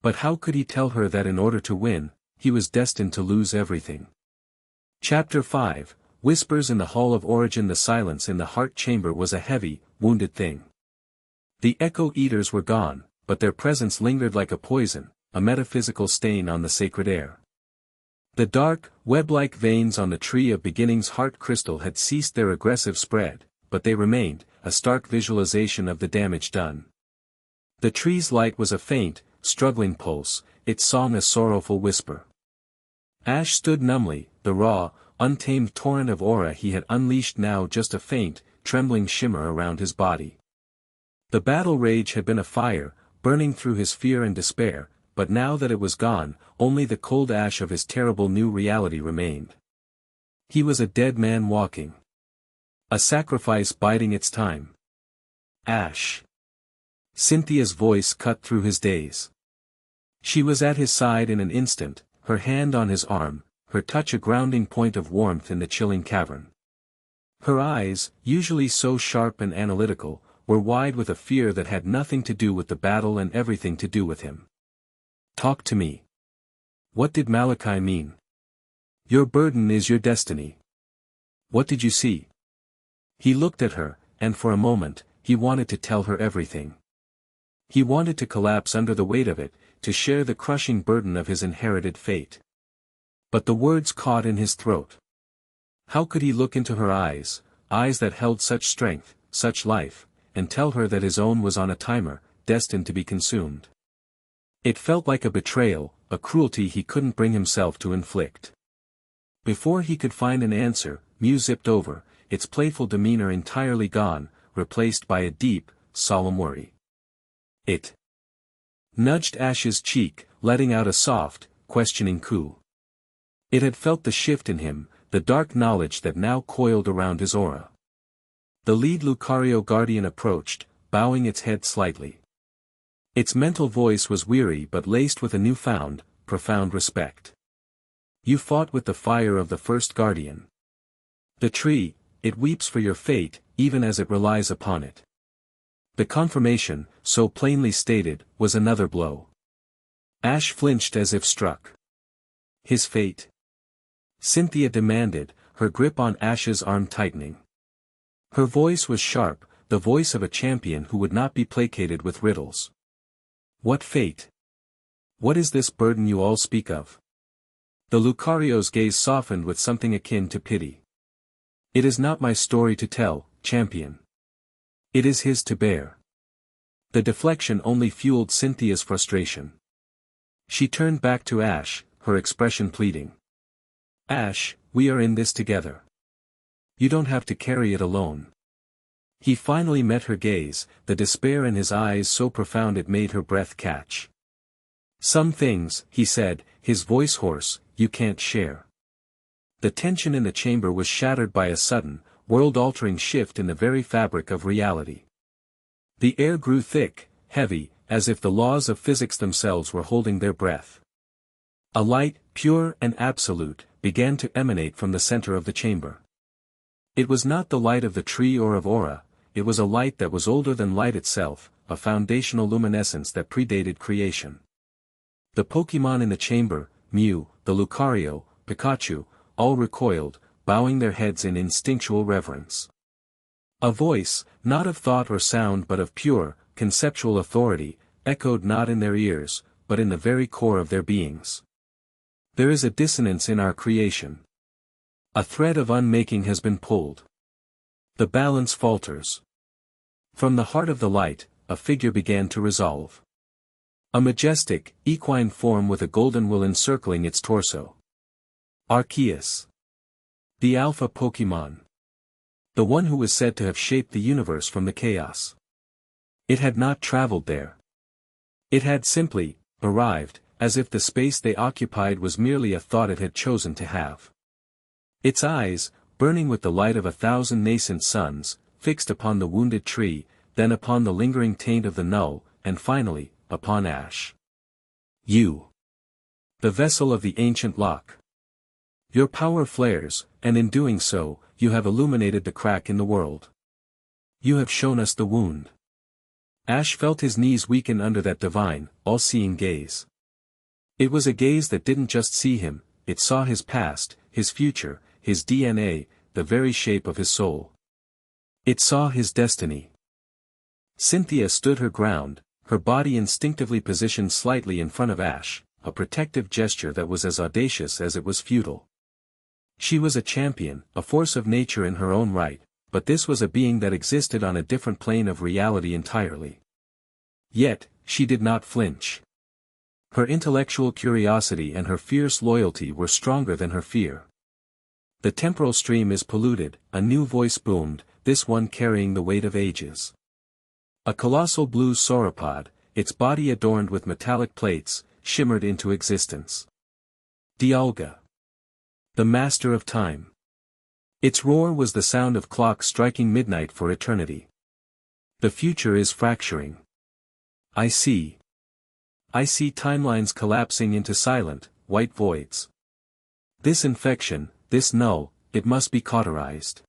But how could he tell her that in order to win, he was destined to lose everything? Chapter 5, Whispers in the Hall of Origin. The silence in the heart chamber was a heavy, wounded thing. The Echo Eaters were gone, but their presence lingered like a poison, a metaphysical stain on the sacred air. The dark, web-like veins on the Tree of Beginnings heart crystal had ceased their aggressive spread, but they remained, a stark visualization of the damage done. The tree's light was a faint, struggling pulse, its song a sorrowful whisper. Ash stood numbly, the raw, untamed torrent of aura he had unleashed now just a faint, trembling shimmer around his body. The battle rage had been a fire, burning through his fear and despair, but now that it was gone, only the cold ash of his terrible new reality remained. He was a dead man walking. A sacrifice biding its time. Ash. Cynthia's voice cut through his daze. She was at his side in an instant, her hand on his arm, her touch a grounding point of warmth in the chilling cavern. Her eyes, usually so sharp and analytical, were wide with a fear that had nothing to do with the battle and everything to do with him. Talk to me. What did Malachi mean? Your burden is your destiny. What did you see? He looked at her, and for a moment, he wanted to tell her everything. He wanted to collapse under the weight of it, to share the crushing burden of his inherited fate. But the words caught in his throat. How could he look into her eyes, eyes that held such strength, such life, and tell her that his own was on a timer, destined to be consumed? It felt like a betrayal, a cruelty he couldn't bring himself to inflict. Before he could find an answer, Mew zipped over, its playful demeanor entirely gone, replaced by a deep, solemn worry. It nudged Ash's cheek, letting out a soft, questioning coo. It had felt the shift in him, the dark knowledge that now coiled around his aura. The lead Lucario guardian approached, bowing its head slightly. Its mental voice was weary but laced with a newfound, profound respect. You fought with the fire of the first guardian. The tree, it weeps for your fate, even as it relies upon it. The confirmation, so plainly stated, was another blow. Ash flinched as if struck. His fate? Cynthia demanded, her grip on Ash's arm tightening. Her voice was sharp, the voice of a champion who would not be placated with riddles. What fate? What is this burden you all speak of? The Lucario's gaze softened with something akin to pity. It is not my story to tell, champion. It is his to bear. The deflection only fueled Cynthia's frustration. She turned back to Ash, her expression pleading. Ash, we are in this together. You don't have to carry it alone. He finally met her gaze, the despair in his eyes so profound it made her breath catch. Some things, he said, his voice hoarse, you can't share. The tension in the chamber was shattered by a sudden, world-altering shift in the very fabric of reality. The air grew thick, heavy, as if the laws of physics themselves were holding their breath. A light, pure and absolute, began to emanate from the center of the chamber. It was not the light of the tree or of aura, it was a light that was older than light itself, a foundational luminescence that predated creation. The Pokémon in the chamber, Mew, the Lucario, Pikachu, all recoiled, bowing their heads in instinctual reverence. A voice, not of thought or sound but of pure, conceptual authority, echoed not in their ears, but in the very core of their beings. There is a dissonance in our creation. A thread of unmaking has been pulled. The balance falters. From the heart of the light, a figure began to resolve. A majestic, equine form with a golden will encircling its torso. Arceus. The Alpha Pokémon. The one who was said to have shaped the universe from the chaos. It had not traveled there. It had simply arrived, as if the space they occupied was merely a thought it had chosen to have. Its eyes, burning with the light of 1,000 nascent suns, fixed upon the wounded tree, then upon the lingering taint of the null, and finally, upon Ash. You. The vessel of the ancient lock. Your power flares, and in doing so, you have illuminated the crack in the world. You have shown us the wound. Ash felt his knees weaken under that divine, all-seeing gaze. It was a gaze that didn't just see him, it saw his past, his future, his DNA, the very shape of his soul. It saw his destiny. Cynthia stood her ground, her body instinctively positioned slightly in front of Ash, a protective gesture that was as audacious as it was futile. She was a champion, a force of nature in her own right, but this was a being that existed on a different plane of reality entirely. Yet, she did not flinch. Her intellectual curiosity and her fierce loyalty were stronger than her fear. The temporal stream is polluted, a new voice boomed, this one carrying the weight of ages. A colossal blue sauropod, its body adorned with metallic plates, shimmered into existence. Dialga. The master of time. Its roar was the sound of clocks striking midnight for eternity. The future is fracturing. I see timelines collapsing into silent, white voids. This infection, this null, it must be cauterized.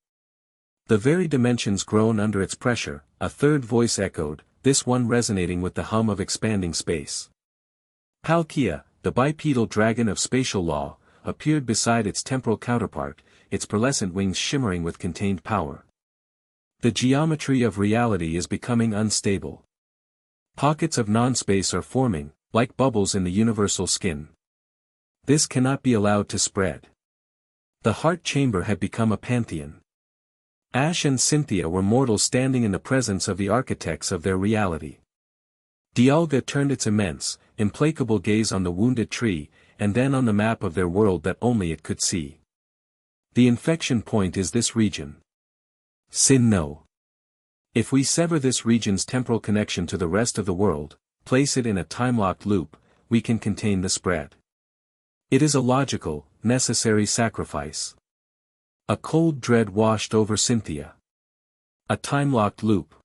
The very dimensions groan under its pressure, a third voice echoed, this one resonating with the hum of expanding space. Palkia, the bipedal dragon of spatial law, appeared beside its temporal counterpart, its pearlescent wings shimmering with contained power. The geometry of reality is becoming unstable. Pockets of non-space are forming, like bubbles in the universal skin. This cannot be allowed to spread. The heart chamber had become a pantheon. Ash and Cynthia were mortals standing in the presence of the architects of their reality. Dialga turned its immense, implacable gaze on the wounded tree, and then on the map of their world that only it could see. The infection point is this region. Sin no. If we sever this region's temporal connection to the rest of the world, place it in a time-locked loop, we can contain the spread. It is a logical, necessary sacrifice. A cold dread washed over Cynthia. A time-locked loop.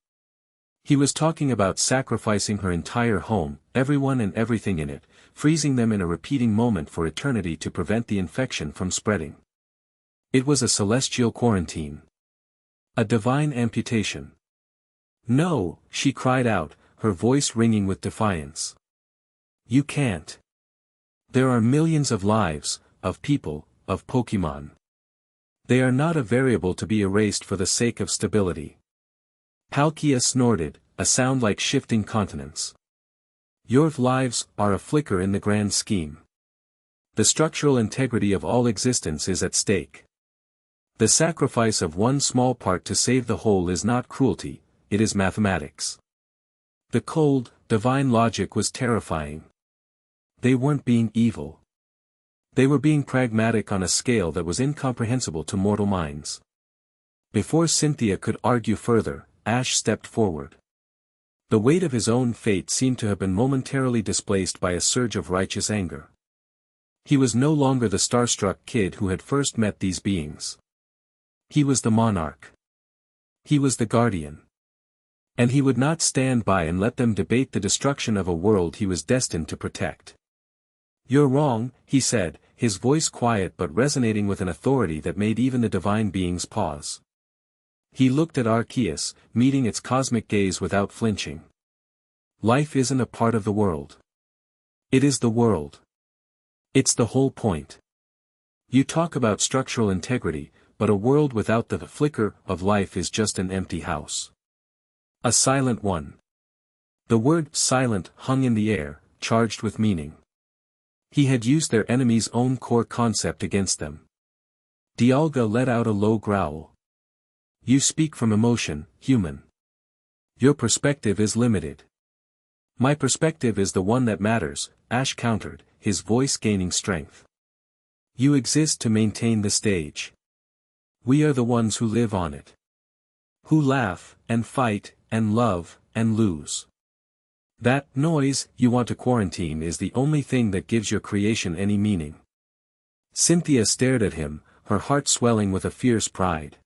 He was talking about sacrificing her entire home, everyone and everything in it, freezing them in a repeating moment for eternity to prevent the infection from spreading. It was a celestial quarantine. A divine amputation. No, she cried out, her voice ringing with defiance. You can't. There are millions of lives, of people, of Pokemon. They are not a variable to be erased for the sake of stability. Palkia snorted, a sound like shifting continents. Your lives are a flicker in the grand scheme. The structural integrity of all existence is at stake. The sacrifice of one small part to save the whole is not cruelty, it is mathematics. The cold, divine logic was terrifying. They weren't being evil. They were being pragmatic on a scale that was incomprehensible to mortal minds. Before Cynthia could argue further, Ash stepped forward. The weight of his own fate seemed to have been momentarily displaced by a surge of righteous anger. He was no longer the starstruck kid who had first met these beings. He was the monarch. He was the guardian. And he would not stand by and let them debate the destruction of a world he was destined to protect. You're wrong, he said, his voice quiet but resonating with an authority that made even the divine beings pause. He looked at Arceus, meeting its cosmic gaze without flinching. Life isn't a part of the world. It is the world. It's the whole point. You talk about structural integrity, but a world without the flicker of life is just an empty house. A silent one. The word silent hung in the air, charged with meaning. He had used their enemy's own core concept against them. Dialga let out a low growl. You speak from emotion, human. Your perspective is limited. My perspective is the one that matters, Ash countered, his voice gaining strength. You exist to maintain the stage. We are the ones who live on it. Who laugh, and fight, and love, and lose. That noise you want to quarantine is the only thing that gives your creation any meaning. Cynthia stared at him, her heart swelling with a fierce pride.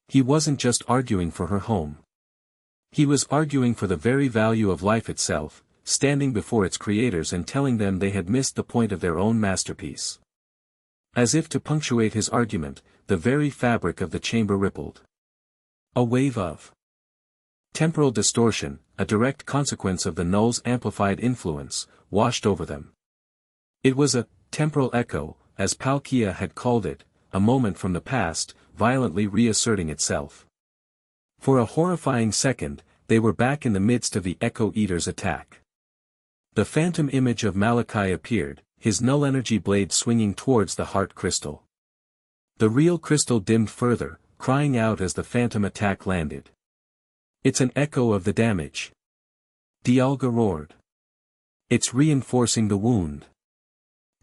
He wasn't just arguing for her home. He was arguing for the very value of life itself, standing before its creators and telling them they had missed the point of their own masterpiece. As if to punctuate his argument, the very fabric of the chamber rippled. A wave of temporal distortion, a direct consequence of the null's amplified influence, washed over them. It was a temporal echo, as Palkia had called it, a moment from the past, violently reasserting itself. For a horrifying second, they were back in the midst of the Echo Eater's attack. The phantom image of Malachi appeared, his null energy blade swinging towards the heart crystal. The real crystal dimmed further, crying out as the phantom attack landed. It's an echo of the damage. Dialga roared. It's reinforcing the wound.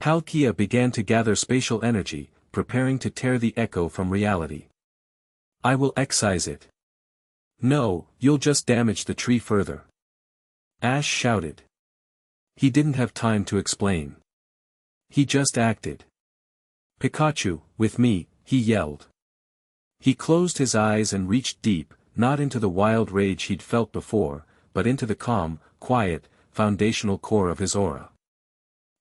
Palkia began to gather spatial energy, preparing to tear the echo from reality. I will excise it. No, you'll just damage the tree further. Ash shouted. He didn't have time to explain. He just acted. Pikachu, with me, he yelled. He closed his eyes and reached deep, not into the wild rage he'd felt before, but into the calm, quiet, foundational core of his aura.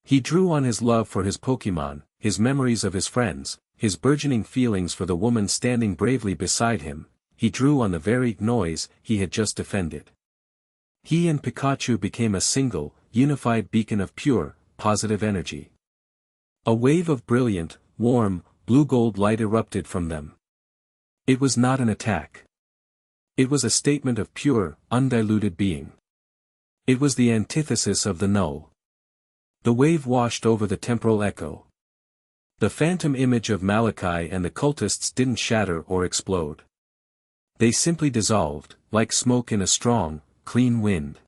He drew on his love for his Pokemon, his memories of his friends, his burgeoning feelings for the woman standing bravely beside him, he drew on the very noise he had just defended. He and Pikachu became a single, unified beacon of pure, positive energy. A wave of brilliant, warm, blue-gold light erupted from them. It was not an attack. It was a statement of pure, undiluted being. It was the antithesis of the null. The wave washed over the temporal echo. The phantom image of Malachi and the cultists didn't shatter or explode. They simply dissolved, like smoke in a strong, clean wind.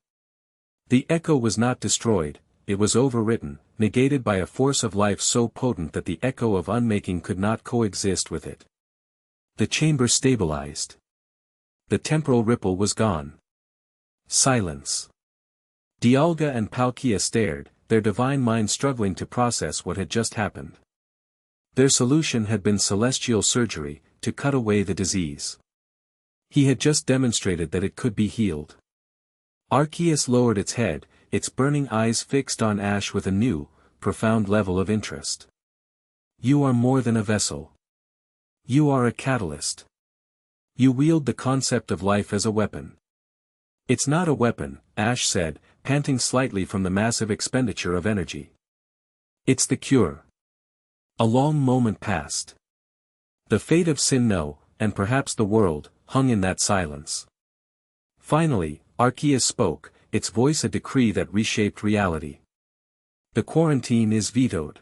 The echo was not destroyed, it was overwritten, negated by a force of life so potent that the echo of unmaking could not coexist with it. The chamber stabilized. The temporal ripple was gone. Silence. Dialga and Palkia stared, their divine minds struggling to process what had just happened. Their solution had been celestial surgery, to cut away the disease. He had just demonstrated that it could be healed. Arceus lowered its head, its burning eyes fixed on Ash with a new, profound level of interest. You are more than a vessel. You are a catalyst. You wield the concept of life as a weapon. It's not a weapon, Ash said, panting slightly from the massive expenditure of energy. It's the cure. A long moment passed. The fate of Sinnoh, and perhaps the world, hung in that silence. Finally, Arceus spoke, its voice a decree that reshaped reality. The quarantine is vetoed.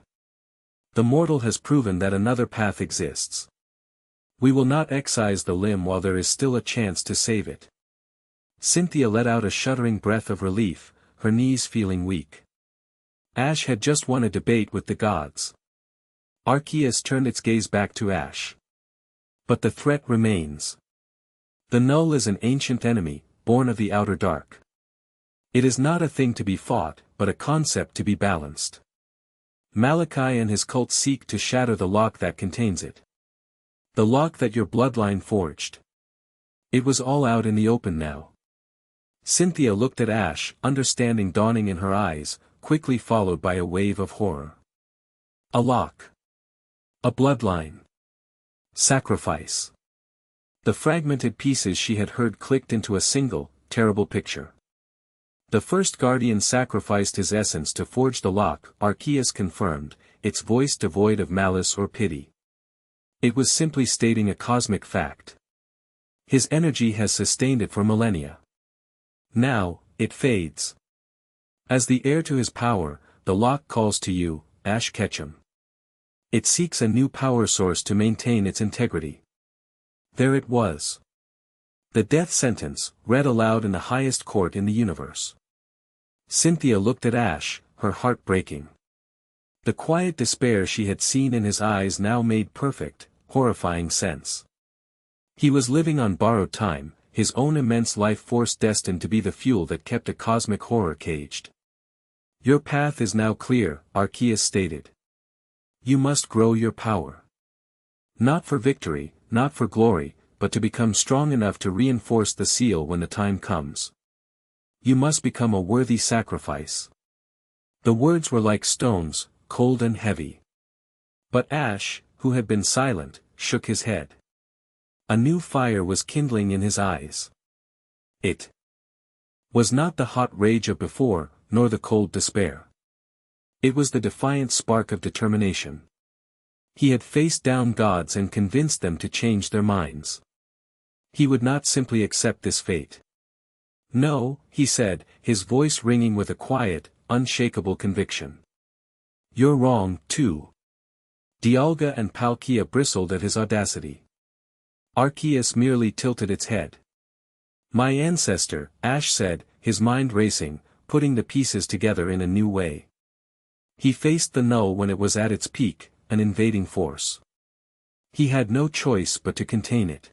The mortal has proven that another path exists. We will not excise the limb while there is still a chance to save it. Cynthia let out a shuddering breath of relief, her knees feeling weak. Ash had just won a debate with the gods. Arceus turned its gaze back to Ash. But the threat remains. The Null is an ancient enemy, born of the outer dark. It is not a thing to be fought, but a concept to be balanced. Malachi and his cult seek to shatter the lock that contains it. The lock that your bloodline forged. It was all out in the open now. Cynthia looked at Ash, understanding dawning in her eyes, quickly followed by a wave of horror. A lock. A bloodline. Sacrifice. The fragmented pieces she had heard clicked into a single, terrible picture. The first guardian sacrificed his essence to forge the lock, Arceus confirmed, its voice devoid of malice or pity. It was simply stating a cosmic fact. His energy has sustained it for millennia. Now, it fades. As the heir to his power, the lock calls to you, Ash Ketchum. It seeks a new power source to maintain its integrity. There it was. The death sentence, read aloud in the highest court in the universe. Cynthia looked at Ash, her heart breaking. The quiet despair she had seen in his eyes now made perfect, horrifying sense. He was living on borrowed time, his own immense life force destined to be the fuel that kept a cosmic horror caged. Your path is now clear, Arceus stated. You must grow your power. Not for victory, not for glory, but to become strong enough to reinforce the seal when the time comes. You must become a worthy sacrifice. The words were like stones, cold and heavy. But Ash, who had been silent, shook his head. A new fire was kindling in his eyes. It was not the hot rage of before, nor the cold despair. It was the defiant spark of determination. He had faced down gods and convinced them to change their minds. He would not simply accept this fate. No, he said, his voice ringing with a quiet, unshakable conviction. You're wrong, too. Dialga and Palkia bristled at his audacity. Arceus merely tilted its head. My ancestor, Ash said, his mind racing, putting the pieces together in a new way. He faced the Null when it was at its peak, an invading force. He had no choice but to contain it.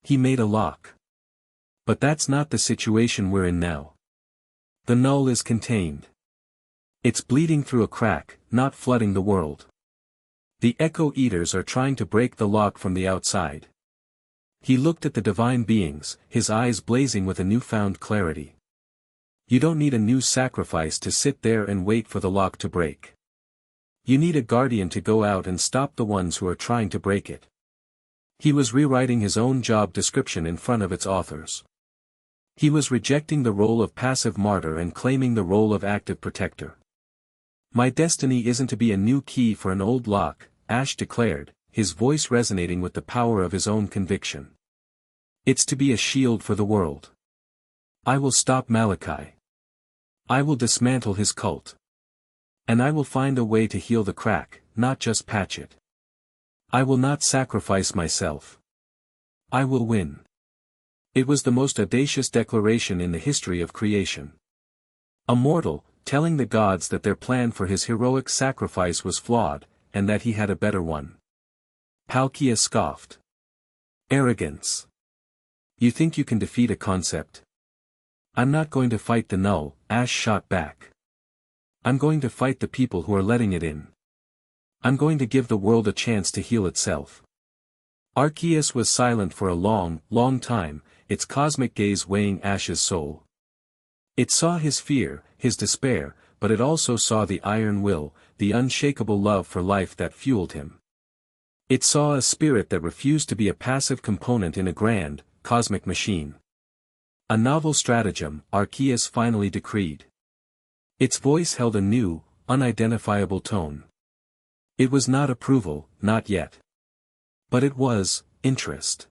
He made a lock. But that's not the situation we're in now. The Null is contained. It's bleeding through a crack, not flooding the world. The Echo Eaters are trying to break the lock from the outside. He looked at the divine beings, his eyes blazing with a newfound clarity. You don't need a new sacrifice to sit there and wait for the lock to break. You need a guardian to go out and stop the ones who are trying to break it. He was rewriting his own job description in front of its authors. He was rejecting the role of passive martyr and claiming the role of active protector. My destiny isn't to be a new key for an old lock, Ash declared, his voice resonating with the power of his own conviction. It's to be a shield for the world. I will stop Malachi. I will dismantle his cult. And I will find a way to heal the crack, not just patch it. I will not sacrifice myself. I will win. It was the most audacious declaration in the history of creation. A mortal, telling the gods that their plan for his heroic sacrifice was flawed, and that he had a better one. Palkia scoffed. Arrogance. You think you can defeat a concept? I'm not going to fight the null, Ash shot back. I'm going to fight the people who are letting it in. I'm going to give the world a chance to heal itself. Arceus was silent for a long, long time, its cosmic gaze weighing Ash's soul. It saw his fear, his despair, but it also saw the iron will, the unshakable love for life that fueled him. It saw a spirit that refused to be a passive component in a grand, cosmic machine. A novel stratagem, Arceus finally decreed. Its voice held a new, unidentifiable tone. It was not approval, not yet. But it was interest.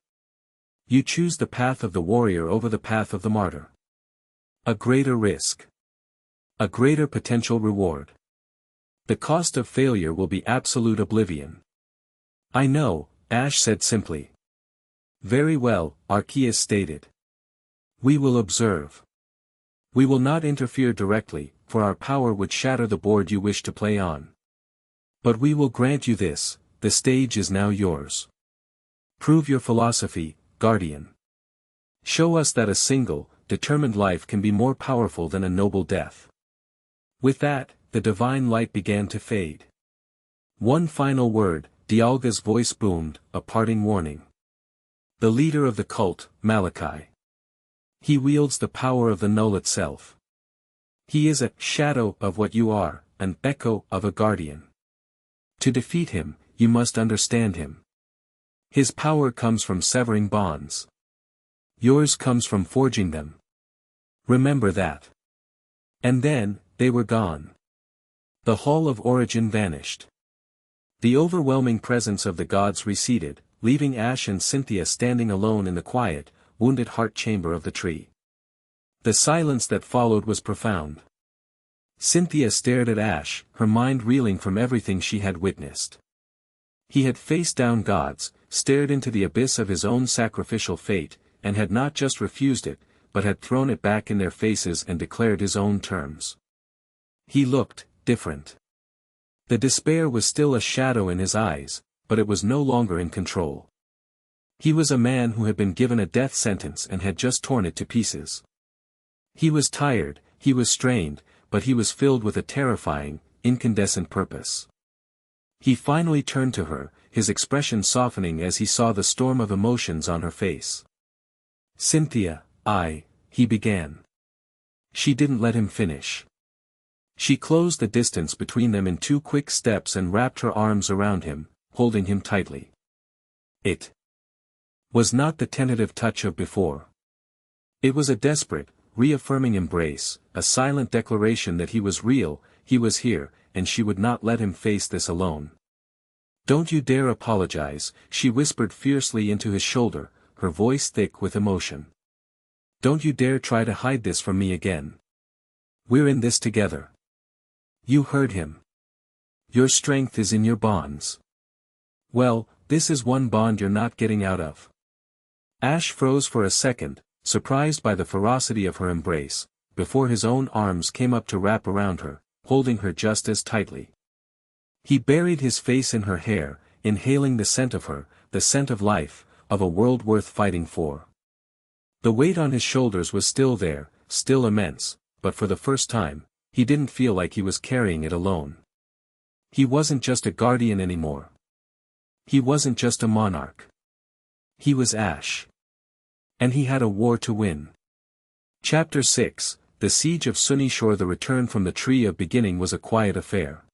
You choose the path of the warrior over the path of the martyr. A greater risk. A greater potential reward. The cost of failure will be absolute oblivion. I know, Ash said simply. Very well, Arceus stated. We will observe. We will not interfere directly, for our power would shatter the board you wish to play on. But we will grant you this, the stage is now yours. Prove your philosophy, Guardian. Show us that a single, determined life can be more powerful than a noble death. With that, the divine light began to fade. One final word, Dialga's voice boomed, a parting warning. The leader of the cult, Malachi. He wields the power of the null itself. He is a shadow of what you are, an echo of a guardian. To defeat him, you must understand him. His power comes from severing bonds. Yours comes from forging them. Remember that. And then, they were gone. The Hall of Origin vanished. The overwhelming presence of the gods receded, leaving Ash and Cynthia standing alone in the quiet, wounded heart chamber of the tree. The silence that followed was profound. Cynthia stared at Ash, her mind reeling from everything she had witnessed. He had faced down gods, stared into the abyss of his own sacrificial fate, and had not just refused it, but had thrown it back in their faces and declared his own terms. He looked different. The despair was still a shadow in his eyes, but it was no longer in control. He was a man who had been given a death sentence and had just torn it to pieces. He was tired, he was strained, but he was filled with a terrifying, incandescent purpose. He finally turned to her, his expression softening as he saw the storm of emotions on her face. Cynthia, he began. She didn't let him finish. She closed the distance between them in 2 quick steps and wrapped her arms around him, holding him tightly. It was not the tentative touch of before. It was a desperate, reaffirming embrace, a silent declaration that he was real, he was here, and she would not let him face this alone. Don't you dare apologize, she whispered fiercely into his shoulder, her voice thick with emotion. Don't you dare try to hide this from me again. We're in this together. You heard him. Your strength is in your bonds. Well, this is one bond you're not getting out of. Ash froze for a second, surprised by the ferocity of her embrace, before his own arms came up to wrap around her, holding her just as tightly. He buried his face in her hair, inhaling the scent of her, the scent of life, of a world worth fighting for. The weight on his shoulders was still there, still immense, but for the first time, he didn't feel like he was carrying it alone. He wasn't just a guardian anymore. He wasn't just a monarch. He was Ash. And he had a war to win. Chapter 6, The Siege of Sunnyshoire. The return from the Tree of Beginning was a quiet affair.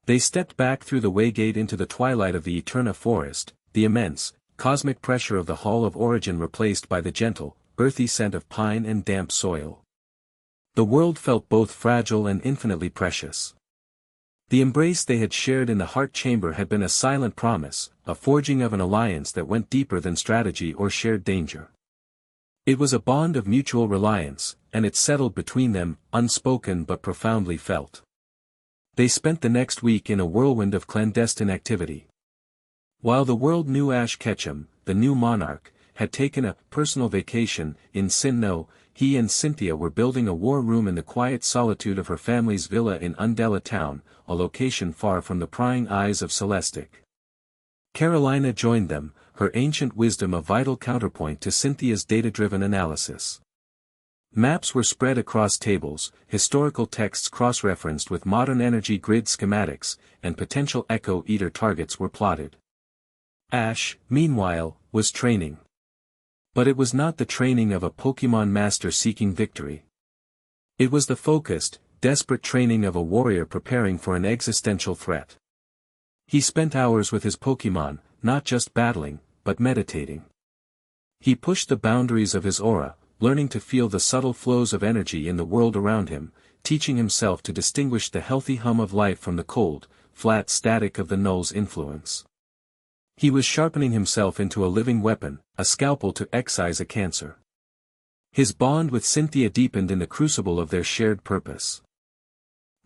They stepped back through the waygate into the twilight of the Eterna forest, the immense, cosmic pressure of the Hall of Origin replaced by the gentle, earthy scent of pine and damp soil. The world felt both fragile and infinitely precious. The embrace they had shared in the heart chamber had been a silent promise, a forging of an alliance that went deeper than strategy or shared danger. It was a bond of mutual reliance, and it settled between them, unspoken but profoundly felt. They spent the next week in a whirlwind of clandestine activity. While the world knew Ash Ketchum, the new monarch, had taken a personal vacation in Sinnoh, he and Cynthia were building a war room in the quiet solitude of her family's villa in Undella town, a location far from the prying eyes of Celestic. Carolina joined them, her ancient wisdom a vital counterpoint to Cynthia's data-driven analysis. Maps were spread across tables, historical texts cross-referenced with modern energy grid schematics, and potential Echo Eater targets were plotted. Ash, meanwhile, was training. But it was not the training of a Pokémon master seeking victory. It was the focused, desperate training of a warrior preparing for an existential threat. He spent hours with his Pokémon, not just battling, but meditating. He pushed the boundaries of his aura, learning to feel the subtle flows of energy in the world around him, teaching himself to distinguish the healthy hum of life from the cold, flat static of the null's influence. He was sharpening himself into a living weapon, a scalpel to excise a cancer. His bond with Cynthia deepened in the crucible of their shared purpose.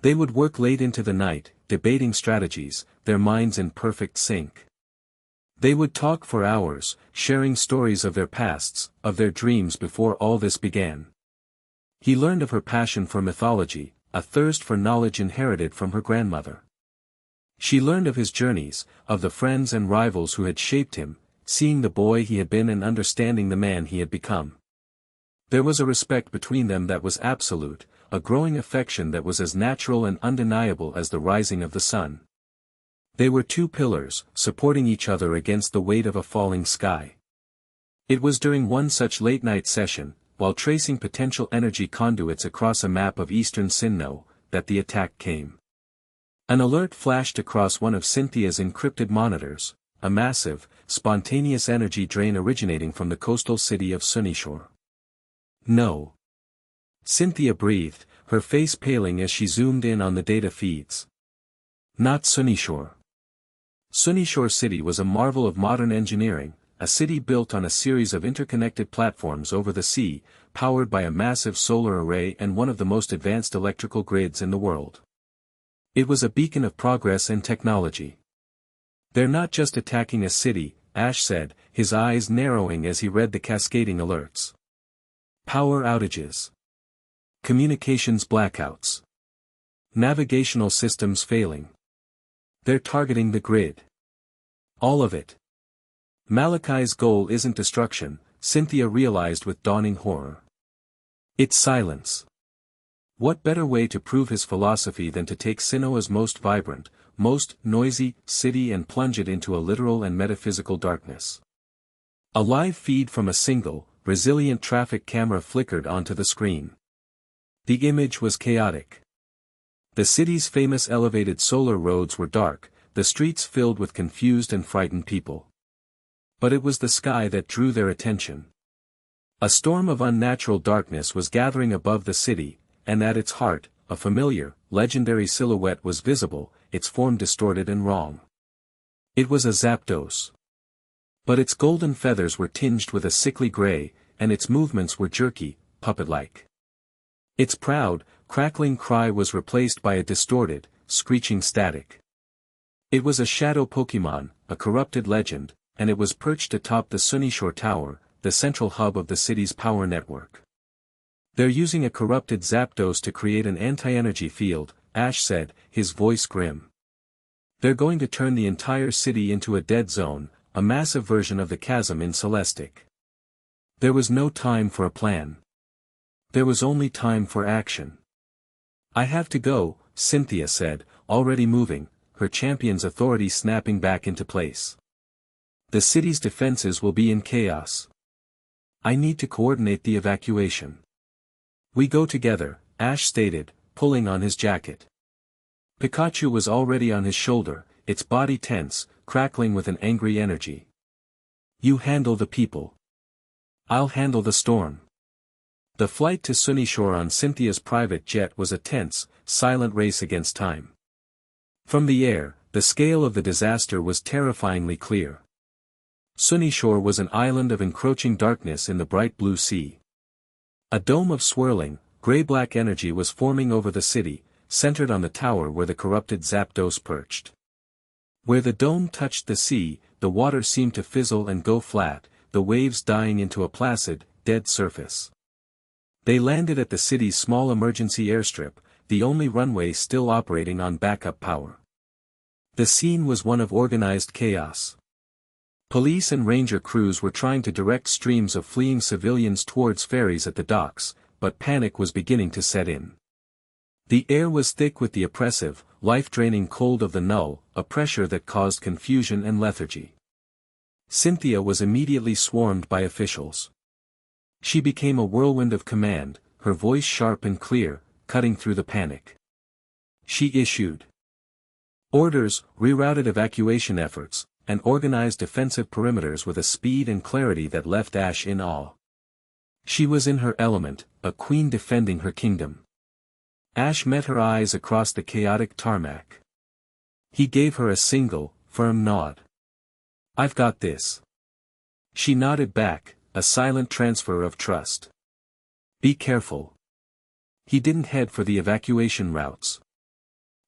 They would work late into the night, debating strategies, their minds in perfect sync. They would talk for hours, sharing stories of their pasts, of their dreams before all this began. He learned of her passion for mythology, a thirst for knowledge inherited from her grandmother. She learned of his journeys, of the friends and rivals who had shaped him, seeing the boy he had been and understanding the man he had become. There was a respect between them that was absolute, a growing affection that was as natural and undeniable as the rising of the sun. They were two pillars, supporting each other against the weight of a falling sky. It was during one such late-night session, while tracing potential energy conduits across a map of eastern Sinnoh, that the attack came. An alert flashed across one of Cynthia's encrypted monitors, a massive, spontaneous energy drain originating from the coastal city of Sunnyshoar. No. Cynthia breathed, her face paling as she zoomed in on the data feeds. Not Sunnyshoar. Sunnyshoar City was a marvel of modern engineering, a city built on a series of interconnected platforms over the sea, powered by a massive solar array and one of the most advanced electrical grids in the world. It was a beacon of progress and technology. They're not just attacking a city, Ash said, his eyes narrowing as he read the cascading alerts. Power outages. Communications blackouts. Navigational systems failing. They're targeting the grid. All of it. Malachi's goal isn't destruction, Cynthia realized with dawning horror. It's silence. What better way to prove his philosophy than to take Sinnoh's most vibrant, most noisy city and plunge it into a literal and metaphysical darkness? A live feed from a single, resilient traffic camera flickered onto the screen. The image was chaotic. The city's famous elevated solar roads were dark, the streets filled with confused and frightened people. But it was the sky that drew their attention. A storm of unnatural darkness was gathering above the city, and at its heart, a familiar, legendary silhouette was visible, its form distorted and wrong. It was a Zapdos. But its golden feathers were tinged with a sickly gray, and its movements were jerky, puppet-like. Its proud, crackling cry was replaced by a distorted, screeching static. It was a shadow Pokémon, a corrupted legend, and it was perched atop the Sunnyshoar Tower, the central hub of the city's power network. They're using a corrupted Zapdos to create an anti-energy field, Ash said, his voice grim. They're going to turn the entire city into a dead zone, a massive version of the chasm in Celestic. There was no time for a plan. There was only time for action. I have to go, Cynthia said, already moving, her champion's authority snapping back into place. The city's defenses will be in chaos. I need to coordinate the evacuation. We go together, Ash stated, pulling on his jacket. Pikachu was already on his shoulder, its body tense, crackling with an angry energy. You handle the people. I'll handle the storm. The flight to Sunnyshoar on Cynthia's private jet was a tense, silent race against time. From the air, the scale of the disaster was terrifyingly clear. Sunnyshoar was an island of encroaching darkness in the bright blue sea. A dome of swirling, gray-black energy was forming over the city, centered on the tower where the corrupted Zapdos perched. Where the dome touched the sea, the water seemed to fizzle and go flat, the waves dying into a placid, dead surface. They landed at the city's small emergency airstrip, the only runway still operating on backup power. The scene was one of organized chaos. Police and ranger crews were trying to direct streams of fleeing civilians towards ferries at the docks, but panic was beginning to set in. The air was thick with the oppressive, life-draining cold of the null, a pressure that caused confusion and lethargy. Cynthia was immediately swarmed by officials. She became a whirlwind of command, her voice sharp and clear, cutting through the panic. She issued orders, rerouted evacuation efforts, and organized defensive perimeters with a speed and clarity that left Ash in awe. She was in her element, a queen defending her kingdom. Ash met her eyes across the chaotic tarmac. He gave her a single, firm nod. "I've got this." She nodded back, a silent transfer of trust. "Be careful." He didn't head for the evacuation routes.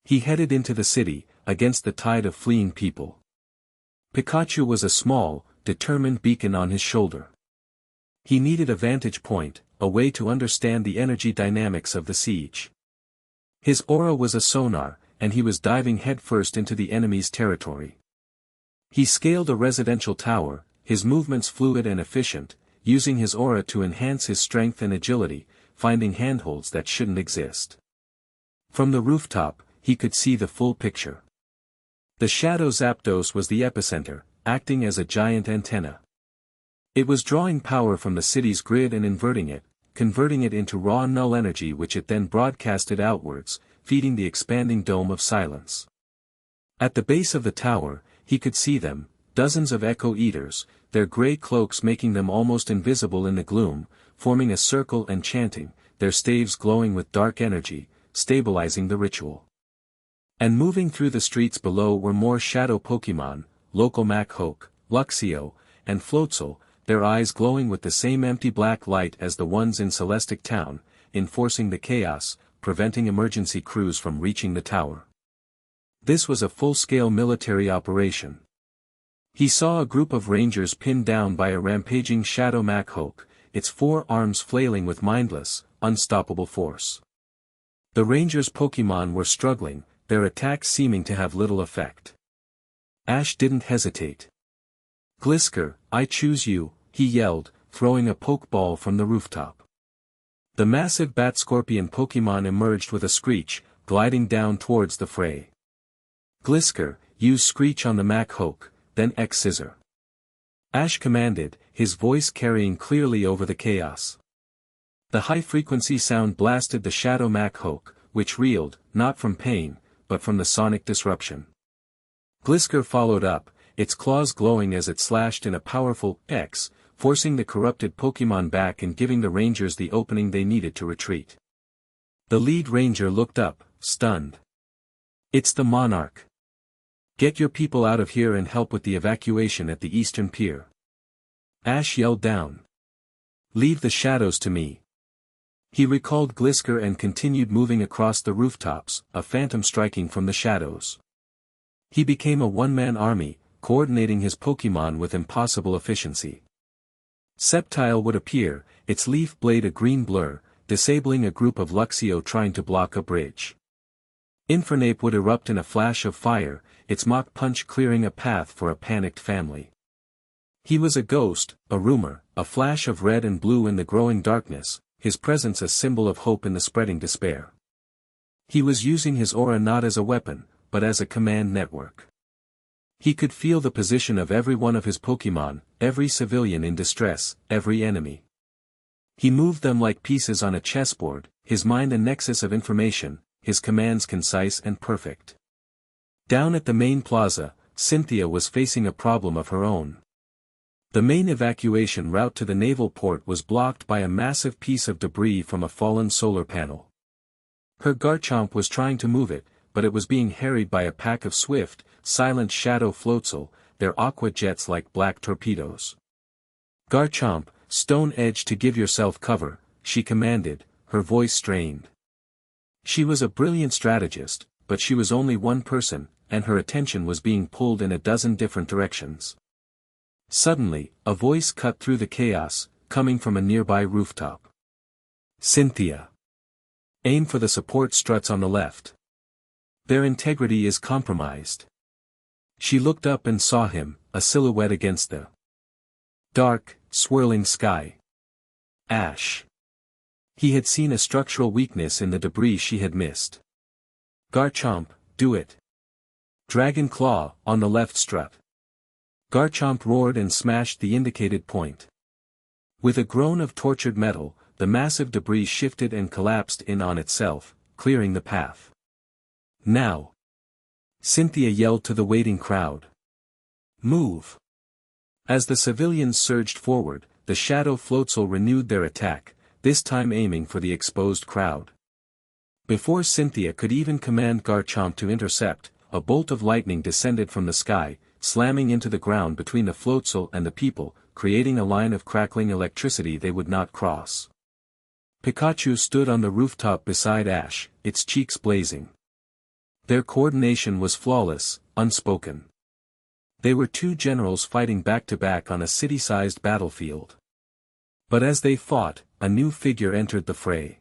He headed into the city, against the tide of fleeing people. Pikachu was a small, determined beacon on his shoulder. He needed a vantage point, a way to understand the energy dynamics of the siege. His aura was a sonar, and he was diving headfirst into the enemy's territory. He scaled a residential tower, his movements fluid and efficient, using his aura to enhance his strength and agility, finding handholds that shouldn't exist. From the rooftop, he could see the full picture. The Shadow Zapdos was the epicenter, acting as a giant antenna. It was drawing power from the city's grid and inverting it, converting it into raw null energy which it then broadcasted outwards, feeding the expanding dome of silence. At the base of the tower, he could see them, dozens of echo eaters, their gray cloaks making them almost invisible in the gloom, forming a circle and chanting, their staves glowing with dark energy, stabilizing the ritual. And moving through the streets below were more shadow Pokémon, local Mach-Hoke, Luxio, and Floatzel, their eyes glowing with the same empty black light as the ones in Celestic Town, enforcing the chaos, preventing emergency crews from reaching the tower. This was a full-scale military operation. He saw a group of rangers pinned down by a rampaging shadow Mach-Hoke, its 4 arms flailing with mindless, unstoppable force. The rangers' Pokémon were struggling, their attacks seeming to have little effect. Ash didn't hesitate. "Glisker, I choose you," he yelled, throwing a Pokeball from the rooftop. The massive Bat-Scorpion Pokémon emerged with a screech, gliding down towards the fray. "Glisker, use Screech on the Mach-Hoke, then X-Scissor." Ash commanded, his voice carrying clearly over the chaos. The high-frequency sound blasted the shadow Mach-Hoke, which reeled, not from pain, but from the sonic disruption. Glisker followed up, its claws glowing as it slashed in a powerful X, forcing the corrupted Pokémon back and giving the rangers the opening they needed to retreat. The lead ranger looked up, stunned. "It's the Monarch. Get your people out of here and help with the evacuation at the eastern pier." Ash yelled down. "Leave the shadows to me." He recalled Glisker and continued moving across the rooftops, a phantom striking from the shadows. He became a one-man army, coordinating his Pokémon with impossible efficiency. Sceptile would appear, its leaf blade a green blur, disabling a group of Luxio trying to block a bridge. Infernape would erupt in a flash of fire, its Mach Punch clearing a path for a panicked family. He was a ghost, a rumor, a flash of red and blue in the growing darkness, his presence a symbol of hope in the spreading despair. He was using his aura not as a weapon, but as a command network. He could feel the position of every one of his Pokémon, every civilian in distress, every enemy. He moved them like pieces on a chessboard, his mind a nexus of information, his commands concise and perfect. Down at the main plaza, Cynthia was facing a problem of her own. The main evacuation route to the naval port was blocked by a massive piece of debris from a fallen solar panel. Her Garchomp was trying to move it, but it was being harried by a pack of swift, silent shadow Floatzel, their aqua jets like black torpedoes. "Garchomp, Stone Edge to give yourself cover," she commanded, her voice strained. She was a brilliant strategist, but she was only one person, and her attention was being pulled in a dozen different directions. Suddenly, a voice cut through the chaos, coming from a nearby rooftop. "Cynthia! Aim for the support struts on the left. Their integrity is compromised." She looked up and saw him, a silhouette against the dark, swirling sky. Ash. He had seen a structural weakness in the debris she had missed. "Garchomp, do it. Dragon Claw, on the left strut." Garchomp roared and smashed the indicated point. With a groan of tortured metal, the massive debris shifted and collapsed in on itself, clearing the path. "Now!" Cynthia yelled to the waiting crowd. "Move!" As the civilians surged forward, the Shadow Floatzel renewed their attack, this time aiming for the exposed crowd. Before Cynthia could even command Garchomp to intercept, a bolt of lightning descended from the sky, slamming into the ground between the Floatzel and the people, creating a line of crackling electricity they would not cross. Pikachu stood on the rooftop beside Ash, its cheeks blazing. Their coordination was flawless, unspoken. They were two generals fighting back-to-back on a city-sized battlefield. But as they fought, a new figure entered the fray.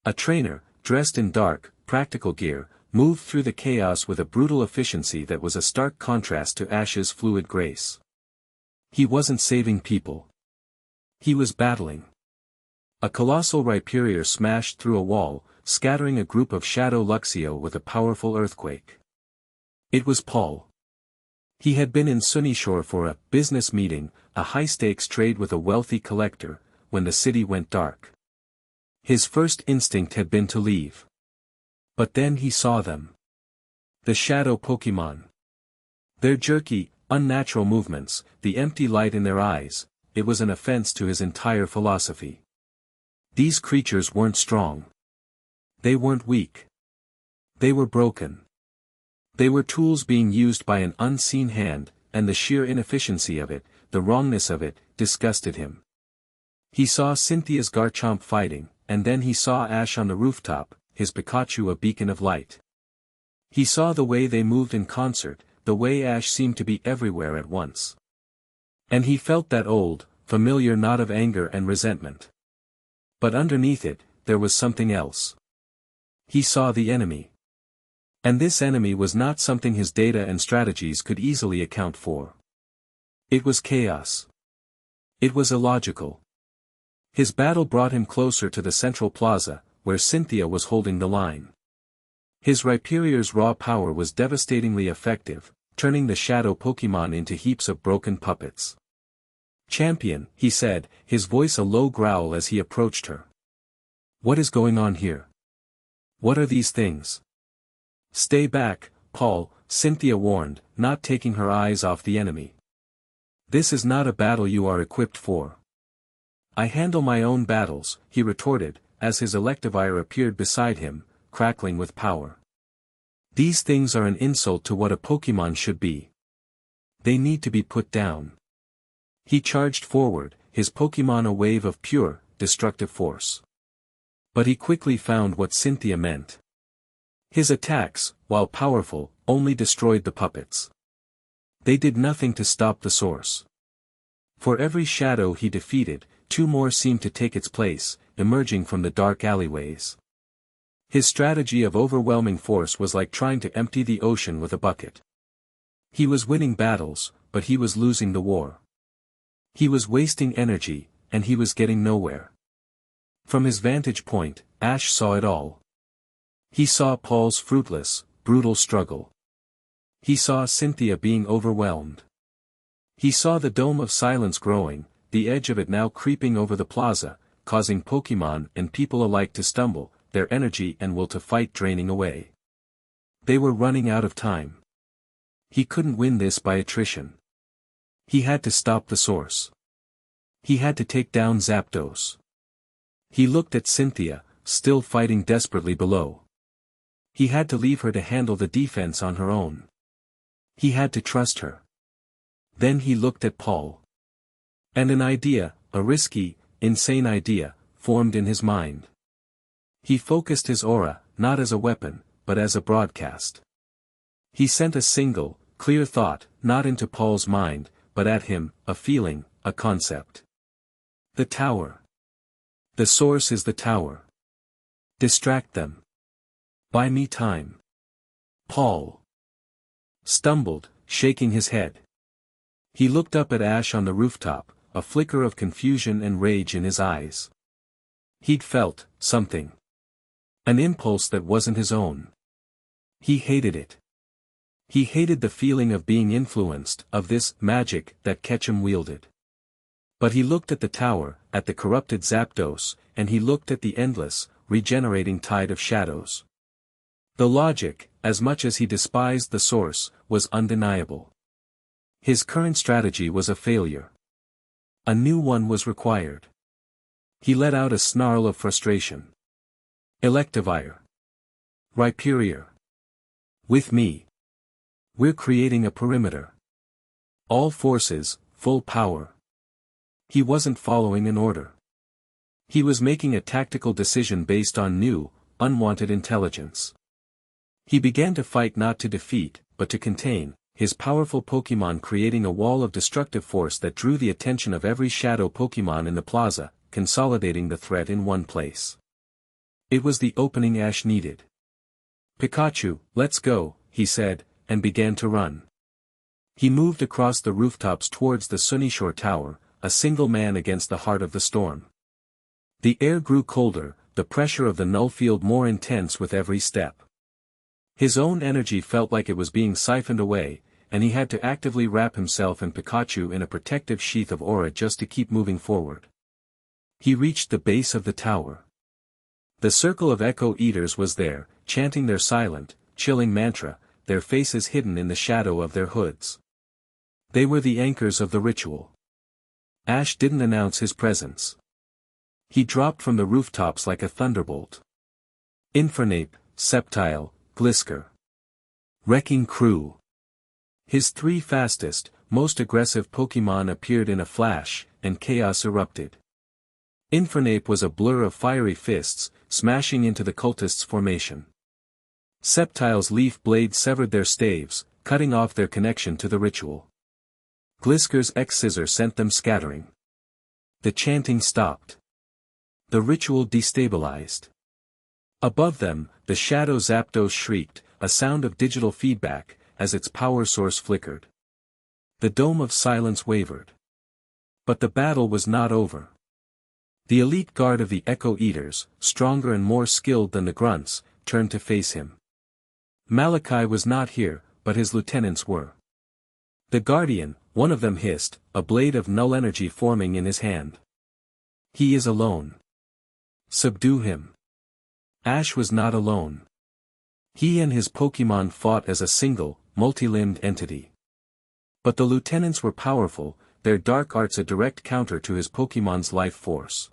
A trainer, dressed in dark, practical gear, moved through the chaos with a brutal efficiency that was a stark contrast to Ash's fluid grace. He wasn't saving people. He was battling. A colossal Rhyperior smashed through a wall, scattering a group of Shadow Luxio with a powerful earthquake. It was Paul. He had been in Sunnyshoire for a business meeting, a high-stakes trade with a wealthy collector, when the city went dark. His first instinct had been to leave. But then he saw them. The Shadow Pokémon. Their jerky, unnatural movements, the empty light in their eyes, it was an offense to his entire philosophy. These creatures weren't strong. They weren't weak. They were broken. They were tools being used by an unseen hand, and the sheer inefficiency of it, the wrongness of it, disgusted him. He saw Cynthia's Garchomp fighting, and then he saw Ash on the rooftop, his Pikachu a beacon of light. He saw the way they moved in concert, the way Ash seemed to be everywhere at once. And he felt that old, familiar knot of anger and resentment. But underneath it, there was something else. He saw the enemy. And this enemy was not something his data and strategies could easily account for. It was chaos. It was illogical. His battle brought him closer to the central plaza, where Cynthia was holding the line. His Rhyperior's raw power was devastatingly effective, turning the Shadow Pokémon into heaps of broken puppets. "Champion," he said, his voice a low growl as he approached her. "What is going on here? What are these things?" "Stay back, Paul," Cynthia warned, not taking her eyes off the enemy. "This is not a battle you are equipped for." "I handle my own battles," he retorted, as his Electivire appeared beside him, crackling with power. "These things are an insult to what a Pokémon should be. They need to be put down." He charged forward, his Pokémon a wave of pure, destructive force. But he quickly found what Cynthia meant. His attacks, while powerful, only destroyed the puppets. They did nothing to stop the source. For every shadow he defeated, two more seemed to take its place, emerging from the dark alleyways. His strategy of overwhelming force was like trying to empty the ocean with a bucket. He was winning battles, but he was losing the war. He was wasting energy, and he was getting nowhere. From his vantage point, Ash saw it all. He saw Paul's fruitless, brutal struggle. He saw Cynthia being overwhelmed. He saw the dome of silence growing, the edge of it now creeping over the plaza, causing Pokémon and people alike to stumble, their energy and will to fight draining away. They were running out of time. He couldn't win this by attrition. He had to stop the source. He had to take down Zapdos. He looked at Cynthia, still fighting desperately below. He had to leave her to handle the defense on her own. He had to trust her. Then he looked at Paul. And an idea, a risky, insane idea, formed in his mind. He focused his aura, not as a weapon, but as a broadcast. He sent a single, clear thought, not into Paul's mind, but at him, a feeling, a concept. The tower. The source is the tower. Distract them. Buy me time. Paul stumbled, shaking his head. He looked up at Ash on the rooftop, a flicker of confusion and rage in his eyes. He'd felt something. An impulse that wasn't his own. He hated it. He hated the feeling of being influenced, of this magic that Ketchum wielded. But he looked at the tower, at the corrupted Zapdos, and he looked at the endless, regenerating tide of shadows. The logic, as much as he despised the source, was undeniable. His current strategy was a failure. A new one was required. He let out a snarl of frustration. Electivire. Rhyperior. With me. We're creating a perimeter. All forces, full power. He wasn't following an order. He was making a tactical decision based on new, unwanted intelligence. He began to fight not to defeat, but to contain, his powerful Pokémon, creating a wall of destructive force that drew the attention of every shadow Pokémon in the plaza, consolidating the threat in one place. It was the opening Ash needed. Pikachu, let's go, he said, and began to run. He moved across the rooftops towards the Sunnyshoire Tower, a single man against the heart of the storm. The air grew colder, the pressure of the nullfield more intense with every step. His own energy felt like it was being siphoned away, and he had to actively wrap himself and Pikachu in a protective sheath of aura just to keep moving forward. He reached the base of the tower. The circle of Echo Eaters was there, chanting their silent, chilling mantra, their faces hidden in the shadow of their hoods. They were the anchors of the ritual. Ash didn't announce his presence. He dropped from the rooftops like a thunderbolt. Infernape, Sceptile, Glisker. Wrecking Crew. His three fastest, most aggressive Pokémon appeared in a flash, and chaos erupted. Infernape was a blur of fiery fists, smashing into the cultists' formation. Sceptile's leaf blade severed their staves, cutting off their connection to the ritual. Glisker's X-Scissor sent them scattering. The chanting stopped. The ritual destabilized. Above them, the shadow Zapdos shrieked, a sound of digital feedback, as its power source flickered. The dome of silence wavered. But the battle was not over. The elite guard of the Echo Eaters, stronger and more skilled than the grunts, turned to face him. Malachi was not here, but his lieutenants were. The Guardian, one of them hissed, a blade of null energy forming in his hand. He is alone. Subdue him. Ash was not alone. He and his Pokémon fought as a single, multi-limbed entity. But the lieutenants were powerful, their dark arts a direct counter to his Pokémon's life force.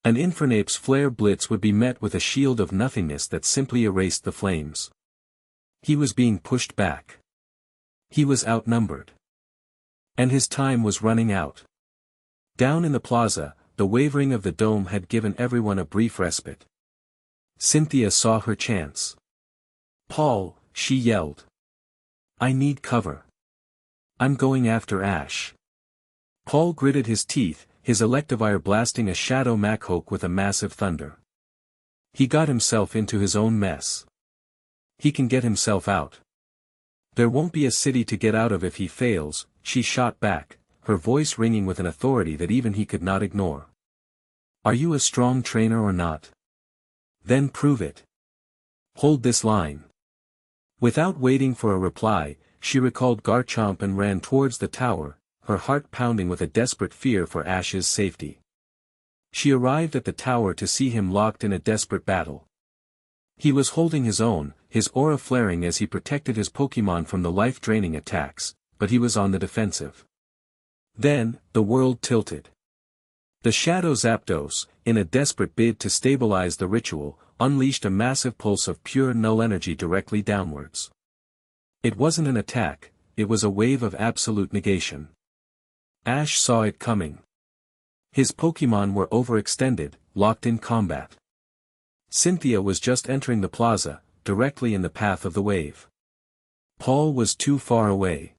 An Infernape's flare blitz would be met with a shield of nothingness that simply erased the flames. He was being pushed back. He was outnumbered. And his time was running out. Down in the plaza, the wavering of the dome had given everyone a brief respite. Cynthia saw her chance. Paul, she yelled. I need cover. I'm going after Ash. Paul gritted his teeth, his Electivire blasting a Shadow Machop with a massive thunder. He got himself into his own mess. He can get himself out. There won't be a city to get out of if he fails, she shot back, her voice ringing with an authority that even he could not ignore. Are you a strong trainer or not? Then prove it. Hold this line. Without waiting for a reply, she recalled Garchomp and ran towards the tower, her heart pounding with a desperate fear for Ash's safety. She arrived at the tower to see him locked in a desperate battle. He was holding his own, his aura flaring as he protected his Pokémon from the life-draining attacks, but he was on the defensive. Then, the world tilted. The Shadow Zapdos, in a desperate bid to stabilize the ritual, unleashed a massive pulse of pure null energy directly downwards. It wasn't an attack, it was a wave of absolute negation. Ash saw it coming. His Pokémon were overextended, locked in combat. Cynthia was just entering the plaza, directly in the path of the wave. Paul was too far away.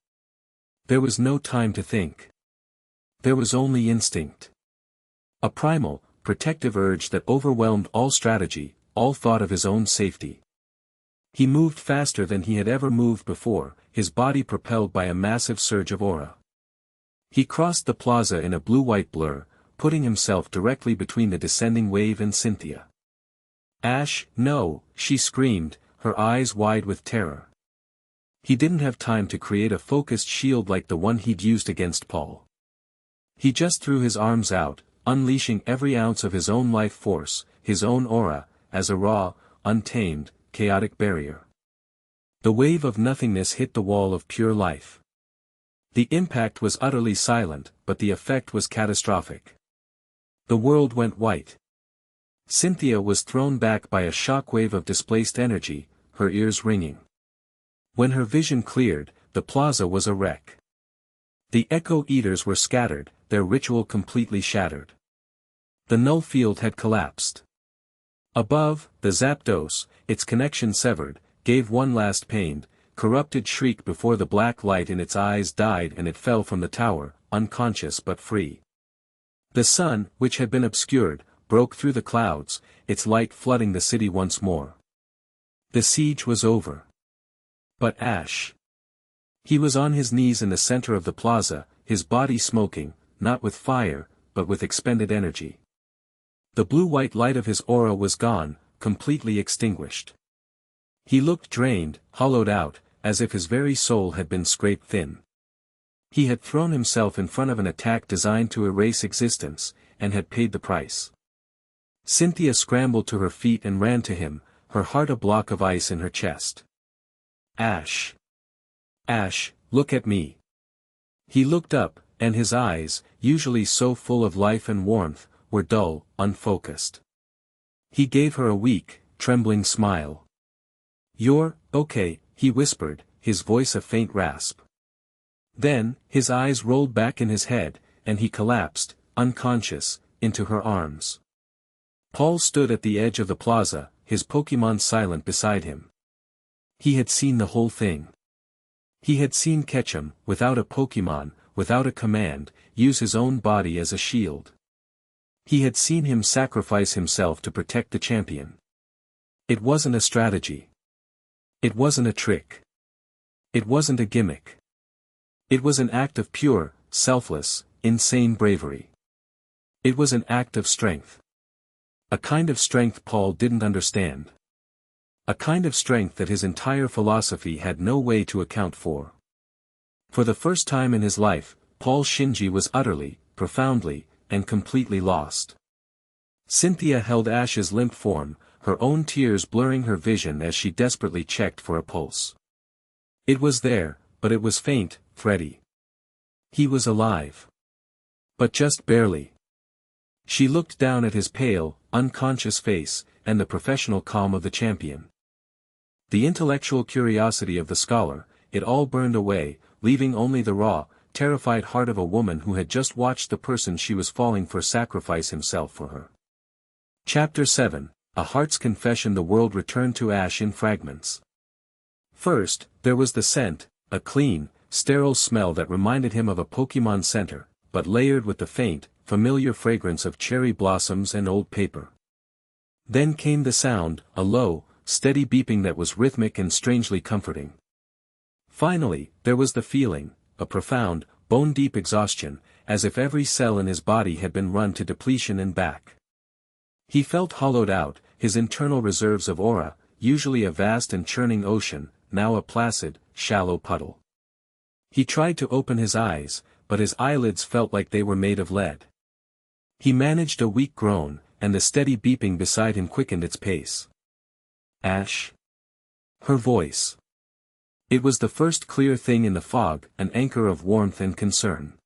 There was no time to think. There was only instinct. A primal, protective urge that overwhelmed all strategy, all thought of his own safety. He moved faster than he had ever moved before, his body propelled by a massive surge of aura. He crossed the plaza in a blue-white blur, putting himself directly between the descending wave and Cynthia. "Ash, no," she screamed, her eyes wide with terror. He didn't have time to create a focused shield like the one he'd used against Paul. He just threw his arms out, unleashing every ounce of his own life force, his own aura, as a raw, untamed, chaotic barrier. The wave of nothingness hit the wall of pure life. The impact was utterly silent, but the effect was catastrophic. The world went white. Cynthia was thrown back by a shockwave of displaced energy, her ears ringing. When her vision cleared, the plaza was a wreck. The Echo Eaters were scattered, their ritual completely shattered. The null field had collapsed. Above, the Zapdos, its connection severed, gave one last pained, corrupted shriek before the black light in its eyes died and it fell from the tower, unconscious but free. The sun, which had been obscured, broke through the clouds, its light flooding the city once more. The siege was over. But Ash. He was on his knees in the center of the plaza, his body smoking, not with fire, but with expended energy. The blue-white light of his aura was gone, completely extinguished. He looked drained, hollowed out, as if his very soul had been scraped thin. He had thrown himself in front of an attack designed to erase existence, and had paid the price. Cynthia scrambled to her feet and ran to him, her heart a block of ice in her chest. "Ash. Ash, look at me." He looked up, and his eyes, usually so full of life and warmth, were dull, unfocused. He gave her a weak, trembling smile. "You're okay," he whispered, his voice a faint rasp. Then, his eyes rolled back in his head, and he collapsed, unconscious, into her arms. Paul stood at the edge of the plaza, his Pokémon silent beside him. He had seen the whole thing. He had seen Ketchum, without a Pokémon, without a command, use his own body as a shield. He had seen him sacrifice himself to protect the champion. It wasn't a strategy. It wasn't a trick. It wasn't a gimmick. It was an act of pure, selfless, insane bravery. It was an act of strength. A kind of strength Paul didn't understand. A kind of strength that his entire philosophy had no way to account for. For the first time in his life, Paul Shinji was utterly, profoundly, and completely lost. Cynthia held Ash's limp form, her own tears blurring her vision as she desperately checked for a pulse. It was there, but it was faint, Freddy. He was alive. But just barely. She looked down at his pale, unconscious face, and the professional calm of the champion. The intellectual curiosity of the scholar, it all burned away, leaving only the raw, terrified heart of a woman who had just watched the person she was falling for sacrifice himself for her. Chapter 7, A Heart's Confession. The world returned to Ash in fragments. First, there was the scent, a clean, sterile smell that reminded him of a Pokémon center, but layered with the faint, familiar fragrance of cherry blossoms and old paper. Then came the sound, a low, steady beeping that was rhythmic and strangely comforting. Finally, there was the feeling, a profound, bone-deep exhaustion, as if every cell in his body had been run to depletion and back. He felt hollowed out, his internal reserves of aura, usually a vast and churning ocean, now a placid, shallow puddle. He tried to open his eyes, but his eyelids felt like they were made of lead. He managed a weak groan, and the steady beeping beside him quickened its pace. "Ash?" Her voice. It was the first clear thing in the fog, an anchor of warmth and concern.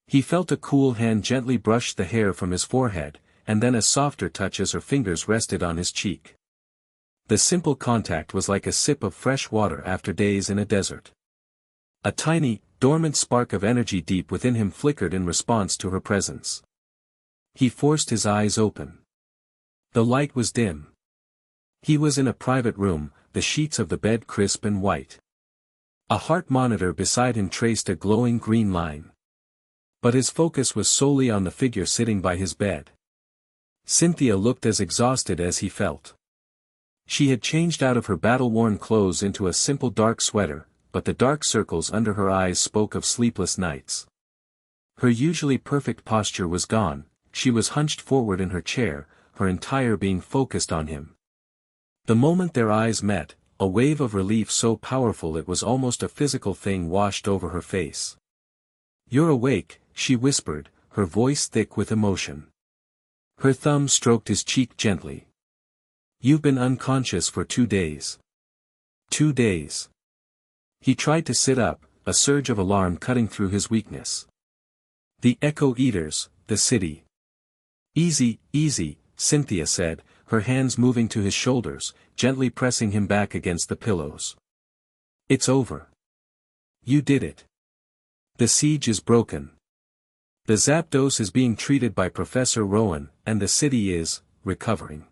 He felt a cool hand gently brush the hair from his forehead, and then a softer touch as her fingers rested on his cheek. The simple contact was like a sip of fresh water after days in a desert. A tiny, dormant spark of energy deep within him flickered in response to her presence. He forced his eyes open. The light was dim. He was in a private room, the sheets of the bed crisp and white. A heart monitor beside him traced a glowing green line. But his focus was solely on the figure sitting by his bed. Cynthia looked as exhausted as he felt. She had changed out of her battle-worn clothes into a simple dark sweater, but the dark circles under her eyes spoke of sleepless nights. Her usually perfect posture was gone, she was hunched forward in her chair, her entire being focused on him. The moment their eyes met, a wave of relief so powerful it was almost a physical thing washed over her face. "You're awake," she whispered, her voice thick with emotion. Her thumb stroked his cheek gently. "You've been unconscious for 2 days. 2 days." He tried to sit up, a surge of alarm cutting through his weakness. "The Echo Eaters, the city." "Easy, easy," Cynthia said, her hands moving to his shoulders, gently pressing him back against the pillows. "It's over. You did it. The siege is broken. The Zapdos is being treated by Professor Rowan, and the city is recovering.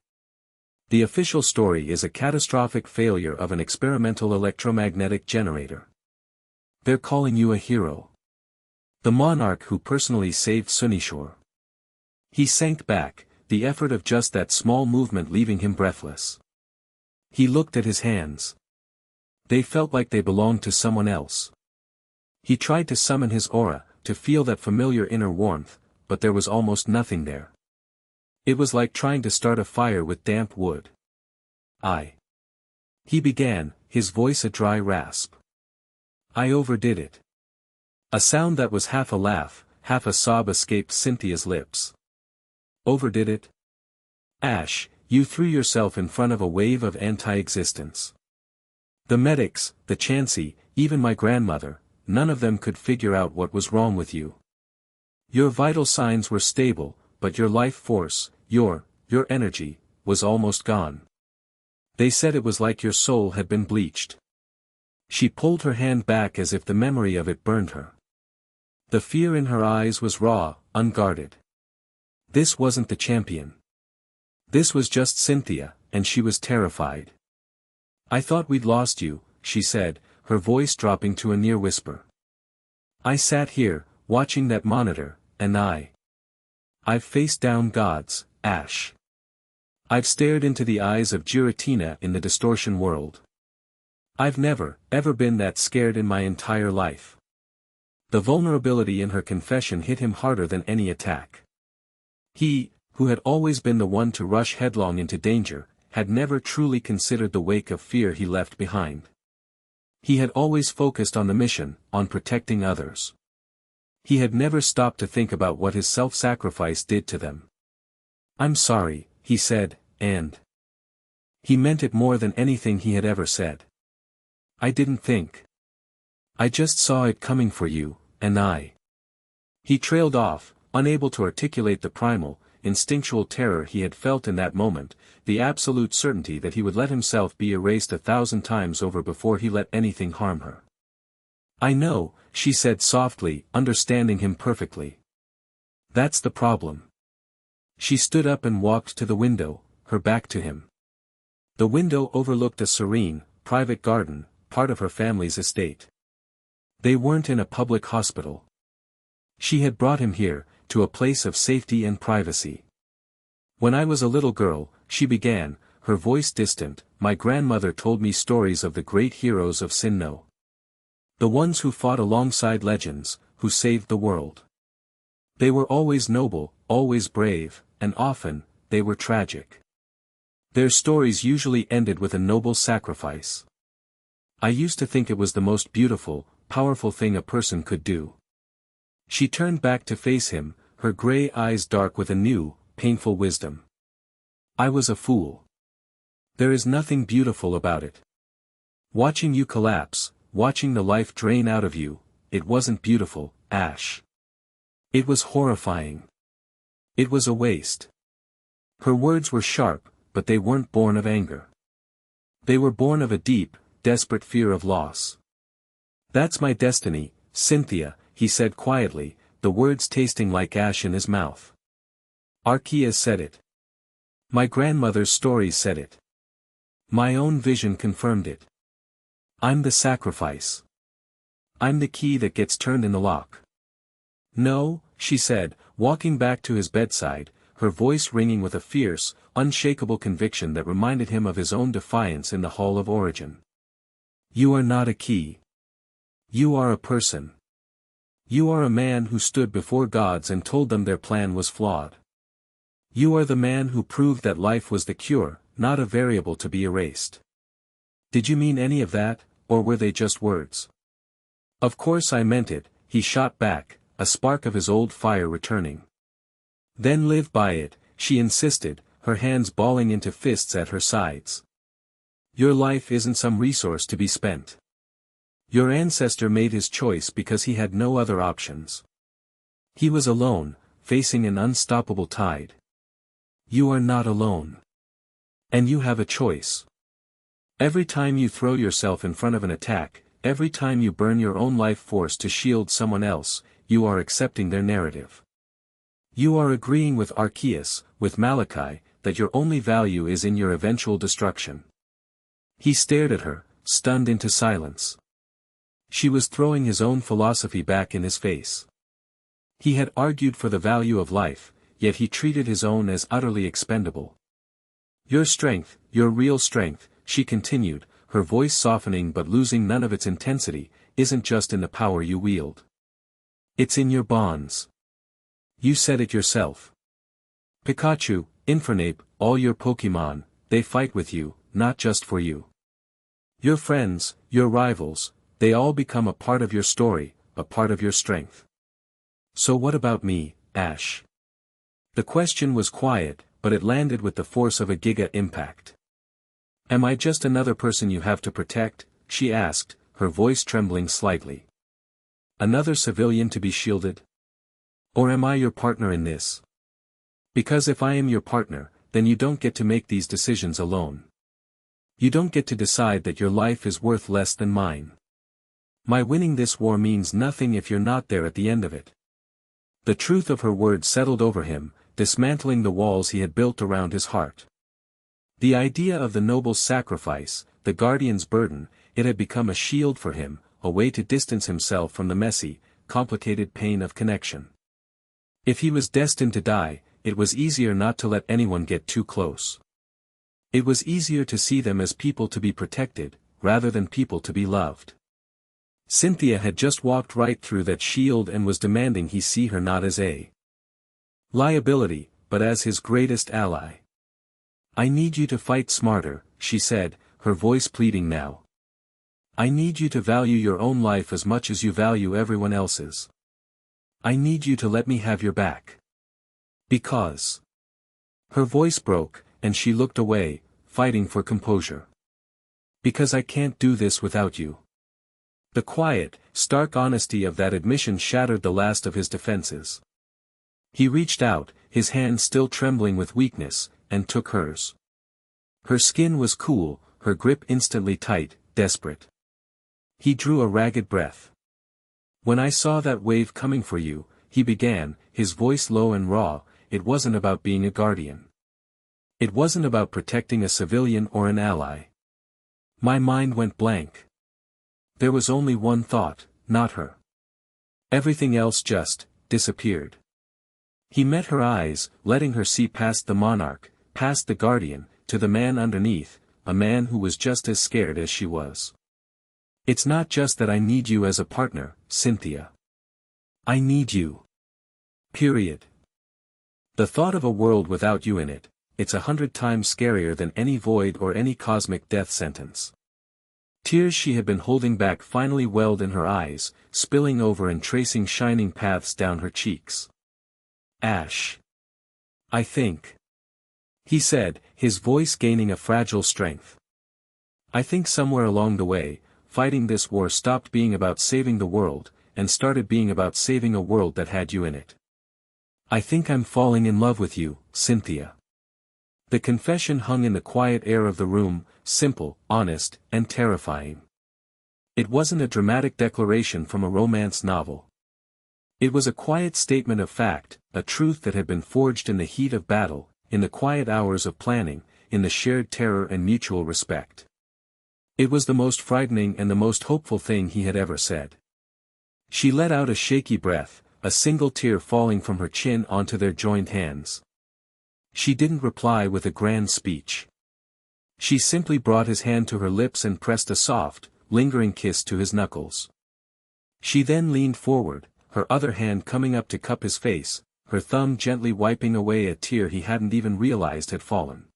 The official story is a catastrophic failure of an experimental electromagnetic generator. They're calling you a hero. The monarch who personally saved Sunnyshoire." He sank back, the effort of just that small movement leaving him breathless. He looked at his hands. They felt like they belonged to someone else. He tried to summon his aura, to feel that familiar inner warmth, but there was almost nothing there. It was like trying to start a fire with damp wood. He began, his voice a dry rasp. "I overdid it." A sound that was half a laugh, half a sob escaped Cynthia's lips. "Overdid it? Ash, you threw yourself in front of a wave of anti-existence. The medics, the Chansey, even my grandmother, none of them could figure out what was wrong with you. Your vital signs were stable, but your life force, your energy, was almost gone. They said it was like your soul had been bleached." She pulled her hand back as if the memory of it burned her. The fear in her eyes was raw, unguarded. This wasn't the champion. This was just Cynthia, and she was terrified. "I thought we'd lost you," she said, her voice dropping to a near whisper. "I sat here, watching that monitor, and I've faced down gods, Ash. I've stared into the eyes of Giratina in the distortion world. I've never, ever been that scared in my entire life." The vulnerability in her confession hit him harder than any attack. He, who had always been the one to rush headlong into danger, had never truly considered the wake of fear he left behind. He had always focused on the mission, on protecting others. He had never stopped to think about what his self-sacrifice did to them. "I'm sorry," he said, and he meant it more than anything he had ever said. "I didn't think. I just saw it coming for you, and He trailed off, unable to articulate the primal, instinctual terror he had felt in that moment, the absolute certainty that he would let himself be erased 1,000 times over before he let anything harm her. "I know," she said softly, understanding him perfectly. "That's the problem." She stood up and walked to the window, her back to him. The window overlooked a serene, private garden, part of her family's estate. They weren't in a public hospital. She had brought him here, to a place of safety and privacy. "When I was a little girl," she began, her voice distant, "my grandmother told me stories of the great heroes of Sinnoh. The ones who fought alongside legends, who saved the world. They were always noble, always brave, and often, they were tragic. Their stories usually ended with a noble sacrifice. I used to think it was the most beautiful, powerful thing a person could do." She turned back to face him, her gray eyes dark with a new, painful wisdom. "I was a fool. There is nothing beautiful about it. Watching you collapse, watching the life drain out of you, it wasn't beautiful, Ash. It was horrifying. It was a waste." Her words were sharp, but they weren't born of anger. They were born of a deep, desperate fear of loss. "That's my destiny, Cynthia," he said quietly, the words tasting like ash in his mouth. "Archaea said it. My grandmother's stories said it. My own vision confirmed it. I'm the sacrifice. I'm the key that gets turned in the lock. No, she said, walking back to his bedside, her voice ringing with a fierce, unshakable conviction that reminded him of his own defiance in the Hall of Origin. You are not a key. You are a person. You are a man who stood before gods and told them their plan was flawed. You are the man who proved that life was the cure, not a variable to be erased. Did you mean any of that, or were they just words? Of course I meant it, he shot back, a spark of his old fire returning. Then live by it, she insisted, her hands balling into fists at her sides. Your life isn't some resource to be spent. Your ancestor made his choice because he had no other options. He was alone, facing an unstoppable tide. You are not alone. And you have a choice. Every time you throw yourself in front of an attack, every time you burn your own life force to shield someone else, you are accepting their narrative. You are agreeing with Arceus, with Malachi, that your only value is in your eventual destruction. He stared at her, stunned into silence. She was throwing his own philosophy back in his face. He had argued for the value of life, yet he treated his own as utterly expendable. Your strength, your real strength, she continued, her voice softening but losing none of its intensity, isn't just in the power you wield. It's in your bonds. You said it yourself. Pikachu, Infernape, all your Pokémon, they fight with you, not just for you. Your friends, your rivals, they all become a part of your story, a part of your strength. So what about me, Ash? The question was quiet, but it landed with the force of a giga impact. Am I just another person you have to protect? She asked, her voice trembling slightly. Another civilian to be shielded? Or am I your partner in this? Because if I am your partner, then you don't get to make these decisions alone. You don't get to decide that your life is worth less than mine. My winning this war means nothing if you're not there at the end of it. The truth of her words settled over him, dismantling the walls he had built around his heart. The idea of the noble's sacrifice, the guardian's burden, it had become a shield for him, a way to distance himself from the messy, complicated pain of connection. If he was destined to die, it was easier not to let anyone get too close. It was easier to see them as people to be protected, rather than people to be loved. Cynthia had just walked right through that shield and was demanding he see her not as a liability, but as his greatest ally. I need you to fight smarter, she said, her voice pleading now. I need you to value your own life as much as you value everyone else's. I need you to let me have your back. Because. Her voice broke, and she looked away, fighting for composure. Because I can't do this without you. The quiet, stark honesty of that admission shattered the last of his defenses. He reached out, his hand still trembling with weakness, and took hers. Her skin was cool, her grip instantly tight, desperate. He drew a ragged breath. When I saw that wave coming for you, he began, his voice low and raw, it wasn't about being a guardian. It wasn't about protecting a civilian or an ally. My mind went blank. There was only one thought, not her. Everything else just disappeared. He met her eyes, letting her see past the monarch, past the guardian, to the man underneath, a man who was just as scared as she was. It's not just that I need you as a partner, Cynthia. I need you. Period. The thought of a world without you in it, it's 100 times scarier than any void or any cosmic death sentence. Tears she had been holding back finally welled in her eyes, spilling over and tracing shining paths down her cheeks. Ash. I think. He said, his voice gaining a fragile strength. I think somewhere along the way, fighting this war stopped being about saving the world, and started being about saving a world that had you in it. I think I'm falling in love with you, Cynthia. The confession hung in the quiet air of the room, simple, honest, and terrifying. It wasn't a dramatic declaration from a romance novel. It was a quiet statement of fact, a truth that had been forged in the heat of battle, in the quiet hours of planning, in the shared terror and mutual respect. It was the most frightening and the most hopeful thing he had ever said. She let out a shaky breath, a single tear falling from her chin onto their joined hands. She didn't reply with a grand speech. She simply brought his hand to her lips and pressed a soft, lingering kiss to his knuckles. She then leaned forward, her other hand coming up to cup his face, her thumb gently wiping away a tear he hadn't even realized had fallen.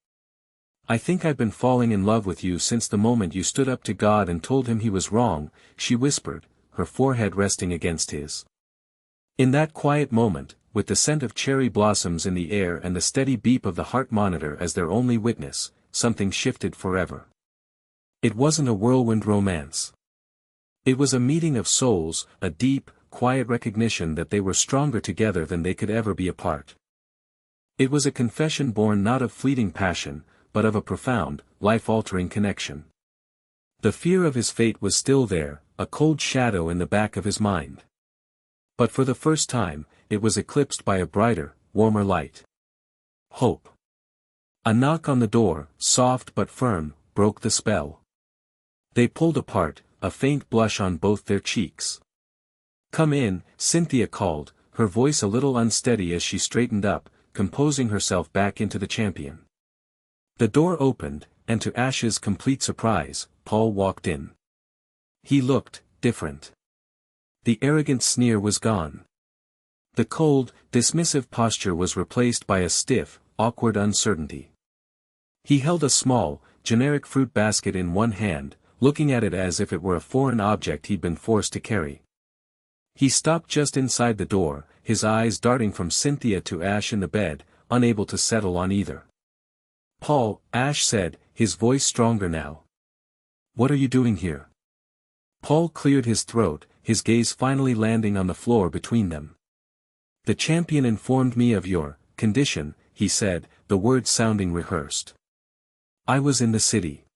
"I think I've been falling in love with you since the moment you stood up to God and told him he was wrong," she whispered, her forehead resting against his. In that quiet moment, with the scent of cherry blossoms in the air and the steady beep of the heart monitor as their only witness, something shifted forever. It wasn't a whirlwind romance. It was a meeting of souls, a deep, quiet recognition that they were stronger together than they could ever be apart. It was a confession born not of fleeting passion, but of a profound, life-altering connection. The fear of his fate was still there, a cold shadow in the back of his mind. But for the first time, it was eclipsed by a brighter, warmer light. Hope. A knock on the door, soft but firm, broke the spell. They pulled apart, a faint blush on both their cheeks. "Come in," Cynthia called, her voice a little unsteady as she straightened up, composing herself back into the champion. The door opened, and to Ash's complete surprise, Paul walked in. He looked different. The arrogant sneer was gone. The cold, dismissive posture was replaced by a stiff, awkward uncertainty. He held a small, generic fruit basket in one hand, looking at it as if it were a foreign object he'd been forced to carry. He stopped just inside the door, his eyes darting from Cynthia to Ash in the bed, unable to settle on either. "Paul," Ash said, his voice stronger now. "What are you doing here?" Paul cleared his throat, his gaze finally landing on the floor between them. "The champion informed me of your condition," he said, the words sounding rehearsed. "I was in the city.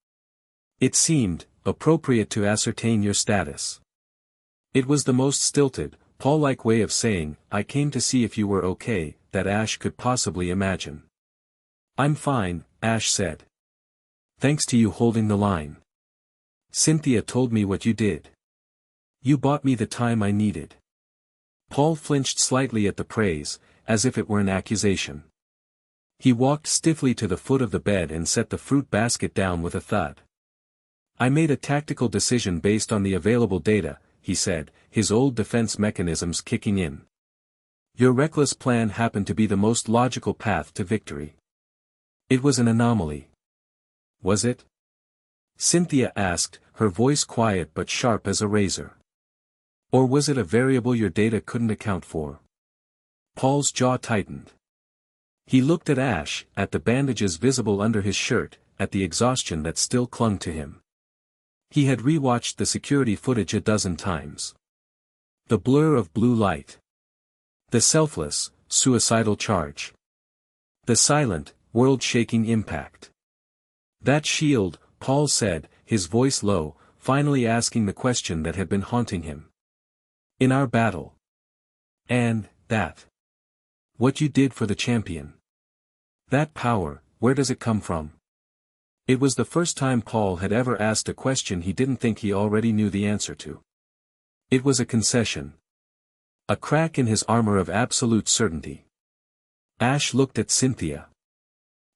It seemed appropriate to ascertain your status." It was the most stilted, Paul-like way of saying, "I came to see if you were okay," that Ash could possibly imagine. "I'm fine," Ash said. "Thanks to you holding the line. Cynthia told me what you did. You bought me the time I needed." Paul flinched slightly at the praise, as if it were an accusation. He walked stiffly to the foot of the bed and set the fruit basket down with a thud. "I made a tactical decision based on the available data," he said, his old defense mechanisms kicking in. "Your reckless plan happened to be the most logical path to victory." "It was an anomaly." "Was it?" Cynthia asked, her voice quiet but sharp as a razor. "Or was it a variable your data couldn't account for?" Paul's jaw tightened. He looked at Ash, at the bandages visible under his shirt, at the exhaustion that still clung to him. He had rewatched the security footage a dozen times. The blur of blue light. The selfless, suicidal charge. The silent, world-shaking impact. "That shield," Paul said, his voice low, finally asking the question that had been haunting him. "In our battle. And, that. What you did for the champion. That power, where does it come from?" It was the first time Paul had ever asked a question he didn't think he already knew the answer to. It was a concession. A crack in his armor of absolute certainty. Ash looked at Cynthia.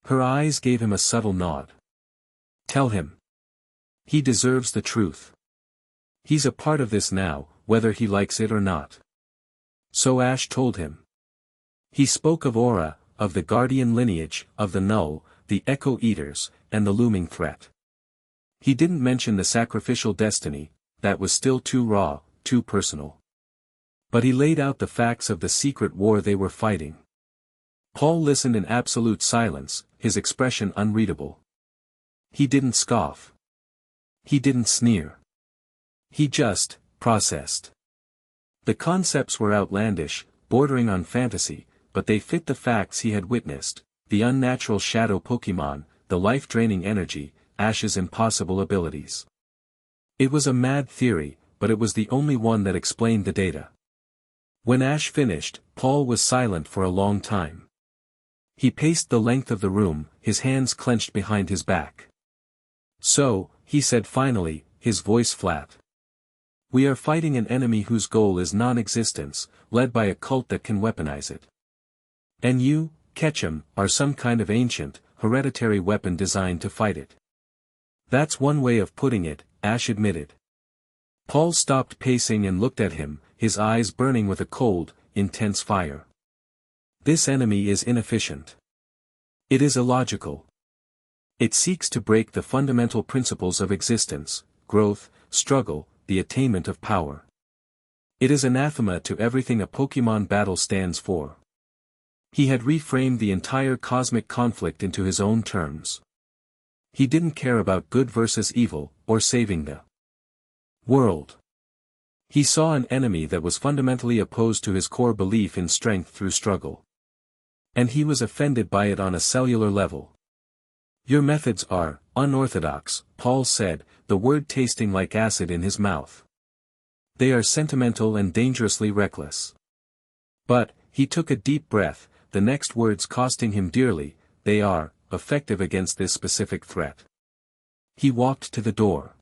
Her eyes gave him a subtle nod. "Tell him. He deserves the truth. He's a part of this now, whether he likes it or not." So Ash told him. He spoke of Aura, of the guardian lineage, of the Null, the Echo Eaters, and the looming threat. He didn't mention the sacrificial destiny, that was still too raw, too personal. But he laid out the facts of the secret war they were fighting. Paul listened in absolute silence, his expression unreadable. He didn't scoff. He didn't sneer. He just processed. The concepts were outlandish, bordering on fantasy, but they fit the facts he had witnessed: the unnatural shadow Pokemon, the life-draining energy, Ash's impossible abilities. It was a mad theory, but it was the only one that explained the data. When Ash finished, Paul was silent for a long time. He paced the length of the room, his hands clenched behind his back. "So," he said finally, his voice flat. "We are fighting an enemy whose goal is non-existence, led by a cult that can weaponize it. And you, Ketchum, are some kind of ancient, hereditary weapon designed to fight it." "That's one way of putting it," Ash admitted. Paul stopped pacing and looked at him, his eyes burning with a cold, intense fire. "This enemy is inefficient. It is illogical. It seeks to break the fundamental principles of existence, growth, struggle, the attainment of power. It is anathema to everything a Pokemon battle stands for." He had reframed the entire cosmic conflict into his own terms. He didn't care about good versus evil, or saving the world. He saw an enemy that was fundamentally opposed to his core belief in strength through struggle. And he was offended by it on a cellular level. "Your methods are unorthodox," Paul said, the word tasting like acid in his mouth. "They are sentimental and dangerously reckless." But, he took a deep breath, the next words costing him dearly, "they are effective against this specific threat." He walked to the door.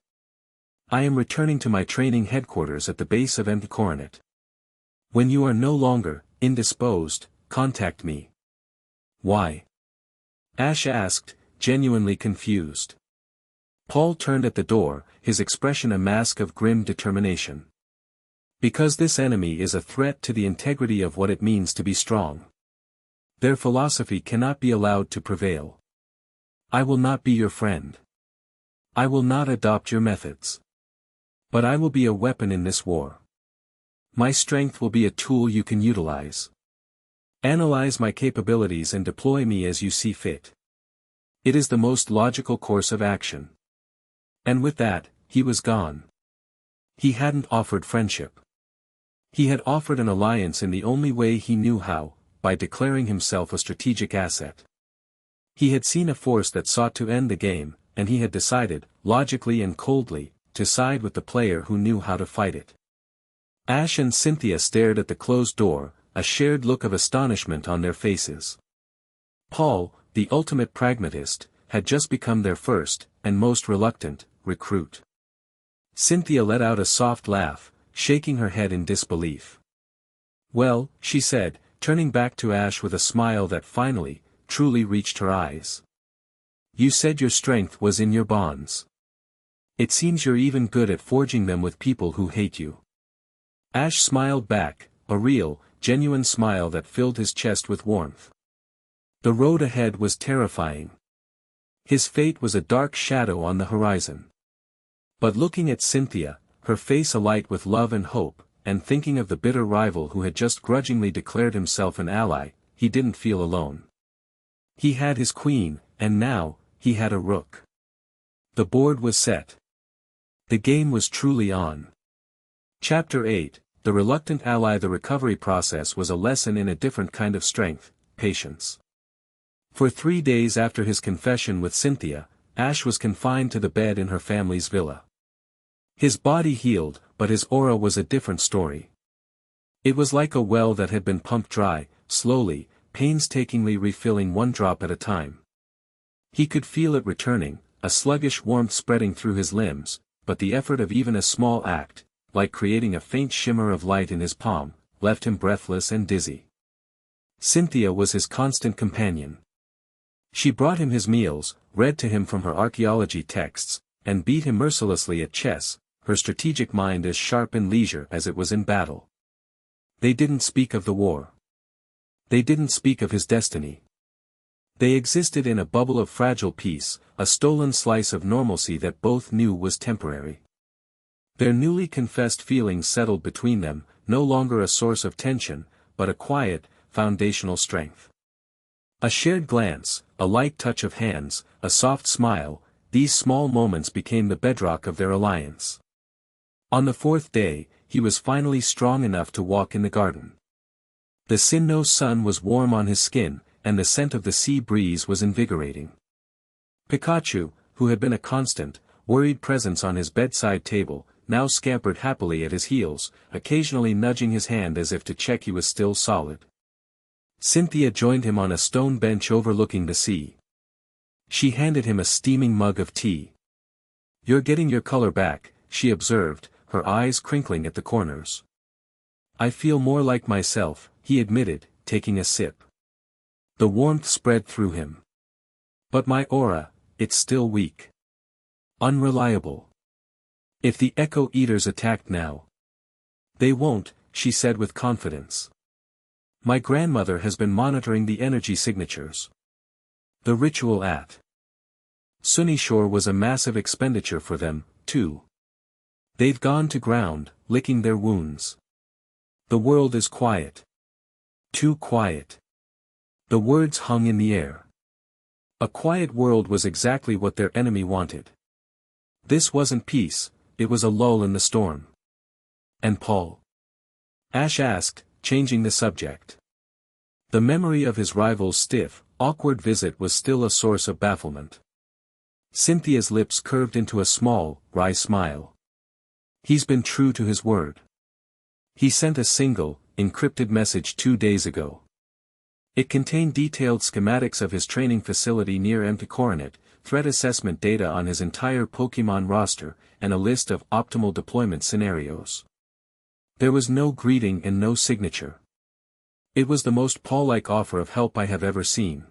"I am returning to my training headquarters at the base of Mt. Coronet. When you are no longer indisposed, contact me." "Why?" Ash asked, genuinely confused. Paul turned at the door, his expression a mask of grim determination. "Because this enemy is a threat to the integrity of what it means to be strong. Their philosophy cannot be allowed to prevail. I will not be your friend. I will not adopt your methods. But I will be a weapon in this war. My strength will be a tool you can utilize. Analyze my capabilities and deploy me as you see fit. It is the most logical course of action." And with that, he was gone. He hadn't offered friendship. He had offered an alliance in the only way he knew how, by declaring himself a strategic asset. He had seen a force that sought to end the game, and he had decided, logically and coldly, to side with the player who knew how to fight it. Ash and Cynthia stared at the closed door, a shared look of astonishment on their faces. Paul, the ultimate pragmatist, had just become their first, and most reluctant, recruit. Cynthia let out a soft laugh, shaking her head in disbelief. "Well," she said, turning back to Ash with a smile that finally, truly reached her eyes. "You said your strength was in your bonds. It seems you're even good at forging them with people who hate you." Ash smiled back, a real, genuine smile that filled his chest with warmth. The road ahead was terrifying. His fate was a dark shadow on the horizon. But looking at Cynthia, her face alight with love and hope, and thinking of the bitter rival who had just grudgingly declared himself an ally, he didn't feel alone. He had his queen, and now, he had a rook. The board was set. The game was truly on. Chapter 8, The Reluctant Ally. The recovery process was a lesson in a different kind of strength, patience. For 3 days after his confession with Cynthia, Ash was confined to the bed in her family's villa. His body healed, but his aura was a different story. It was like a well that had been pumped dry, slowly, painstakingly refilling one drop at a time. He could feel it returning, a sluggish warmth spreading through his limbs, but the effort of even a small act, like creating a faint shimmer of light in his palm, left him breathless and dizzy. Cynthia was his constant companion. She brought him his meals, read to him from her archaeology texts, and beat him mercilessly at chess, her strategic mind as sharp in leisure as it was in battle. They didn't speak of the war. They didn't speak of his destiny. They existed in a bubble of fragile peace, a stolen slice of normalcy that both knew was temporary. Their newly confessed feelings settled between them, no longer a source of tension, but a quiet, foundational strength. A shared glance, a light touch of hands, a soft smile, these small moments became the bedrock of their alliance. On the 4th day, he was finally strong enough to walk in the garden. The Sinnoh sun was warm on his skin, and the scent of the sea breeze was invigorating. Pikachu, who had been a constant, worried presence on his bedside table, now scampered happily at his heels, occasionally nudging his hand as if to check he was still solid. Cynthia joined him on a stone bench overlooking the sea. She handed him a steaming mug of tea. "You're getting your color back," she observed, her eyes crinkling at the corners. "I feel more like myself," he admitted, taking a sip. The warmth spread through him. "But my aura, it's still weak. Unreliable. If the Echo Eaters attacked now." "They won't," she said with confidence. "My grandmother has been monitoring the energy signatures." The ritual at Sunnyshoar was a massive expenditure for them, too. They've gone to ground, licking their wounds. "The world is quiet. Too quiet." The words hung in the air. A quiet world was exactly what their enemy wanted. This wasn't peace, it was a lull in the storm. "And Paul?" Ash asked, changing the subject. The memory of his rival's stiff, awkward visit was still a source of bafflement. Cynthia's lips curved into a small, wry smile. "He's been true to his word. He sent a single, encrypted message 2 days ago. It contained detailed schematics of his training facility near Coronet, threat assessment data on his entire Pokémon roster, and a list of optimal deployment scenarios. There was no greeting and no signature. It was the most Paul-like offer of help I have ever seen."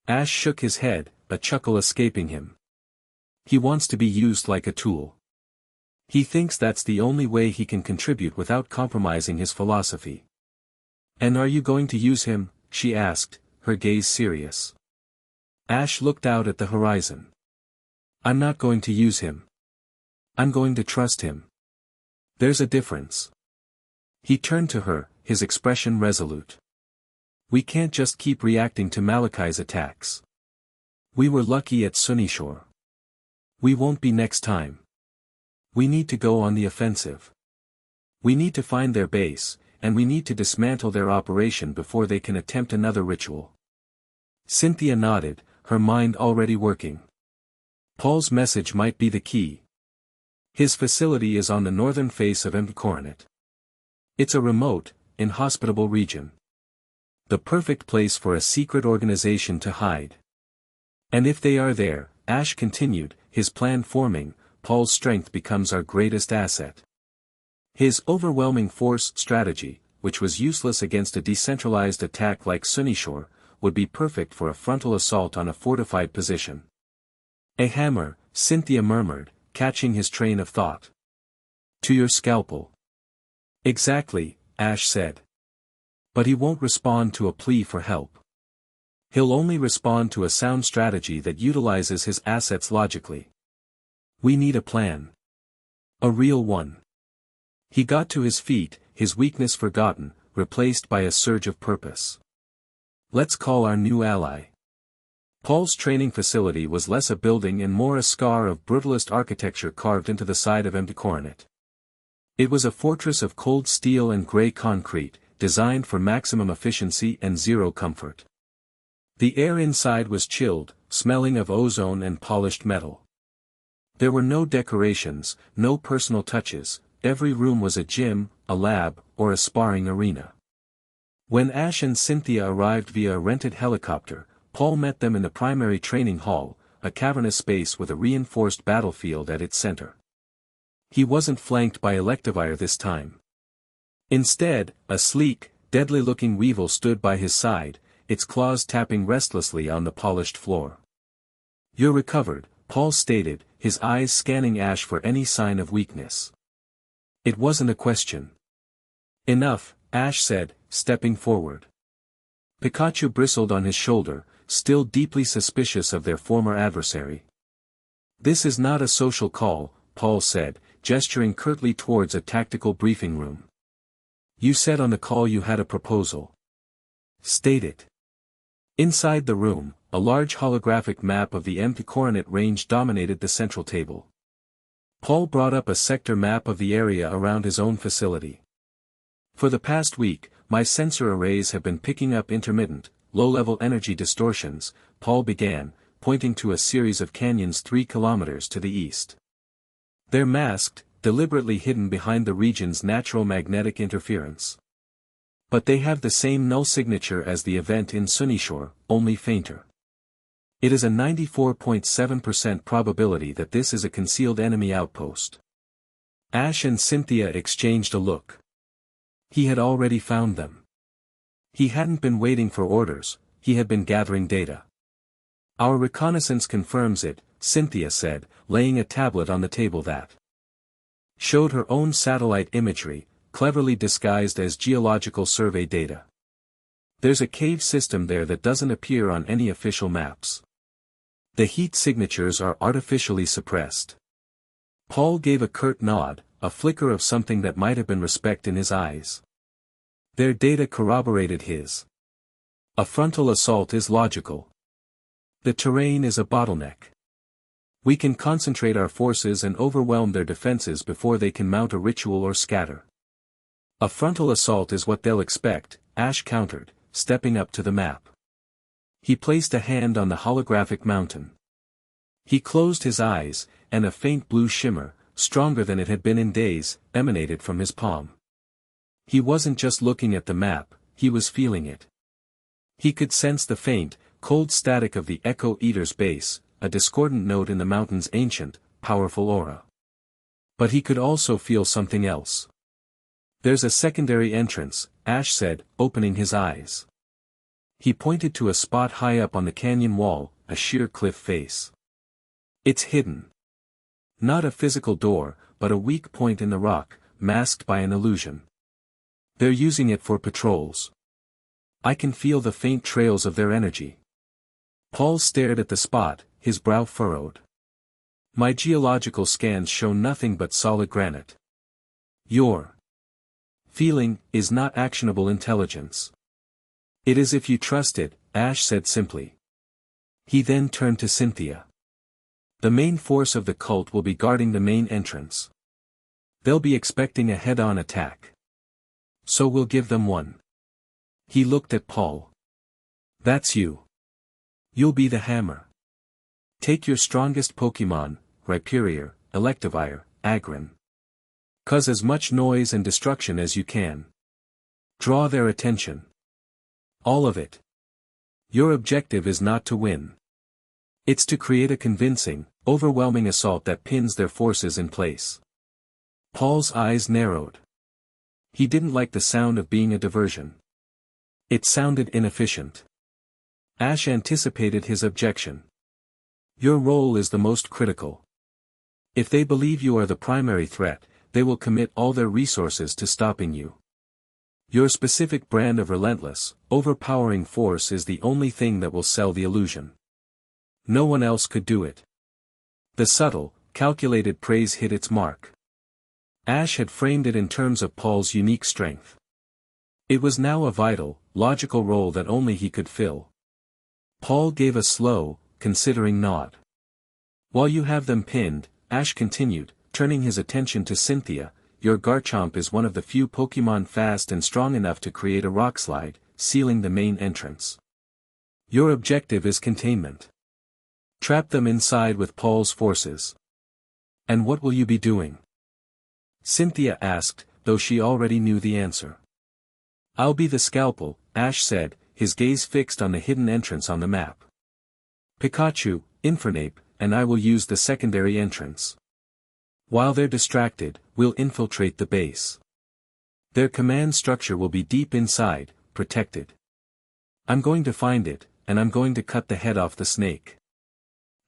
Ash shook his head, a chuckle escaping him. "He wants to be used like a tool. He thinks that's the only way he can contribute without compromising his philosophy." "And are you going to use him?" she asked, her gaze serious. Ash looked out at the horizon. "I'm not going to use him. I'm going to trust him. There's a difference." He turned to her, his expression resolute. "We can't just keep reacting to Malachi's attacks. We were lucky at Sunnyshoar. We won't be next time. We need to go on the offensive. We need to find their base, and we need to dismantle their operation before they can attempt another ritual." Cynthia nodded, her mind already working. Paul's message might be the key. His facility is on the northern face of Coronet. It's a remote, inhospitable region. The perfect place for a secret organization to hide. "And if they are there," Ash continued, his plan forming, "Paul's strength becomes our greatest asset. His overwhelming force strategy, which was useless against a decentralized attack like Sunnyshoar, would be perfect for a frontal assault on a fortified position." "A hammer," Cynthia murmured, catching his train of thought. "To your scalpel." "Exactly," Ash said. "But he won't respond to a plea for help. He'll only respond to a sound strategy that utilizes his assets logically. We need a plan. A real one." He got to his feet, his weakness forgotten, replaced by a surge of purpose. "Let's call our new ally." Paul's training facility was less a building and more a scar of brutalist architecture carved into the side of Coronet. It was a fortress of cold steel and gray concrete, designed for maximum efficiency and zero comfort. The air inside was chilled, smelling of ozone and polished metal. There were no decorations, no personal touches, every room was a gym, a lab, or a sparring arena. When Ash and Cynthia arrived via a rented helicopter, Paul met them in the primary training hall, a cavernous space with a reinforced battlefield at its center. He wasn't flanked by Electivire this time. Instead, a sleek, deadly-looking weevil stood by his side, its claws tapping restlessly on the polished floor. "You're recovered," Paul stated, his eyes scanning Ash for any sign of weakness. It wasn't a question. "Enough," Ash said, stepping forward. Pikachu bristled on his shoulder, still deeply suspicious of their former adversary. "This is not a social call," Paul said, gesturing curtly towards a tactical briefing room. "You said on the call you had a proposal. State it." Inside the room, a large holographic map of the Coronet range dominated the central table. Paul brought up a sector map of the area around his own facility. "For the past week, my sensor arrays have been picking up intermittent, low-level energy distortions," Paul began, pointing to a series of canyons 3 kilometers to the east. "They're masked, deliberately hidden behind the region's natural magnetic interference. But they have the same null signature as the event in Sunnyshore's, only fainter. It is a 94.7% probability that this is a concealed enemy outpost. Ash and Cynthia exchanged a look. He had already found them. He hadn't been waiting for orders, he had been gathering data. Our reconnaissance confirms it, Cynthia said, laying a tablet on the table that showed her own satellite imagery, cleverly disguised as geological survey data. There's a cave system there that doesn't appear on any official maps. The heat signatures are artificially suppressed. Paul gave a curt nod, a flicker of something that might have been respect in his eyes. Their data corroborated his. A frontal assault is logical. The terrain is a bottleneck. We can concentrate our forces and overwhelm their defenses before they can mount a ritual or scatter. A frontal assault is what they'll expect, Ash countered, stepping up to the map. He placed a hand on the holographic mountain. He closed his eyes, and a faint blue shimmer, stronger than it had been in days, emanated from his palm. He wasn't just looking at the map, he was feeling it. He could sense the faint, cold static of the Echo Eater's base, a discordant note in the mountain's ancient, powerful aura. But he could also feel something else. There's a secondary entrance, Ash said, opening his eyes. He pointed to a spot high up on the canyon wall, a sheer cliff face. It's hidden. Not a physical door, but a weak point in the rock, masked by an illusion. They're using it for patrols. I can feel the faint trails of their energy. Paul stared at the spot, his brow furrowed. My geological scans show nothing but solid granite. Your feeling is not actionable intelligence. It is if you trust it, Ash said simply. He then turned to Cynthia. The main force of the cult will be guarding the main entrance. They'll be expecting a head-on attack. So we'll give them one. He looked at Paul. That's you. You'll be the hammer. Take your strongest Pokemon, Rhyperior, Electivire, Agron. Cause as much noise and destruction as you can. Draw their attention. All of it. Your objective is not to win. It's to create a convincing, overwhelming assault that pins their forces in place. Paul's eyes narrowed. He didn't like the sound of being a diversion. It sounded inefficient. Ash anticipated his objection. Your role is the most critical. If they believe you are the primary threat, they will commit all their resources to stopping you. Your specific brand of relentless, overpowering force is the only thing that will sell the illusion. No one else could do it. The subtle, calculated praise hit its mark. Ash had framed it in terms of Paul's unique strength. It was now a vital, logical role that only he could fill. Paul gave a slow, considering nod. While you have them pinned, Ash continued, turning his attention to Cynthia, your Garchomp is one of the few Pokemon fast and strong enough to create a rockslide, sealing the main entrance. Your objective is containment. Trap them inside with Paul's forces. And what will you be doing? Cynthia asked, though she already knew the answer. I'll be the scalpel, Ash said, his gaze fixed on the hidden entrance on the map. Pikachu, Infernape, and I will use the secondary entrance. While they're distracted, we'll infiltrate the base. Their command structure will be deep inside, protected. I'm going to find it, and I'm going to cut the head off the snake.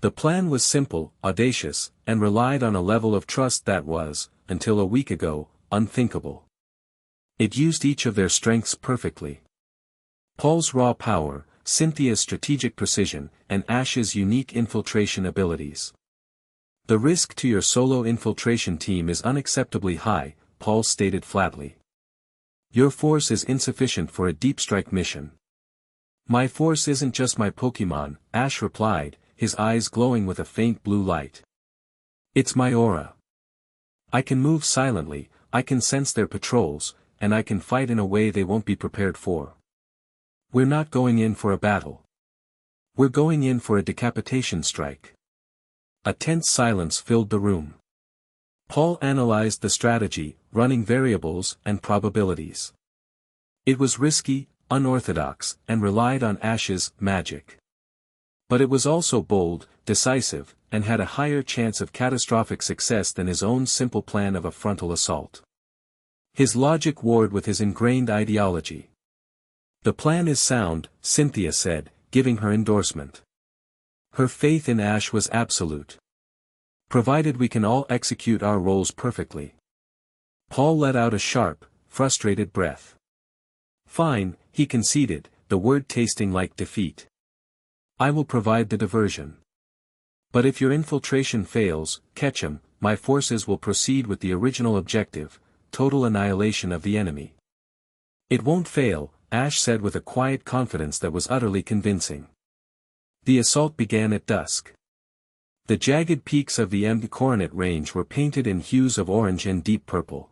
The plan was simple, audacious, and relied on a level of trust that was, until a week ago, unthinkable. It used each of their strengths perfectly. Paul's raw power, Cynthia's strategic precision, and Ash's unique infiltration abilities. The risk to your solo infiltration team is unacceptably high, Paul stated flatly. Your force is insufficient for a deep strike mission. My force isn't just my Pokemon, Ash replied, his eyes glowing with a faint blue light. It's my aura. I can move silently, I can sense their patrols, and I can fight in a way they won't be prepared for. We're not going in for a battle. We're going in for a decapitation strike. A tense silence filled the room. Paul analyzed the strategy, running variables and probabilities. It was risky, unorthodox, and relied on Ash's magic. But it was also bold, decisive, and had a higher chance of catastrophic success than his own simple plan of a frontal assault. His logic warred with his ingrained ideology. "The plan is sound," Cynthia said, giving her endorsement. Her faith in Ash was absolute. "Provided we can all execute our roles perfectly." Paul let out a sharp, frustrated breath. "Fine," he conceded, the word tasting like defeat. "I will provide the diversion. But if your infiltration fails, Ketchum, my forces will proceed with the original objective, total annihilation of the enemy." "It won't fail," Ash said with a quiet confidence that was utterly convincing. The assault began at dusk. The jagged peaks of the Coronet Range were painted in hues of orange and deep purple.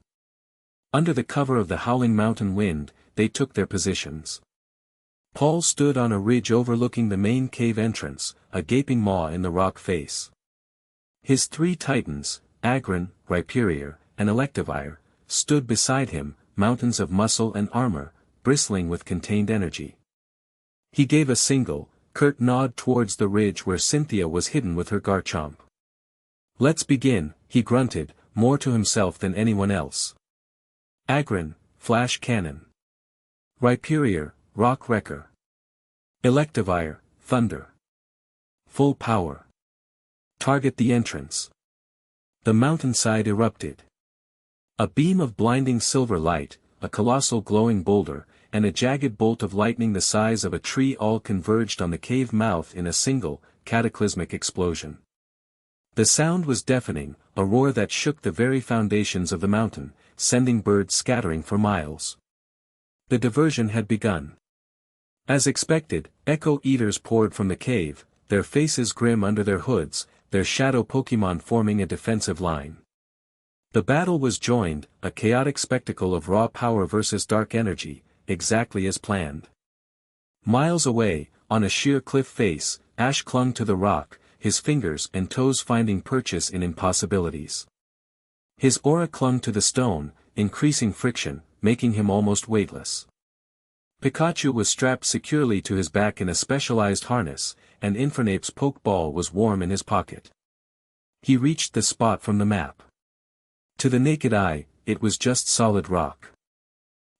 Under the cover of the howling mountain wind, they took their positions. Paul stood on a ridge overlooking the main cave entrance, a gaping maw in the rock face. His 3 titans, Agron, Rhyperior, and Electivire, stood beside him, mountains of muscle and armor, bristling with contained energy. He gave a single, curt nod towards the ridge where Cynthia was hidden with her Garchomp. "Let's begin," he grunted, more to himself than anyone else. Agron, Flash Cannon. Rhyperior, Rock Wrecker. Electivire, Thunder. Full power. Target the entrance. The mountainside erupted. A beam of blinding silver light, a colossal glowing boulder, and a jagged bolt of lightning the size of a tree all converged on the cave mouth in a single, cataclysmic explosion. The sound was deafening, a roar that shook the very foundations of the mountain, sending birds scattering for miles. The diversion had begun. As expected, Echo Eaters poured from the cave, their faces grim under their hoods, their shadow Pokémon forming a defensive line. The battle was joined, a chaotic spectacle of raw power versus dark energy, exactly as planned. Miles away, on a sheer cliff face, Ash clung to the rock, his fingers and toes finding purchase in impossibilities. His aura clung to the stone, increasing friction, making him almost weightless. Pikachu was strapped securely to his back in a specialized harness, and Infernape's Pokeball was warm in his pocket. He reached the spot from the map. To the naked eye, it was just solid rock.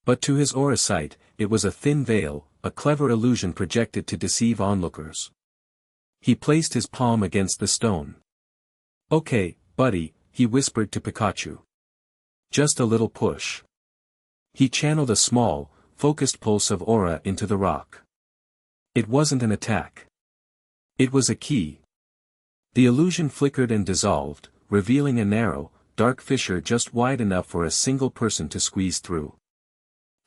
But to his aura sight, it was a thin veil, a clever illusion projected to deceive onlookers. He placed his palm against the stone. "Okay, buddy," he whispered to Pikachu. "Just a little push." He channeled a small, focused pulse of aura into the rock. It wasn't an attack. It was a key. The illusion flickered and dissolved, revealing a narrow, dark fissure just wide enough for a single person to squeeze through.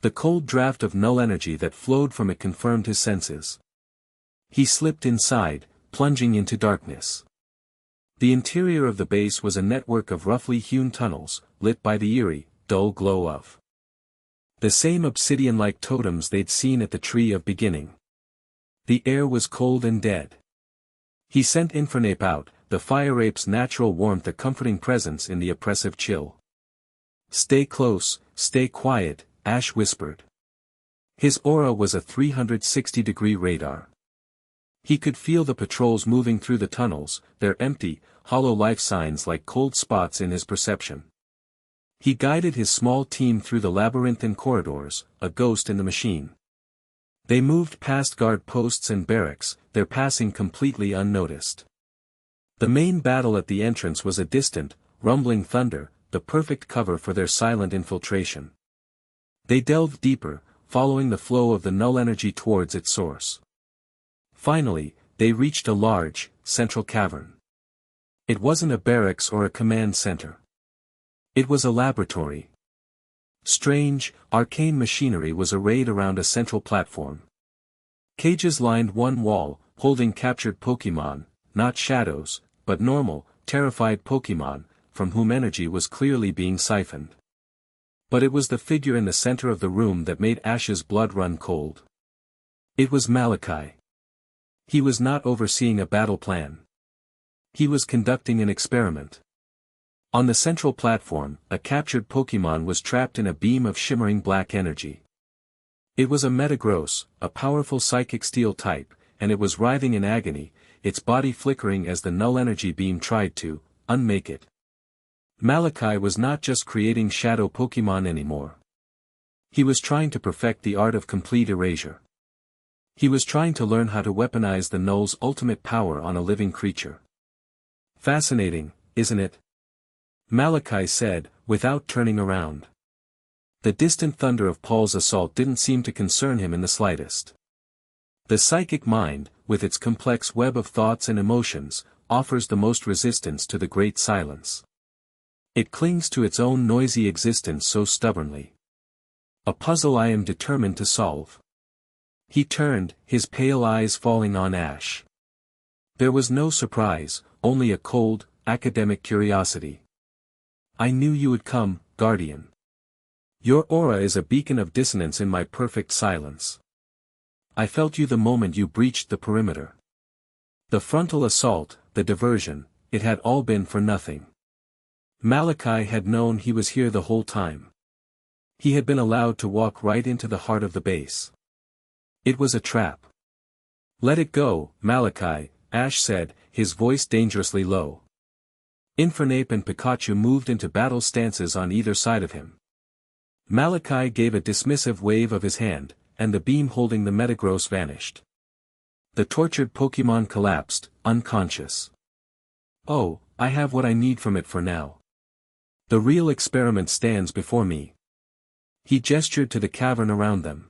The cold draft of null energy that flowed from it confirmed his senses. He slipped inside, plunging into darkness. The interior of the base was a network of roughly hewn tunnels, lit by the eerie, dull glow of the same obsidian-like totems they'd seen at the Tree of Beginning. The air was cold and dead. He sent Infernape out, the fire ape's natural warmth a comforting presence in the oppressive chill. "Stay close, stay quiet," Ash whispered. His aura was a 360-degree radar. He could feel the patrols moving through the tunnels, their empty, hollow life signs like cold spots in his perception. He guided his small team through the labyrinthine corridors, a ghost in the machine. They moved past guard posts and barracks, their passing completely unnoticed. The main battle at the entrance was a distant, rumbling thunder, the perfect cover for their silent infiltration. They delved deeper, following the flow of the null energy towards its source. Finally, they reached a large, central cavern. It wasn't a barracks or a command center. It was a laboratory. Strange, arcane machinery was arrayed around a central platform. Cages lined one wall, holding captured Pokémon, not shadows, but normal, terrified Pokémon, from whom energy was clearly being siphoned. But it was the figure in the center of the room that made Ash's blood run cold. It was Malachi. He was not overseeing a battle plan. He was conducting an experiment. On the central platform, a captured Pokémon was trapped in a beam of shimmering black energy. It was a metagross, a powerful psychic steel type, and it was writhing in agony, its body flickering as the null energy beam tried to unmake it. Malachi was not just creating shadow Pokemon anymore. He was trying to perfect the art of complete erasure. He was trying to learn how to weaponize the null's ultimate power on a living creature. Fascinating, isn't it? Malachi said, without turning around. The distant thunder of Paul's assault didn't seem to concern him in the slightest. The psychic mind, with its complex web of thoughts and emotions, offers the most resistance to the great silence. It clings to its own noisy existence so stubbornly. A puzzle I am determined to solve. He turned, his pale eyes falling on Ash. There was no surprise, only a cold, academic curiosity. I knew you would come, Guardian. Your aura is a beacon of dissonance in my perfect silence. I felt you the moment you breached the perimeter. The frontal assault, the diversion, it had all been for nothing. Malachi had known he was here the whole time. He had been allowed to walk right into the heart of the base. It was a trap. Let it go, Malachi, Ash said, his voice dangerously low. Infernape and Pikachu moved into battle stances on either side of him. Malachi gave a dismissive wave of his hand, and the beam holding the Metagross vanished. The tortured Pokemon collapsed, unconscious. Oh, I have what I need from it for now. The real experiment stands before me. He gestured to the cavern around them.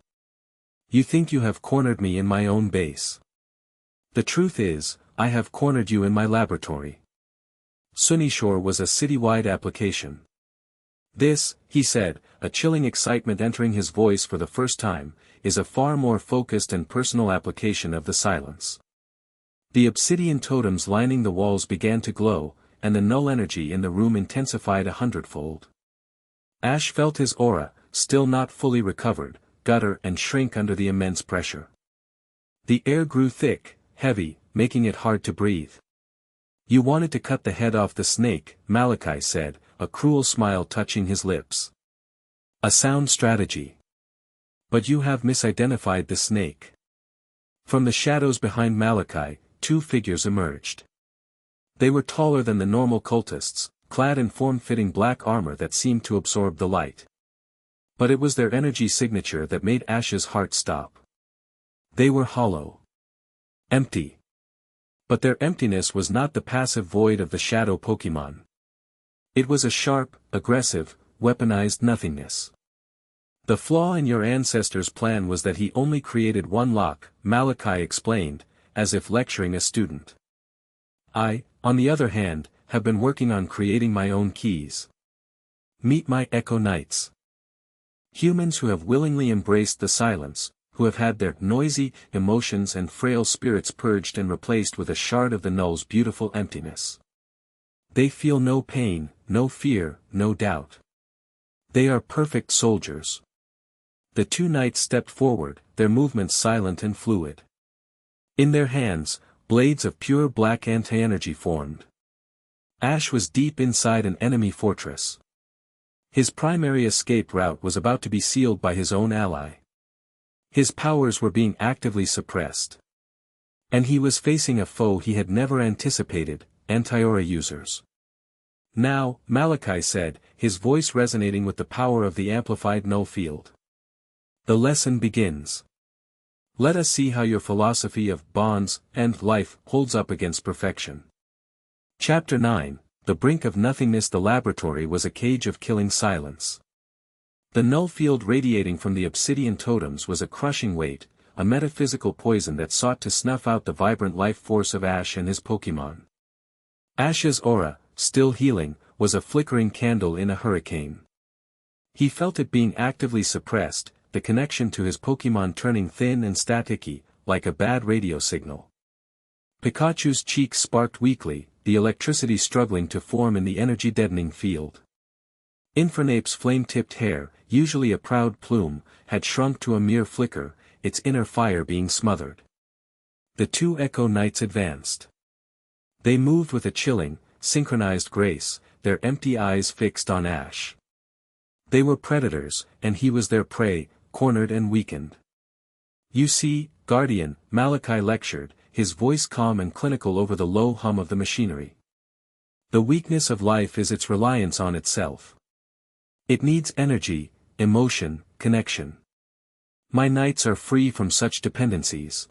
You think you have cornered me in my own base. The truth is, I have cornered you in my laboratory. Sunnyshore was a citywide application. This, he said, a chilling excitement entering his voice for the first time, is a far more focused and personal application of the silence. The obsidian totems lining the walls began to glow, and the null energy in the room intensified 100-fold. Ash felt his aura, still not fully recovered, gutter and shrink under the immense pressure. The air grew thick, heavy, making it hard to breathe. You wanted to cut the head off the snake, Malachi said, a cruel smile touching his lips. A sound strategy. But you have misidentified the snake. From the shadows behind Malachi, two figures emerged. They were taller than the normal cultists, clad in form-fitting black armor that seemed to absorb the light. But it was their energy signature that made Ash's heart stop. They were hollow. Empty. But their emptiness was not the passive void of the shadow Pokemon. It was a sharp, aggressive, weaponized nothingness. The flaw in your ancestor's plan was that he only created one lock, Malachi explained, as if lecturing a student. I, on the other hand, have been working on creating my own keys. Meet my Echo Knights. Humans who have willingly embraced the silence, who have had their noisy emotions and frail spirits purged and replaced with a shard of the null's beautiful emptiness. They feel no pain, no fear, no doubt. They are perfect soldiers. The two knights stepped forward, their movements silent and fluid. In their hands, blades of pure black anti-energy formed. Ash was deep inside an enemy fortress. His primary escape route was about to be sealed by his own ally. His powers were being actively suppressed. And he was facing a foe he had never anticipated, anti-aura users. Now, Malachi said, his voice resonating with the power of the amplified null field. The lesson begins. Let us see how your philosophy of bonds and life holds up against perfection. Chapter 9, The Brink of Nothingness. The laboratory was a cage of killing silence. The null field radiating from the obsidian totems was a crushing weight, a metaphysical poison that sought to snuff out the vibrant life force of Ash and his Pokemon. Ash's aura, still healing, was a flickering candle in a hurricane. He felt it being actively suppressed, the connection to his Pokemon turning thin and staticky, like a bad radio signal. Pikachu's cheeks sparked weakly, the electricity struggling to form in the energy-deadening field. Infernape's flame-tipped hair, usually a proud plume, had shrunk to a mere flicker, its inner fire being smothered. The two Echo Knights advanced. They moved with a chilling, synchronized grace, their empty eyes fixed on Ash. They were predators, and he was their prey, cornered and weakened. "You see, Guardian," Malachi lectured, his voice calm and clinical over the low hum of the machinery. "The weakness of life is its reliance on itself. It needs energy, emotion, connection. My nights are free from such dependencies.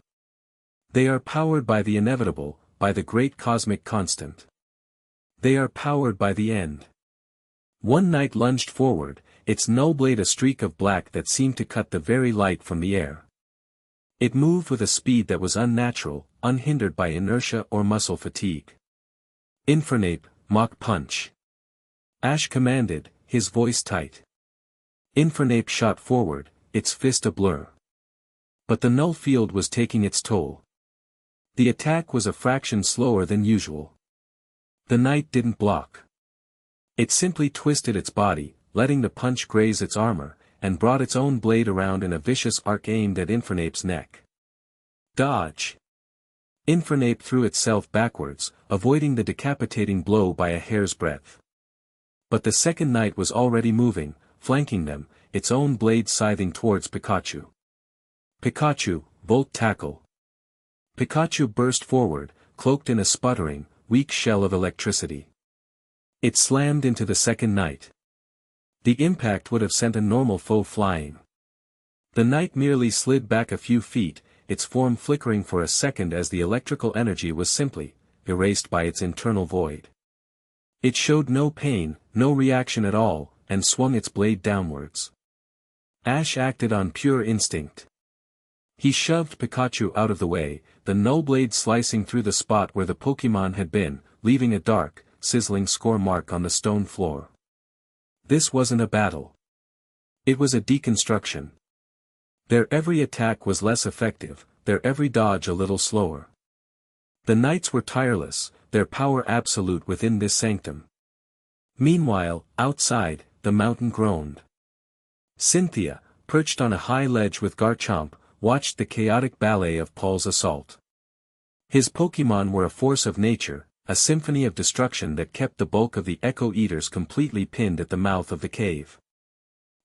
They are powered by the inevitable, by the great cosmic constant. They are powered by the end." One night lunged forward, its null blade a streak of black that seemed to cut the very light from the air. It moved with a speed that was unnatural, unhindered by inertia or muscle fatigue. "Infernape, Mach punch!" Ash commanded, his voice tight. Infernape shot forward, its fist a blur. But the null field was taking its toll. The attack was a fraction slower than usual. The knight didn't block. It simply twisted its body, letting the punch graze its armor, and brought its own blade around in a vicious arc aimed at Infernape's neck. "Dodge!" Infernape threw itself backwards, avoiding the decapitating blow by a hair's breadth. But the second knight was already moving, flanking them, its own blade scything towards Pikachu. "Pikachu, Volt Tackle!" Pikachu burst forward, cloaked in a sputtering, weak shell of electricity. It slammed into the second knight. The impact would have sent a normal foe flying. The knight merely slid back a few feet, its form flickering for a second as the electrical energy was simply erased by its internal void. It showed no pain, no reaction at all, and swung its blade downwards. Ash acted on pure instinct. He shoved Pikachu out of the way, the null blade slicing through the spot where the Pokémon had been, leaving a dark, sizzling score mark on the stone floor. This wasn't a battle. It was a deconstruction. Their every attack was less effective, their every dodge a little slower. The knights were tireless, their power absolute within this sanctum. Meanwhile, outside, the mountain groaned. Cynthia, perched on a high ledge with Garchomp, watched the chaotic ballet of Paul's assault. His Pokémon were a force of nature, a symphony of destruction that kept the bulk of the Echo Eaters completely pinned at the mouth of the cave.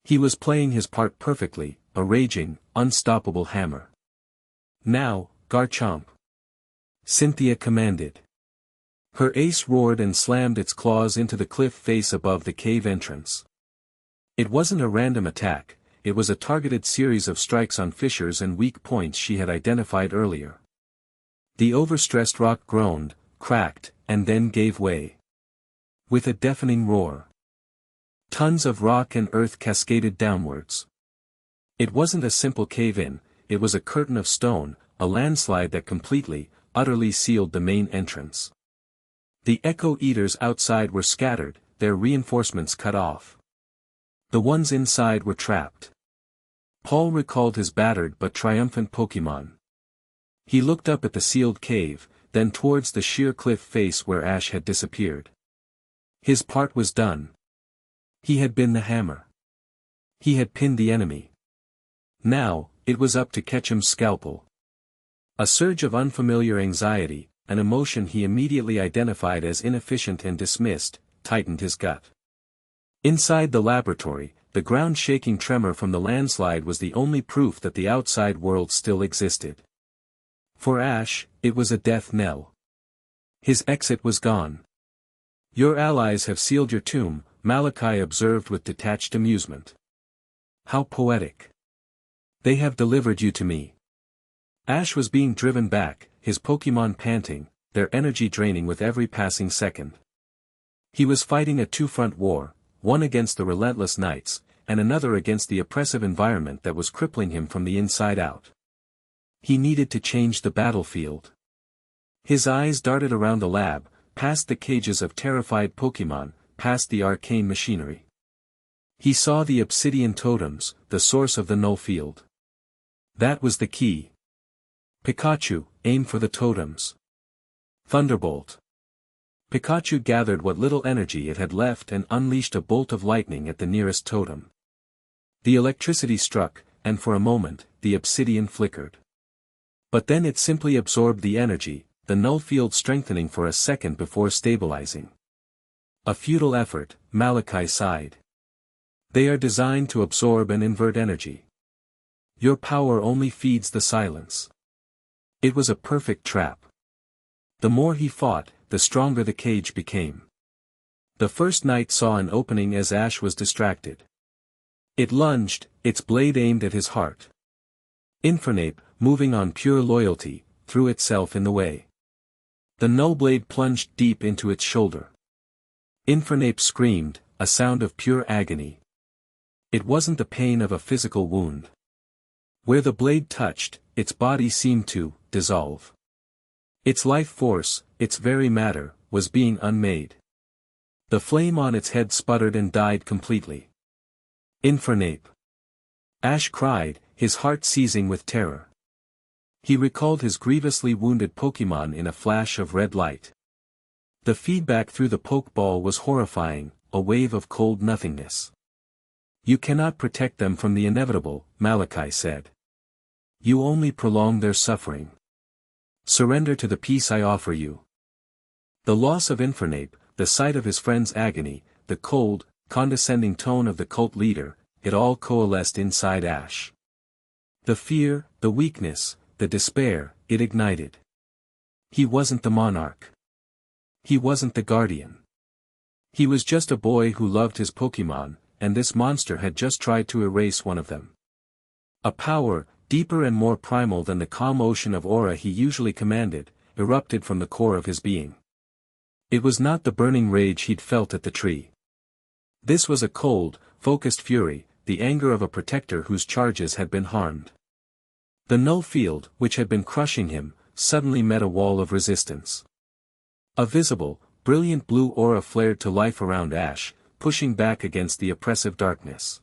He was playing his part perfectly, a raging, unstoppable hammer. "Now, Garchomp!" Cynthia commanded. Her ace roared and slammed its claws into the cliff face above the cave entrance. It wasn't a random attack, it was a targeted series of strikes on fissures and weak points she had identified earlier. The overstressed rock groaned, cracked, and then gave way. With a deafening roar. Tons of rock and earth cascaded downwards. It wasn't a simple cave-in, it was a curtain of stone, a landslide that completely, utterly sealed the main entrance. The Echo Eaters outside were scattered, their reinforcements cut off. The ones inside were trapped. Paul recalled his battered but triumphant Pokémon. He looked up at the sealed cave, then towards the sheer cliff face where Ash had disappeared. His part was done. He had been the hammer. He had pinned the enemy. Now, it was up to Ketchum's scalpel. A surge of unfamiliar anxiety, an emotion he immediately identified as inefficient and dismissed, tightened his gut. Inside the laboratory, the ground-shaking tremor from the landslide was the only proof that the outside world still existed. For Ash, it was a death knell. His exit was gone. "Your allies have sealed your tomb," Malachi observed with detached amusement. "How poetic. They have delivered you to me." Ash was being driven back, his Pokémon panting, their energy draining with every passing second. He was fighting a two-front war, one against the relentless knights, and another against the oppressive environment that was crippling him from the inside out. He needed to change the battlefield. His eyes darted around the lab, past the cages of terrified Pokémon, past the arcane machinery. He saw the obsidian totems, the source of the null field. That was the key. "Pikachu, aim for the totems." Thunderbolt. Pikachu gathered what little energy it had left and unleashed a bolt of lightning at the nearest totem. The electricity struck, and for a moment, the obsidian flickered. But then it simply absorbed the energy, the null field strengthening for a second before stabilizing. A futile effort, Malachi sighed. They are designed to absorb and invert energy. Your power only feeds the silence. It was a perfect trap. The more he fought, the stronger the cage became. The first knight saw an opening as Ash was distracted. It lunged, its blade aimed at his heart. Infernape, moving on pure loyalty, threw itself in the way. The null blade plunged deep into its shoulder. Infernape screamed, a sound of pure agony. It wasn't the pain of a physical wound. Where the blade touched, its body seemed to dissolve. Its life force, its very matter, was being unmade. The flame on its head sputtered and died completely. Infernape! Ash cried, his heart seizing with terror. He recalled his grievously wounded Pokémon in a flash of red light. The feedback through the Pokeball was horrifying, a wave of cold nothingness. You cannot protect them from the inevitable, Malachi said. You only prolong their suffering. Surrender to the peace I offer you. The loss of Infernape, the sight of his friend's agony, the cold, condescending tone of the cult leader, it all coalesced inside Ash. The fear, the weakness, the despair, it ignited. He wasn't the monarch. He wasn't the guardian. He was just a boy who loved his Pokémon, and this monster had just tried to erase one of them. A power, deeper and more primal than the calm ocean of aura he usually commanded, erupted from the core of his being. It was not the burning rage he'd felt at the tree. This was a cold, focused fury, the anger of a protector whose charges had been harmed. The null field, which had been crushing him, suddenly met a wall of resistance. A visible, brilliant blue aura flared to life around Ash, pushing back against the oppressive darkness.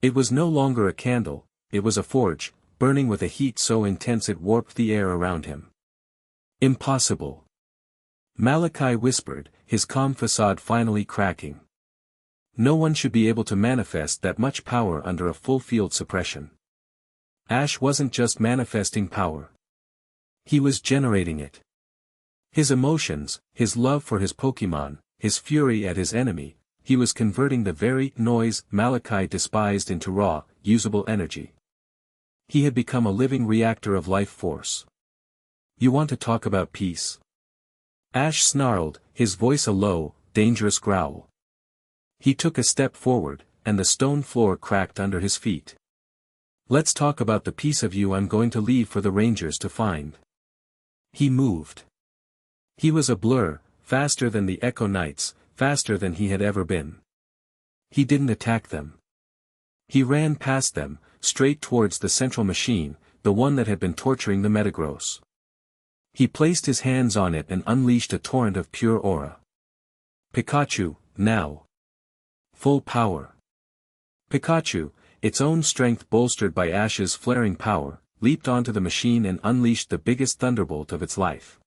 It was no longer a candle, it was a forge, burning with a heat so intense it warped the air around him. Impossible. Malachi whispered, his calm facade finally cracking. No one should be able to manifest that much power under a full field suppression. Ash wasn't just manifesting power. He was generating it. His emotions, his love for his Pokémon, his fury at his enemy, he was converting the very noise Malachi despised into raw, usable energy. He had become a living reactor of life force. You want to talk about peace? Ash snarled, his voice a low, dangerous growl. He took a step forward, and the stone floor cracked under his feet. Let's talk about the piece of you I'm going to leave for the Rangers to find. He moved. He was a blur, faster than the Echo Knights, faster than he had ever been. He didn't attack them. He ran past them, straight towards the central machine, the one that had been torturing the Metagross. He placed his hands on it and unleashed a torrent of pure aura. Pikachu, now. Full power. Pikachu, its own strength bolstered by Ash's flaring power, leaped onto the machine and unleashed the biggest thunderbolt of its life.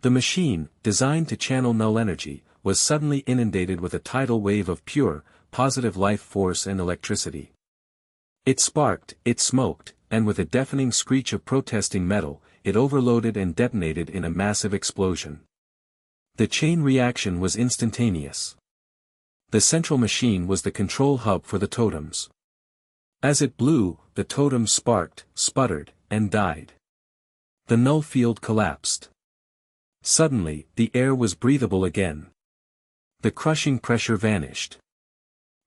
The machine, designed to channel null energy, was suddenly inundated with a tidal wave of pure, positive life force and electricity. It sparked, it smoked, and with a deafening screech of protesting metal, it overloaded and detonated in a massive explosion. The chain reaction was instantaneous. The central machine was the control hub for the totems. As it blew, the totems sparked, sputtered, and died. The null field collapsed. Suddenly, the air was breathable again. The crushing pressure vanished.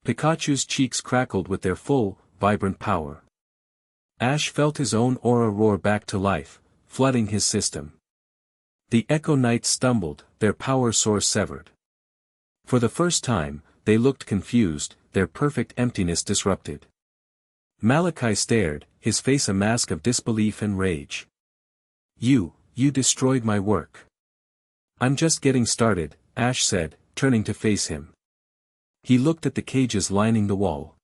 Pikachu's cheeks crackled with their full, vibrant power. Ash felt his own aura roar back to life, flooding his system. The Echo Knights stumbled, their power source severed. For the first time, they looked confused, their perfect emptiness disrupted. Malachi stared, his face a mask of disbelief and rage. You destroyed my work. I'm just getting started, Ash said, turning to face him. He looked at the cages lining the wall.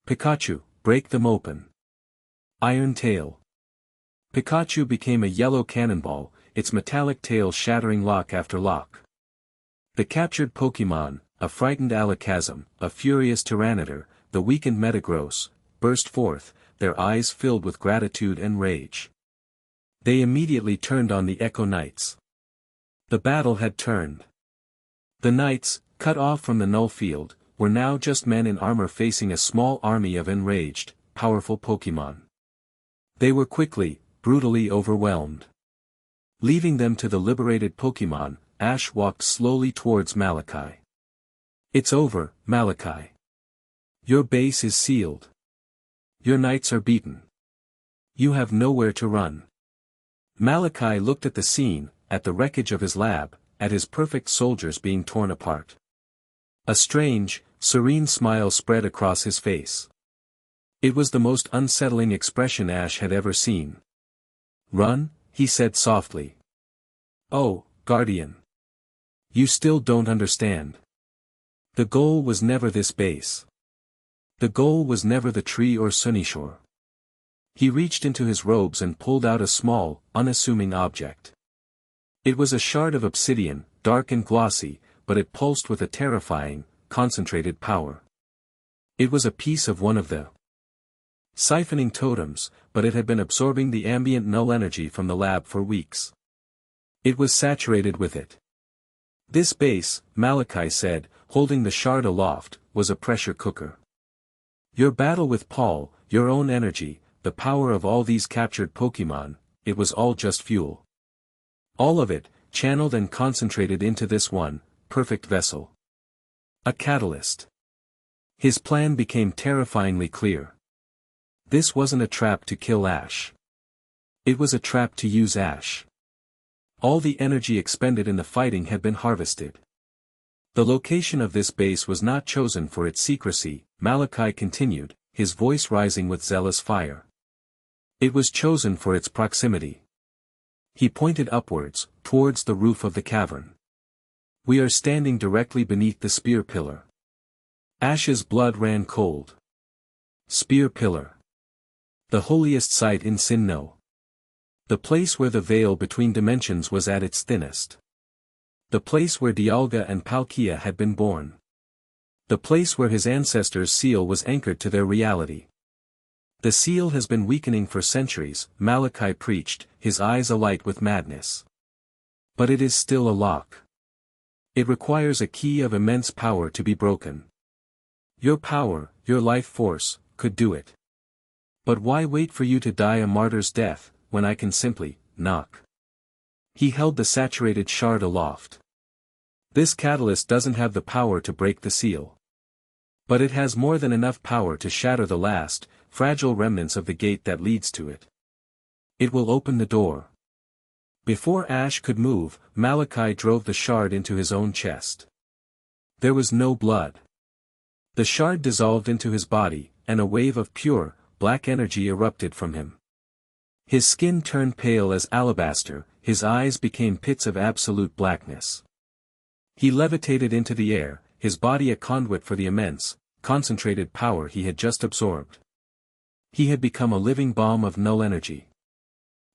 Pikachu, break them open. Iron Tail. Pikachu became a yellow cannonball, its metallic tail shattering lock after lock. The captured Pokémon, a frightened Alakazam, a furious Tyranitar, the weakened Metagross, burst forth, their eyes filled with gratitude and rage. They immediately turned on the Echo Knights. The battle had turned. The Knights, cut off from the null field, were now just men in armor facing a small army of enraged, powerful Pokémon. They were quickly, brutally overwhelmed. Leaving them to the liberated Pokémon, Ash walked slowly towards Malachi. "It's over, Malachi. Your base is sealed. Your knights are beaten. You have nowhere to run." Malachi looked at the scene, at the wreckage of his lab, at his perfect soldiers being torn apart. A strange, serene smile spread across his face. It was the most unsettling expression Ash had ever seen. "Run," he said softly. "Oh, Guardian. You still don't understand. The goal was never this base. The goal was never the tree or Sunyshore." He reached into his robes and pulled out a small, unassuming object. It was a shard of obsidian, dark and glossy, but it pulsed with a terrifying, concentrated power. It was a piece of one of the siphoning totems, but it had been absorbing the ambient null energy from the lab for weeks. It was saturated with it. This base, Malachi said, holding the shard aloft, was a pressure cooker. Your battle with Paul, your own energy, the power of all these captured Pokémon, it was all just fuel. All of it, channeled and concentrated into this one, perfect vessel. A catalyst. His plan became terrifyingly clear. This wasn't a trap to kill Ash. It was a trap to use Ash. All the energy expended in the fighting had been harvested. The location of this base was not chosen for its secrecy, Malachi continued, his voice rising with zealous fire. It was chosen for its proximity. He pointed upwards, towards the roof of the cavern. We are standing directly beneath the spear pillar. Ash's blood ran cold. Spear pillar. The holiest site in Sinnoh. The place where the veil between dimensions was at its thinnest. The place where Dialga and Palkia had been born. The place where his ancestors' seal was anchored to their reality. The seal has been weakening for centuries, Malachi preached, his eyes alight with madness. But it is still a lock. It requires a key of immense power to be broken. Your power, your life force, could do it. But why wait for you to die a martyr's death, when I can simply knock? He held the saturated shard aloft. This catalyst doesn't have the power to break the seal. But it has more than enough power to shatter the last, fragile remnants of the gate that leads to it. It will open the door. Before Ash could move, Malachi drove the shard into his own chest. There was no blood. The shard dissolved into his body, and a wave of pure, black energy erupted from him. His skin turned pale as alabaster, his eyes became pits of absolute blackness. He levitated into the air, his body a conduit for the immense, concentrated power he had just absorbed. He had become a living bomb of null energy.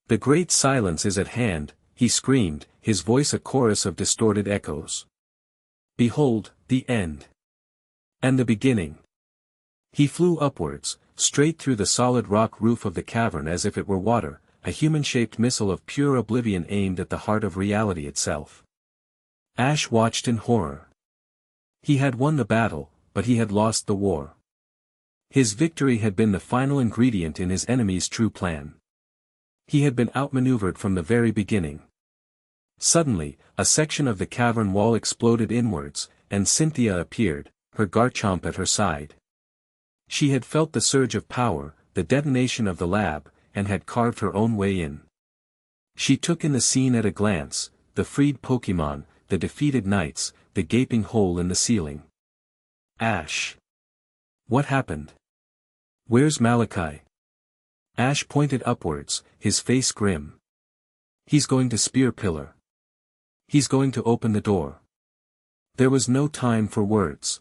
The great silence is at hand, he screamed, his voice a chorus of distorted echoes. Behold, the end. And the beginning. He flew upwards, straight through the solid rock roof of the cavern as if it were water, a human-shaped missile of pure oblivion aimed at the heart of reality itself. Ash watched in horror. He had won the battle, but he had lost the war. His victory had been the final ingredient in his enemy's true plan. He had been outmaneuvered from the very beginning. Suddenly, a section of the cavern wall exploded inwards, and Cynthia appeared, her Garchomp at her side. She had felt the surge of power, the detonation of the lab, and had carved her own way in. She took in the scene at a glance, the freed Pokémon, the defeated knights, the gaping hole in the ceiling. Ash. What happened? Where's Malachi? Ash pointed upwards, his face grim. He's going to spear pillar. He's going to open the door. There was no time for words.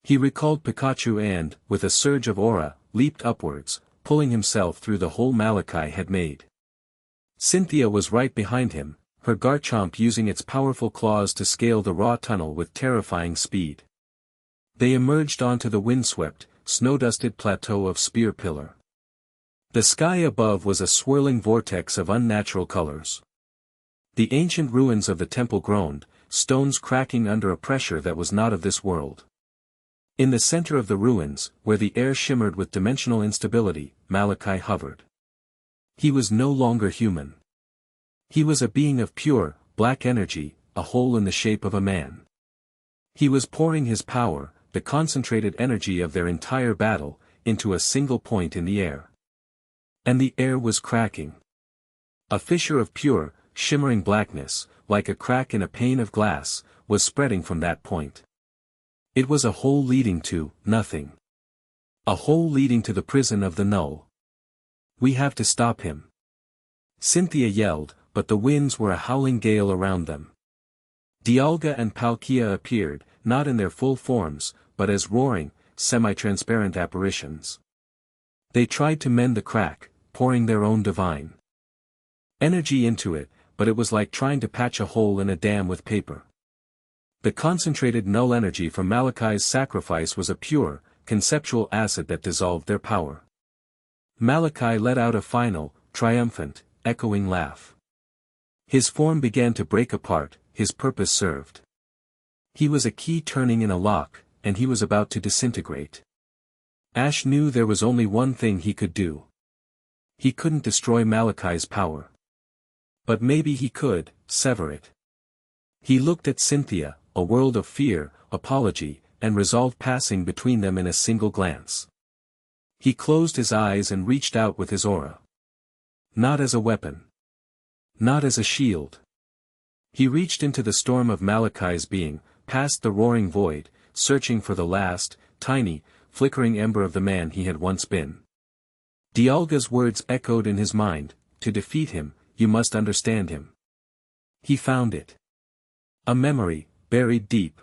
He recalled Pikachu and, with a surge of aura, leaped upwards, pulling himself through the hole Malachi had made. Cynthia was right behind him, her Garchomp using its powerful claws to scale the raw tunnel with terrifying speed. They emerged onto the windswept, snow-dusted plateau of Spear Pillar. The sky above was a swirling vortex of unnatural colors. The ancient ruins of the temple groaned, stones cracking under a pressure that was not of this world. In the center of the ruins, where the air shimmered with dimensional instability, Malachi hovered. He was no longer human. He was a being of pure, black energy, a whole in the shape of a man. He was pouring his power, the concentrated energy of their entire battle, into a single point in the air. And the air was cracking. A fissure of pure, shimmering blackness, like a crack in a pane of glass, was spreading from that point. It was a hole leading to nothing. A hole leading to the prison of the null. We have to stop him. Cynthia yelled, but the winds were a howling gale around them. Dialga and Palkia appeared, not in their full forms, but as roaring, semi-transparent apparitions. They tried to mend the crack, pouring their own divine energy into it, but it was like trying to patch a hole in a dam with paper. The concentrated null energy from Malachi's sacrifice was a pure, conceptual acid that dissolved their power. Malachi let out a final, triumphant, echoing laugh. His form began to break apart, his purpose served. He was a key turning in a lock, and he was about to disintegrate. Ash knew there was only one thing he could do. He couldn't destroy Malachi's power. But maybe he could, sever it. He looked at Cynthia, a world of fear, apology, and resolve passing between them in a single glance. He closed his eyes and reached out with his aura. Not as a weapon. Not as a shield. He reached into the storm of Malachi's being, past the roaring void, searching for the last, tiny, flickering ember of the man he had once been. Dialga's words echoed in his mind, to defeat him, you must understand him. He found it. A memory, buried deep.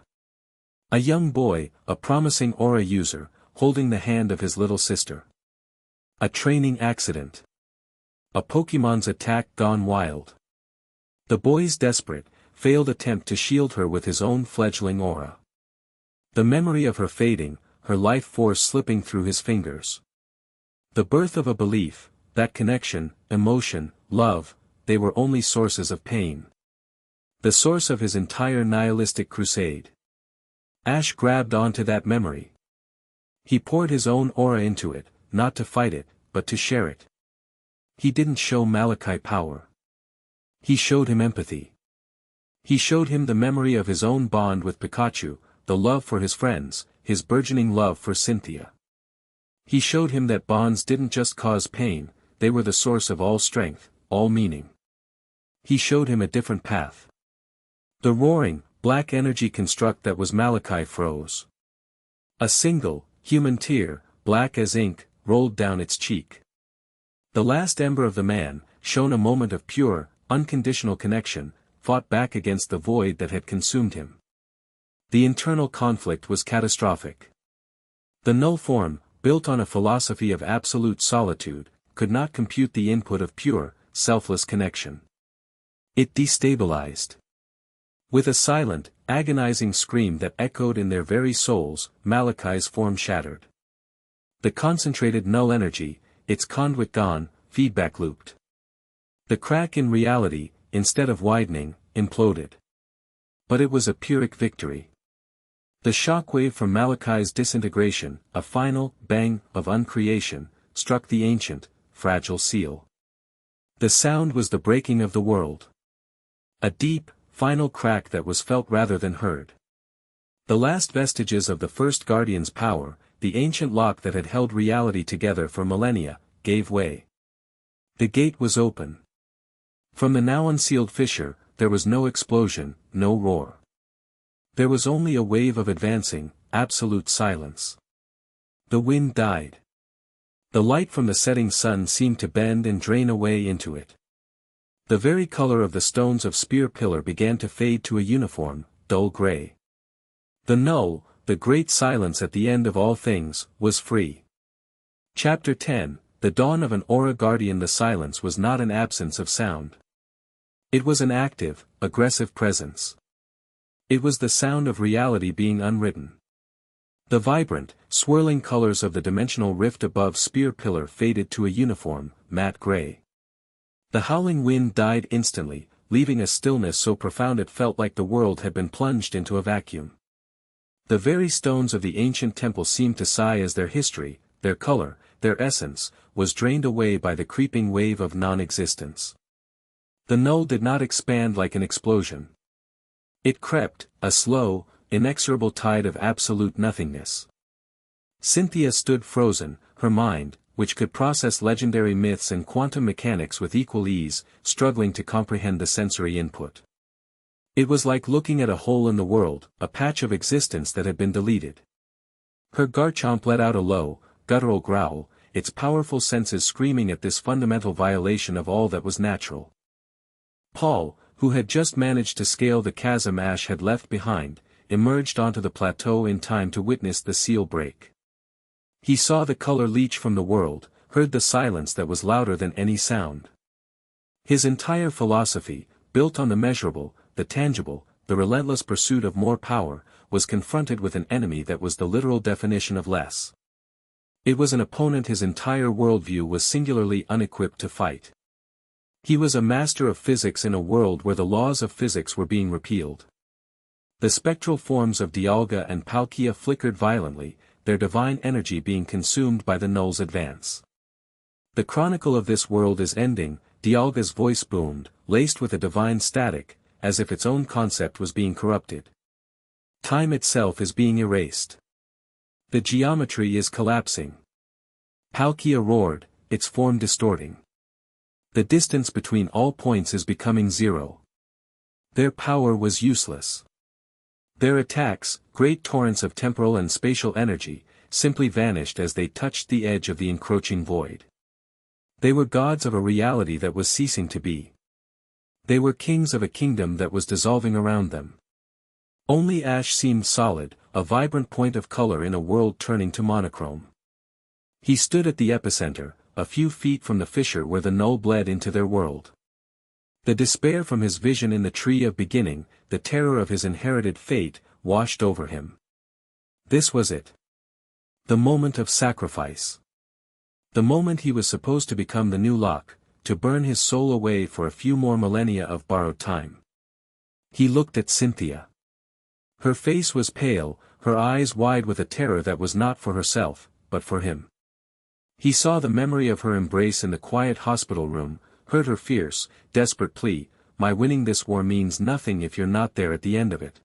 A young boy, a promising aura user, holding the hand of his little sister. A training accident. A Pokémon's attack gone wild. The boy's desperate, failed attempt to shield her with his own fledgling aura. The memory of her fading, her life force slipping through his fingers. The birth of a belief, that connection, emotion, love, they were only sources of pain. The source of his entire nihilistic crusade. Ash grabbed onto that memory. He poured his own aura into it, not to fight it, but to share it. He didn't show Malachi power. He showed him empathy. He showed him the memory of his own bond with Pikachu, the love for his friends, his burgeoning love for Cynthia. He showed him that bonds didn't just cause pain, they were the source of all strength, all meaning. He showed him a different path. The roaring, black energy construct that was Malachi froze. A single, human tear, black as ink, rolled down its cheek. The last ember of the man, shown a moment of pure, unconditional connection, fought back against the void that had consumed him. The internal conflict was catastrophic. The null form, built on a philosophy of absolute solitude, could not compute the input of pure, selfless connection. It destabilized. With a silent, agonizing scream that echoed in their very souls, Malachi's form shattered. The concentrated null energy, its conduit gone, feedback looped. The crack in reality, instead of widening, imploded. But it was a Pyrrhic victory. The shockwave from Malachi's disintegration, a final bang of uncreation, struck the ancient, fragile seal. The sound was the breaking of the world. A deep, final crack that was felt rather than heard. The last vestiges of the first Guardian's power, the ancient lock that had held reality together for millennia, gave way. The gate was open. From the now unsealed fissure, there was no explosion, no roar. There was only a wave of advancing, absolute silence. The wind died. The light from the setting sun seemed to bend and drain away into it. The very color of the stones of Spear Pillar began to fade to a uniform, dull gray. The null, the great silence at the end of all things, was free. Chapter 10, The Dawn of an Aura Guardian. The silence was not an absence of sound. It was an active, aggressive presence. It was the sound of reality being unwritten. The vibrant, swirling colors of the dimensional rift above Spear Pillar faded to a uniform, matte gray. The howling wind died instantly, leaving a stillness so profound it felt like the world had been plunged into a vacuum. The very stones of the ancient temple seemed to sigh as their history, their color, their essence, was drained away by the creeping wave of non-existence. The null did not expand like an explosion. It crept, a slow, inexorable tide of absolute nothingness. Cynthia stood frozen, her mind, which could process legendary myths and quantum mechanics with equal ease, struggling to comprehend the sensory input. It was like looking at a hole in the world, a patch of existence that had been deleted. Her Garchomp let out a low, guttural growl, its powerful senses screaming at this fundamental violation of all that was natural. Paul, who had just managed to scale the chasm Ash had left behind, emerged onto the plateau in time to witness the seal break. He saw the color leach from the world, heard the silence that was louder than any sound. His entire philosophy, built on the measurable, the tangible, the relentless pursuit of more power, was confronted with an enemy that was the literal definition of less. It was an opponent his entire worldview was singularly unequipped to fight. He was a master of physics in a world where the laws of physics were being repealed. The spectral forms of Dialga and Palkia flickered violently, their divine energy being consumed by the null's advance. The chronicle of this world is ending, Dialga's voice boomed, laced with a divine static, as if its own concept was being corrupted. Time itself is being erased. The geometry is collapsing. Palkia roared, its form distorting. The distance between all points is becoming zero. Their power was useless. Their attacks, great torrents of temporal and spatial energy, simply vanished as they touched the edge of the encroaching void. They were gods of a reality that was ceasing to be. They were kings of a kingdom that was dissolving around them. Only Ash seemed solid, a vibrant point of color in a world turning to monochrome. He stood at the epicenter, a few feet from the fissure where the null bled into their world. The despair from his vision in the tree of beginning, the terror of his inherited fate, washed over him. This was it. The moment of sacrifice. The moment he was supposed to become the new Locke, to burn his soul away for a few more millennia of borrowed time. He looked at Cynthia. Her face was pale, her eyes wide with a terror that was not for herself, but for him. He saw the memory of her embrace in the quiet hospital room, heard her fierce, desperate plea, "My winning this war means nothing if you're not there at the end of it."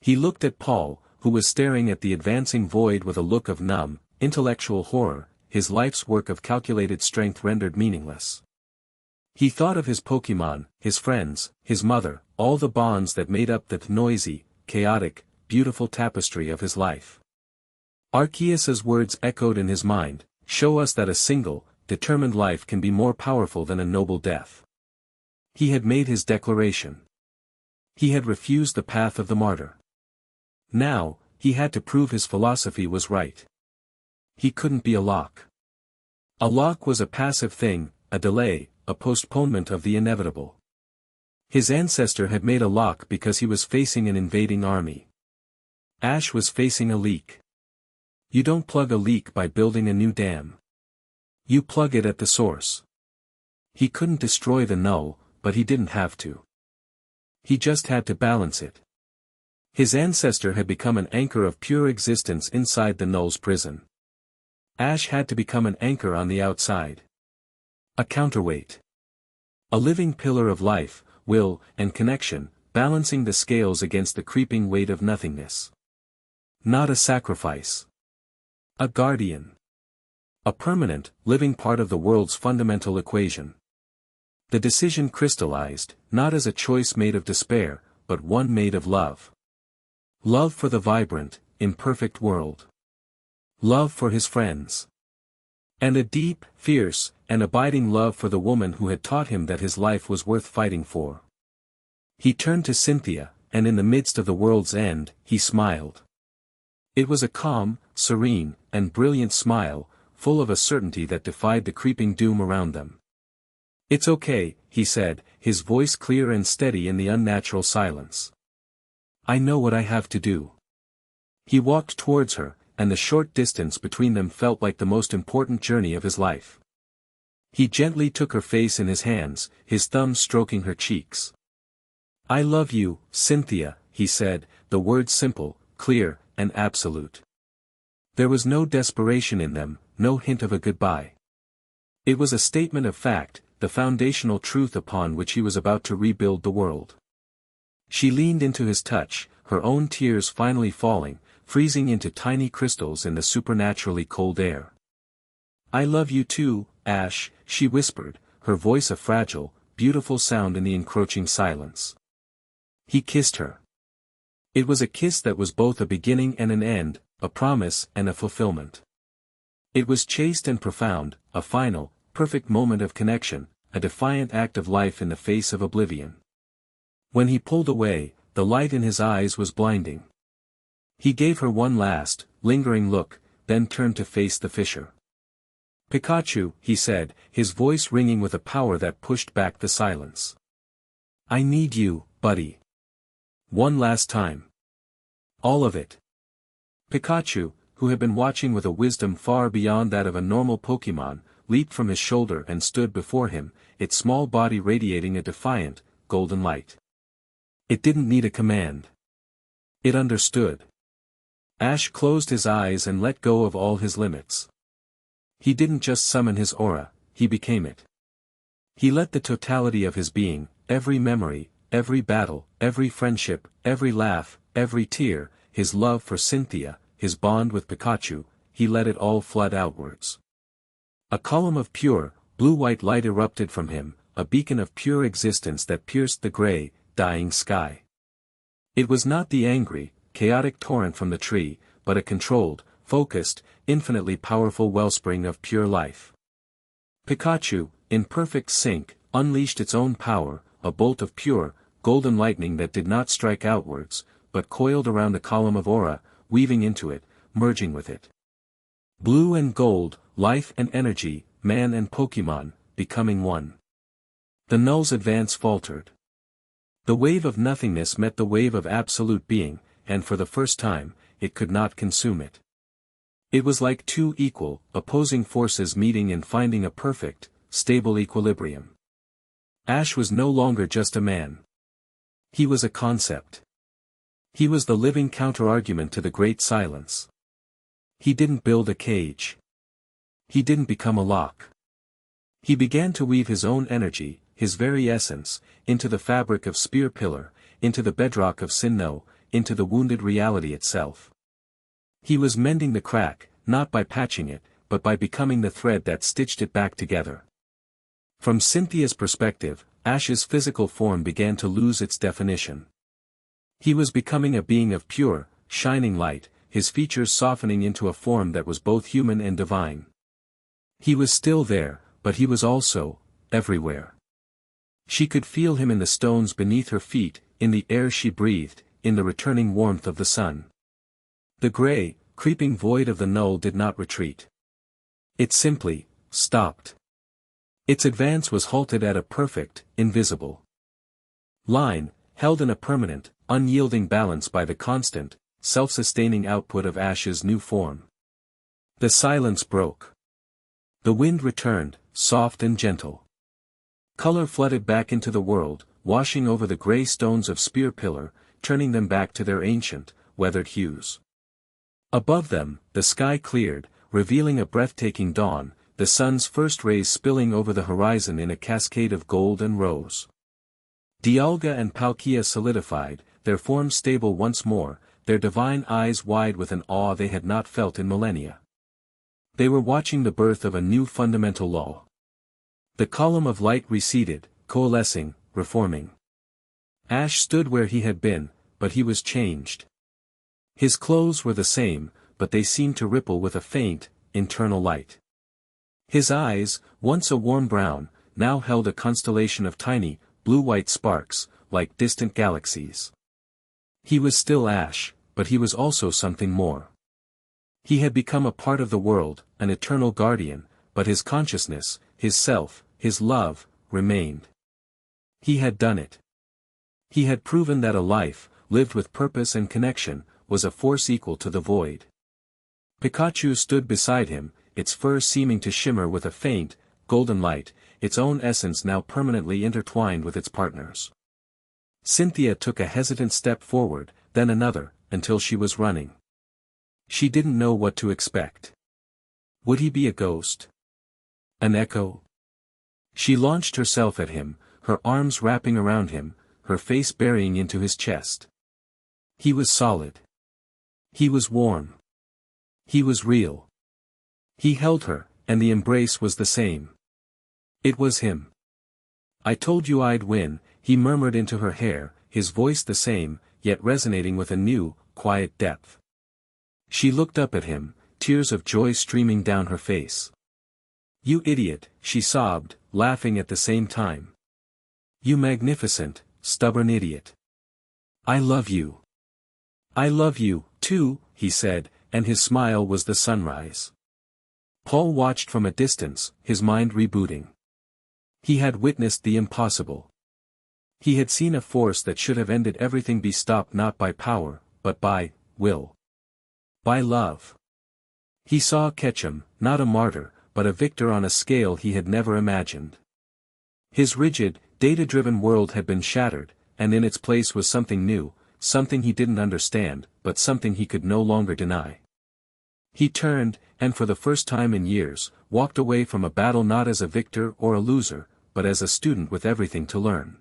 He looked at Paul, who was staring at the advancing void with a look of numb, intellectual horror, his life's work of calculated strength rendered meaningless. He thought of his Pokémon, his friends, his mother, all the bonds that made up the noisy, chaotic, beautiful tapestry of his life. Arceus's words echoed in his mind, "Show us that a single, determined life can be more powerful than a noble death." He had made his declaration. He had refused the path of the martyr. Now, he had to prove his philosophy was right. He couldn't be a Locke. A Locke was a passive thing, a delay, a postponement of the inevitable. His ancestor had made a Locke because he was facing an invading army. Ash was facing a leak. You don't plug a leak by building a new dam. You plug it at the source. He couldn't destroy the null, but he didn't have to. He just had to balance it. His ancestor had become an anchor of pure existence inside the null's prison. Ash had to become an anchor on the outside. A counterweight. A living pillar of life, will, and connection, balancing the scales against the creeping weight of nothingness. Not a sacrifice. A guardian. A permanent, living part of the world's fundamental equation. The decision crystallized, not as a choice made of despair, but one made of love. Love for the vibrant, imperfect world. Love for his friends. And a deep, fierce, and abiding love for the woman who had taught him that his life was worth fighting for. He turned to Cynthia, and in the midst of the world's end, he smiled. It was a calm, serene, and brilliant smile, full of a certainty that defied the creeping doom around them. "It's okay," he said, his voice clear and steady in the unnatural silence. "I know what I have to do." He walked towards her, and the short distance between them felt like the most important journey of his life. He gently took her face in his hands, his thumbs stroking her cheeks. "I love you, Cynthia," he said, the words simple, clear, and absolute. There was no desperation in them, no hint of a goodbye. It was a statement of fact, the foundational truth upon which he was about to rebuild the world. She leaned into his touch, her own tears finally falling, freezing into tiny crystals in the supernaturally cold air. "I love you too, Ash," she whispered, her voice a fragile, beautiful sound in the encroaching silence. He kissed her. It was a kiss that was both a beginning and an end, a promise and a fulfillment. It was chaste and profound, a final, perfect moment of connection, a defiant act of life in the face of oblivion. When he pulled away, the light in his eyes was blinding. He gave her one last, lingering look, then turned to face the fisher. "Pikachu," he said, his voice ringing with a power that pushed back the silence. "I need you, buddy. One last time. All of it." Pikachu, who had been watching with a wisdom far beyond that of a normal Pokémon, leaped from his shoulder and stood before him, its small body radiating a defiant, golden light. It didn't need a command. It understood. Ash closed his eyes and let go of all his limits. He didn't just summon his aura, he became it. He let the totality of his being, every memory, every battle, every friendship, every laugh, every tear, his love for Cynthia, his bond with Pikachu, he let it all flood outwards. A column of pure, blue-white light erupted from him, a beacon of pure existence that pierced the gray, dying sky. It was not the angry, chaotic torrent from the tree, but a controlled, focused, infinitely powerful wellspring of pure life. Pikachu, in perfect sync, unleashed its own power, a bolt of pure, golden lightning that did not strike outwards, but coiled around the column of aura, weaving into it, merging with it. Blue and gold, life and energy, man and Pokémon, becoming one. The null's advance faltered. The wave of nothingness met the wave of absolute being, and for the first time, it could not consume it. It was like two equal, opposing forces meeting and finding a perfect, stable equilibrium. Ash was no longer just a man. He was a concept. He was the living counterargument to the great silence. He didn't build a cage. He didn't become a lock. He began to weave his own energy, his very essence, into the fabric of Spear Pillar, into the bedrock of Sinnoh, into the wounded reality itself. He was mending the crack, not by patching it, but by becoming the thread that stitched it back together. From Cynthia's perspective, Ash's physical form began to lose its definition. He was becoming a being of pure, shining light, his features softening into a form that was both human and divine. He was still there, but he was also, everywhere. She could feel him in the stones beneath her feet, in the air she breathed, in the returning warmth of the sun. The gray, creeping void of the null did not retreat. It simply stopped. Its advance was halted at a perfect, invisible line, held in a permanent, unyielding balance by the constant, self-sustaining output of Ash's new form. The silence broke. The wind returned, soft and gentle. Color flooded back into the world, washing over the gray stones of Spear Pillar, turning them back to their ancient, weathered hues. Above them, the sky cleared, revealing a breathtaking dawn, the sun's first rays spilling over the horizon in a cascade of gold and rose. Dialga and Palkia solidified, their forms stable once more, their divine eyes wide with an awe they had not felt in millennia. They were watching the birth of a new fundamental law. The column of light receded, coalescing, reforming. Ash stood where he had been, but he was changed. His clothes were the same, but they seemed to ripple with a faint, internal light. His eyes, once a warm brown, now held a constellation of tiny, blue-white sparks, like distant galaxies. He was still Ash, but he was also something more. He had become a part of the world, an eternal guardian, but his consciousness, his self, his love, remained. He had done it. He had proven that a life, lived with purpose and connection, was a force equal to the void. Pikachu stood beside him, its fur seeming to shimmer with a faint, golden light, its own essence now permanently intertwined with its partner's. Cynthia took a hesitant step forward, then another, until she was running. She didn't know what to expect. Would he be a ghost? An echo? She launched herself at him, her arms wrapping around him, her face burying into his chest. He was solid. He was warm. He was real. He held her, and the embrace was the same. It was him. "I told you I'd win," he murmured into her hair, his voice the same, yet resonating with a new, quiet depth. She looked up at him, tears of joy streaming down her face. "You idiot," she sobbed, laughing at the same time. "You magnificent, stubborn idiot. I love you." "I love you, too," he said, and his smile was the sunrise. Paul watched from a distance, his mind rebooting. He had witnessed the impossible. He had seen a force that should have ended everything be stopped not by power, but by will. By love. He saw Ketchum, not a martyr, but a victor on a scale he had never imagined. His rigid, data-driven world had been shattered, and in its place was something new, something he didn't understand, but something he could no longer deny. He turned, and for the first time in years, walked away from a battle not as a victor or a loser, but as a student with everything to learn.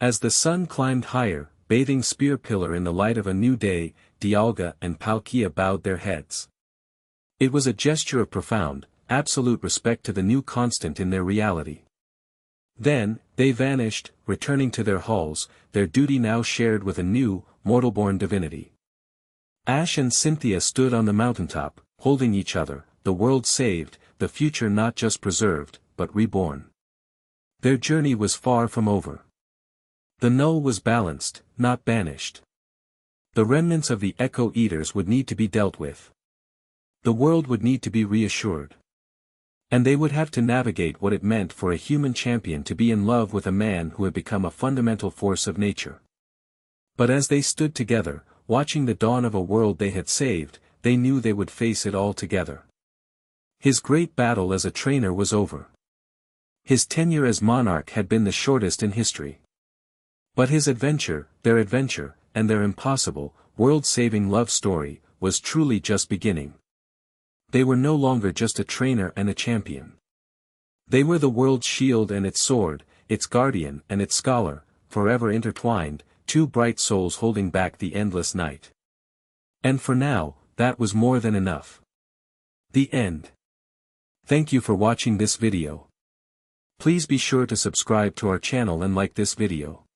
As the sun climbed higher, bathing Spear Pillar in the light of a new day, Dialga and Palkia bowed their heads. It was a gesture of profound, absolute respect to the new constant in their reality. Then, they vanished, returning to their halls, their duty now shared with a new, mortal-born divinity. Ash and Cynthia stood on the mountaintop, holding each other, the world saved, the future not just preserved, but reborn. Their journey was far from over. The null was balanced, not banished. The remnants of the Echo Eaters would need to be dealt with. The world would need to be reassured. And they would have to navigate what it meant for a human champion to be in love with a man who had become a fundamental force of nature. But as they stood together, watching the dawn of a world they had saved, they knew they would face it all together. His great battle as a trainer was over. His tenure as monarch had been the shortest in history. But his adventure, and their impossible, world-saving love story, was truly just beginning. They were no longer just a trainer and a champion. They were the world's shield and its sword, its guardian and its scholar, forever intertwined, two bright souls holding back the endless night. And for now, that was more than enough. The end. Thank you for watching this video. Please be sure to subscribe to our channel and like this video.